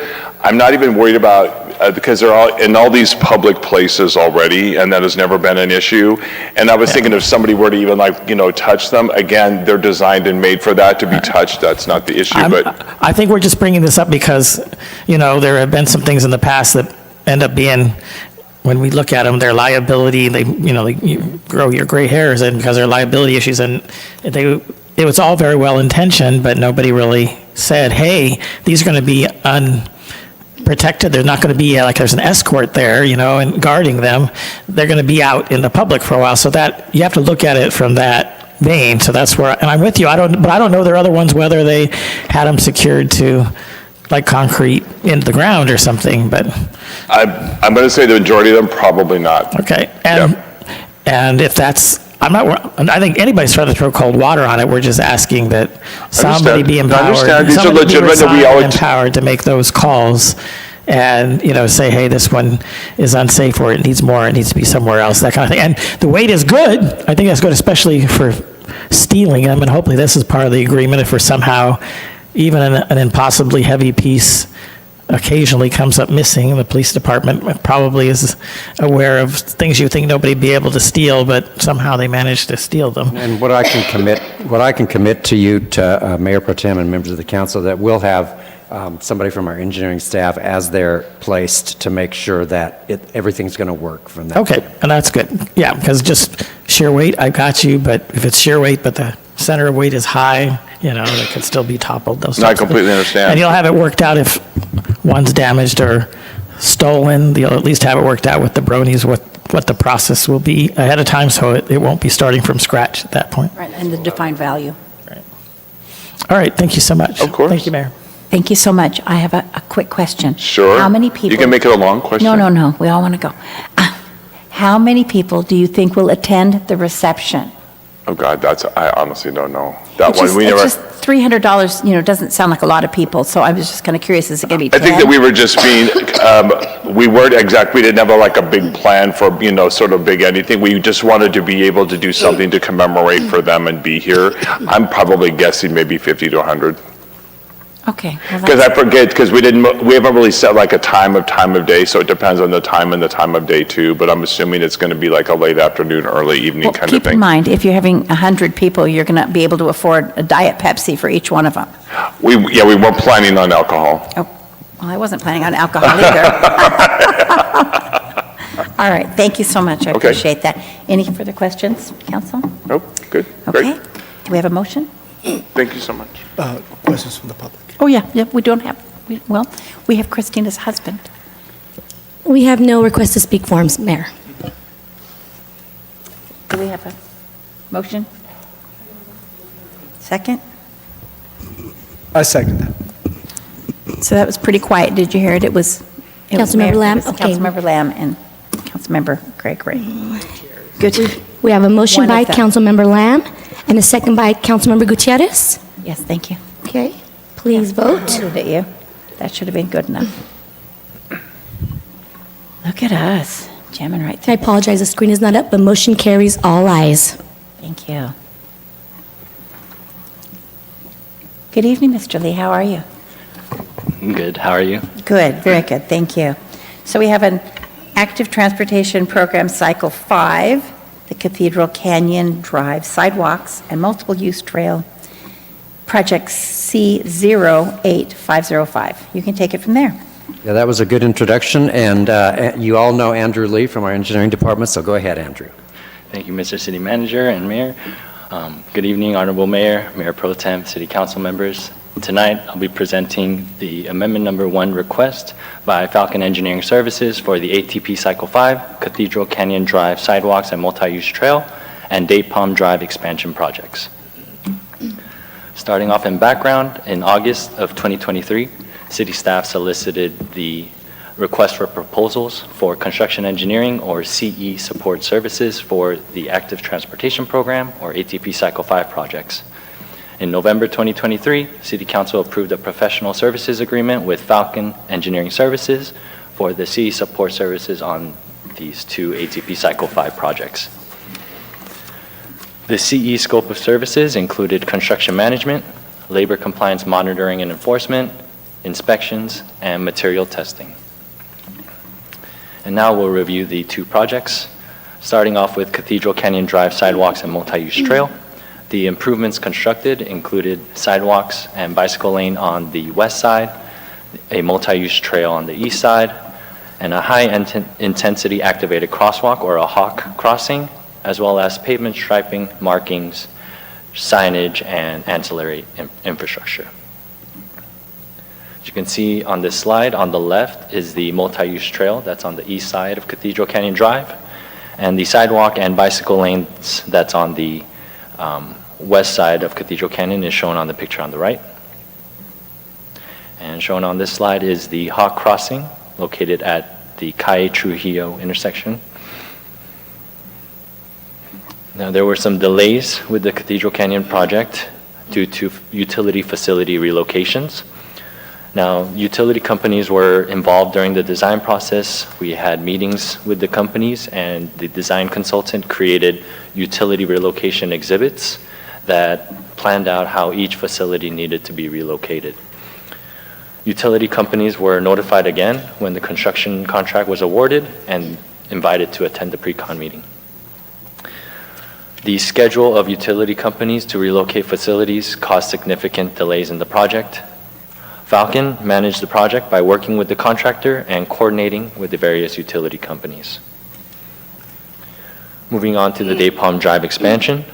I'm not even worried about, because they're all in all these public places already, and that has never been an issue. And I was thinking if somebody were to even touch them, again, they're designed and made for that to be touched. That's not the issue, but I think we're just bringing this up because, there have been some things in the past that end up being, when we look at them, their liability, you grow your gray hairs and because they're liability issues, and it was all very well intentioned, but nobody really said, hey, these are going to be unprotected. They're not going to be there's an escort there, and guarding them. They're going to be out in the public for a while. So that you have to look at it from that vein. So that's where, and I'm with you. I don't know their other ones, whether they had them secured to concrete into the ground or something, but. I'm going to say the majority of them, probably not. Okay. And if that's, I think anybody's trying to throw cold water on it. We're just asking that somebody be empowered. I understand. These are legitimate that we Somebody be always. empowered to make those calls and, say, hey, this one is unsafe, or it needs more, it needs to be somewhere else, that kind of thing. And the weight is good. I think that's good, especially for stealing them, and hopefully this is part of the agreement. If we're somehow, even an impossibly heavy piece occasionally comes up missing, the police department probably is aware of things you think nobody would be able to steal, but somehow they manage to steal them. And what I can commit to you, to Mayor Pro Tem and members of the council, that we'll have somebody from our engineering staff as they're placed to make sure that everything's going to work from that. Okay, and that's good. Yeah, because just sheer weight, I got you, but if it's sheer weight, but the center of weight is high, they could still be toppled. Those No, I types of completely things. understand. And you'll have it worked out if one's damaged or stolen. You'll at least have it worked out with the Bronies, what what the process will be ahead of time, so it won't be starting from scratch at that point. Right, and the defined value. All right, thank you so much. Of course. Thank you, Mayor. Thank you so much. I have a quick question. Sure. How many people? You can make it a long question. No. We all want to go. How many people do you think will attend the reception? Oh, God, I honestly don't know. That It's one, just, we it's never. just $300, doesn't sound like a lot of people, so I was just kind of curious, is it going to be 10? I think that we were just being, we weren't we didn't have like a big plan for, sort of big anything. We just wanted to be able to do something to commemorate for them and be here. I'm probably guessing maybe 50 to 100. Okay. well, Because that's- I forget, because we haven't really set like a time of day, so it depends on the time and the time of day too, but I'm assuming it's going to be like a late afternoon, early evening Well, kind of keep in thing. mind, if you're having 100 people, you're going to be able to afford a Diet Pepsi for each one of them. We weren't planning on alcohol. Well, I wasn't planning on alcohol either. All right, thank you so much. I Okay. appreciate that. Any further questions, council? Nope, good, Okay. great. Do we have a motion? Thank you so much. Questions from the public? Oh, yeah, we don't have, we have Christina's husband. We have no request to speak forms, Mayor. Do we have a motion? Second? I second that. So that was pretty quiet. Did you hear it? It was Councilmember Mayor- Lamb? it was Okay. Councilmember Lamb and Councilmember Gregory. Good. We have a motion One by of them. Councilmember Lamb and a second by Councilmember Gutierrez. Yes, thank you. Okay, please vote. Pointed at you. That should have been good enough. Look at us, jamming right I through. apologize, the screen is not up, but motion carries all ayes. Thank you. Good evening, Mr. Lee. How are you? Good, how are you? Good, very good. Thank you. So we have an active transportation program, Cycle 5, the Cathedral Canyon Drive Sidewalks and Multiple Use Trail, Project C08505. You can take it from there. Yeah, that was a good introduction, and you all know Andrew Lee from our engineering department, so go ahead, Andrew. Thank you, Mr. City Manager and Mayor. Good evening, Honorable Mayor, Mayor Pro Tem, City Council members. Tonight, I'll be presenting the Amendment Number 1 request by Falcon Engineering Services for the ATP Cycle 5, Cathedral Canyon Drive Sidewalks and Multi-Use Trail, and Date Palm Drive expansion projects. Starting off in background, in August of 2023, City staff solicited the request for proposals for construction engineering or CE support services for the Active Transportation Program or ATP Cycle 5 projects. In November 2023, City Council approved a professional services agreement with Falcon Engineering Services for the CE support services on these two ATP Cycle 5 projects. The CE scope of services included construction management, labor compliance monitoring and enforcement, inspections, and material testing. And now we'll review the two projects, starting off with Cathedral Canyon Drive Sidewalks and Multi-Use Trail. The improvements constructed included sidewalks and bicycle lane on the west side, a multi-use trail on the east side, and a high-intensity activated crosswalk or a HAWK crossing, as well as pavement striping, markings, signage, and ancillary infrastructure. As you can see on this slide, on the left is the multi-use trail that's on the east side of Cathedral Canyon Drive, and the sidewalk and bicycle lanes that's on the west side of Cathedral Canyon is shown on the picture on the right. And shown on this slide is the HAWK crossing located at the Calle Trujillo intersection. Now, there were some delays with the Cathedral Canyon project due to utility facility relocations. Now, utility companies were involved during the design process. We had meetings with the companies, and the design consultant created utility relocation exhibits that planned out how each facility needed to be relocated. Utility companies were notified again when the construction contract was awarded and invited to attend the pre-con meeting. The schedule of utility companies to relocate facilities caused significant delays in the project. Falcon managed the project by working with the contractor and coordinating with the various utility companies. Moving on to the Date Palm Drive expansion.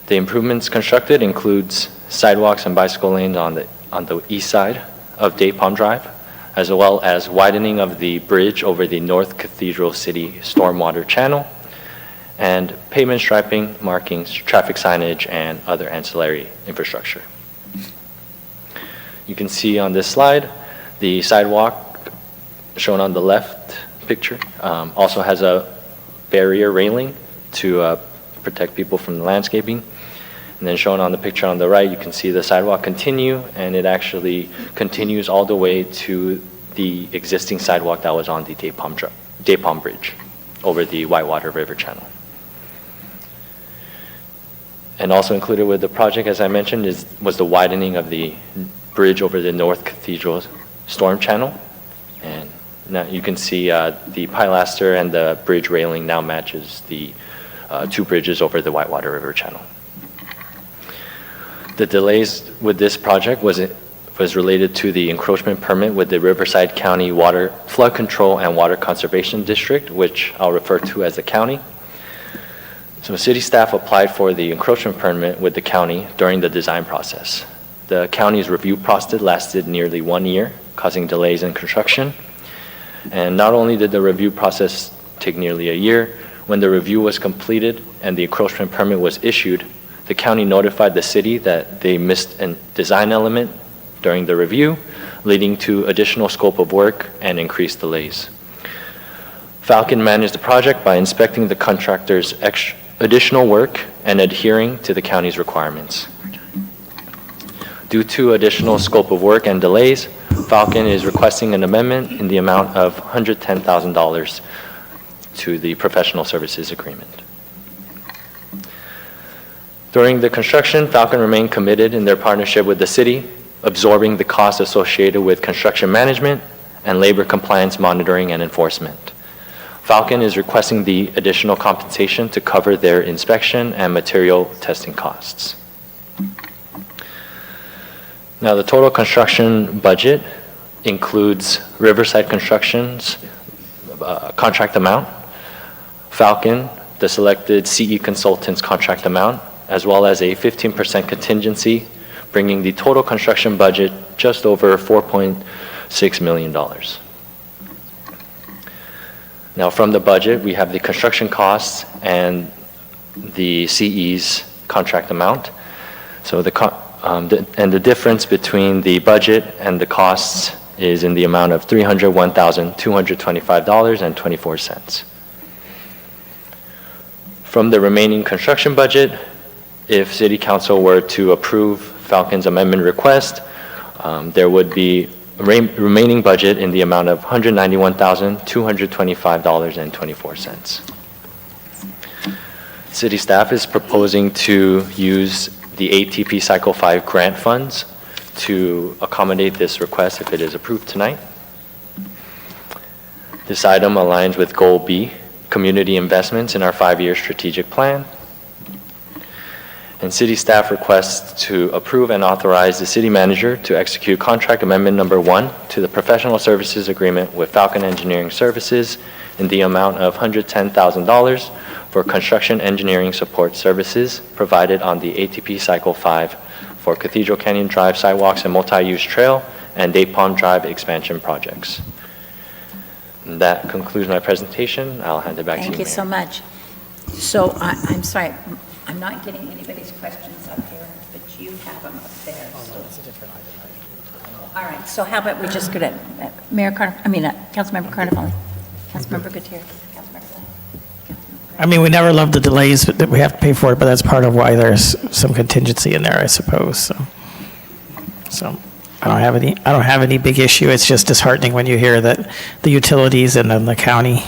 The improvements constructed includes sidewalks and bicycle lanes on the east side of Date Palm Drive. as well as widening of the bridge over the North Cathedral City stormwater channel, and pavement striping, markings, traffic signage, and other ancillary infrastructure. You can see on this slide, the sidewalk shown on the left picture also has a barrier railing to protect people from the landscaping. And then shown on the picture on the right, you can see the sidewalk continue, and it actually continues all the way to the existing sidewalk that was on the Daypalm Bridge over the Whitewater River Channel. And also included with the project, as I mentioned, was the widening of the bridge over the North Cathedral storm channel. And now you can see the pilaster and the bridge railing now matches the two bridges over the Whitewater River Channel. The delays with this project was related to the encroachment permit with the Riverside County Water Flood Control and Water Conservation District, which I'll refer to as the county. So city staff applied for the encroachment permit with the county during the design process. The county's review process lasted nearly 1 year, causing delays in construction. And not only did the review process take nearly a year, when the review was completed and the encroachment permit was issued, the county notified the city that they missed a design element during the review, leading to additional scope of work and increased delays. Falcon managed the project by inspecting the contractor's additional work and adhering to the county's requirements. Due to additional scope of work and delays, Falcon is requesting an amendment in the amount of $110,000 to the professional services agreement. During the construction, Falcon remained committed in their partnership with the city, absorbing the costs associated with construction management and labor compliance monitoring and enforcement. Falcon is requesting the additional compensation to cover their inspection and material testing costs. Now, the total construction budget includes Riverside Construction's contract amount, Falcon, the selected CE consultant's contract amount, as well as a 15% contingency, bringing the total construction budget just over $4.6 million. Now, from the budget, we have the construction costs and the CE's contract amount. So the difference between the budget and the costs is in the amount of $301,225.24. From the remaining construction budget, if City Council were to approve Falcon's amendment request, there would be a remaining budget in the amount of $191,225.24. City staff is proposing to use the ATP Cycle 5 grant funds to accommodate this request if it is approved tonight. This item aligns with Goal B, community investments in our 5-year strategic plan. And city staff requests to approve and authorize the city manager to execute contract amendment number 1 to the professional services agreement with Falcon Engineering Services in the amount of $110,000 for construction engineering support services provided on the ATP Cycle 5 for Cathedral Canyon Drive sidewalks and multi-use trail and Daypalm Drive expansion projects. And that concludes my presentation. I'll hand it back to you, Thank you Mayor. so much. So I'm sorry, I'm not getting anybody's questions up here, but you have them up there. So. It's a different item. All right, so how about we just go to Mayor Councilmember Carnevale, Councilmember Gutierrez, Councilmember Lane. I mean, we never love the delays that we have to pay for it, but that's part of why there's some contingency in there, I suppose. So I don't have any big issue. It's just disheartening when you hear that the utilities and then the county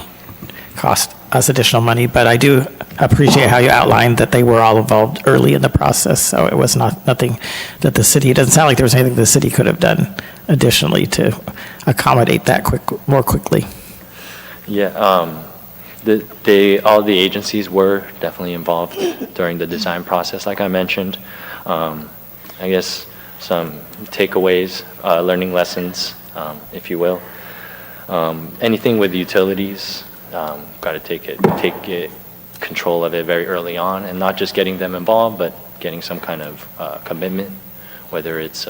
cost us additional money. But I do appreciate how you outlined that they were all involved early in the process. So it was nothing that the city. It doesn't sound like there was anything the city could have done additionally to accommodate that more quickly. Yeah, all the agencies were definitely involved during the design process, like I mentioned. I guess some takeaways, learning lessons, if you will. Anything with utilities, got to take control of it very early on, and not just getting them involved, but getting some kind of commitment, whether it's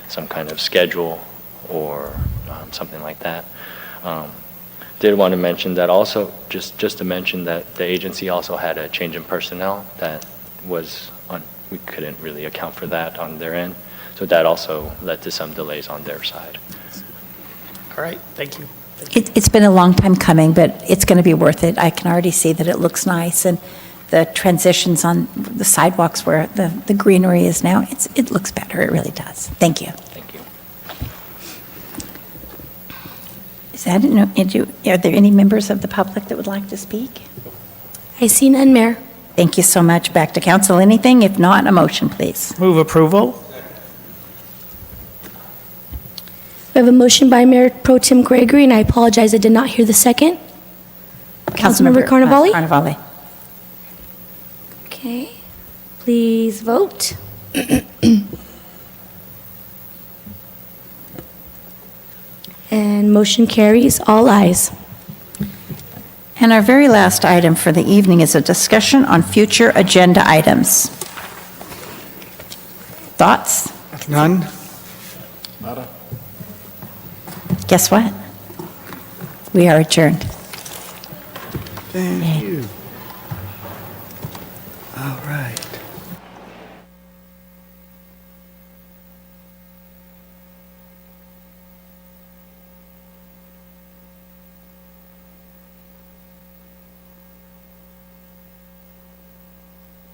some kind of schedule or something like that. Did want to mention that also, just to mention that the agency also had a change in personnel that was we couldn't really account for that on their end. So that also led to some delays on their side. All right, thank you. It's been a long time coming, but it's going to be worth it. I can already see that it looks nice, and the transitions on the sidewalks where the greenery is now, it looks better. It really does. Thank you. Thank you. Is that, are there any members of the public that would like to speak? I see none, Mayor. Thank you so much. Back to council. Anything? If not, a motion, please. Move approval. We have a motion by Mayor Pro Tem Gregory, and I apologize, I did not hear the second. Councilmember Carnevale? Carnevale. Okay, please vote. And motion carries, all ayes. And our very last item for the evening is a discussion on future agenda items. Thoughts? None? Guess what? We are adjourned. Thank you. All right.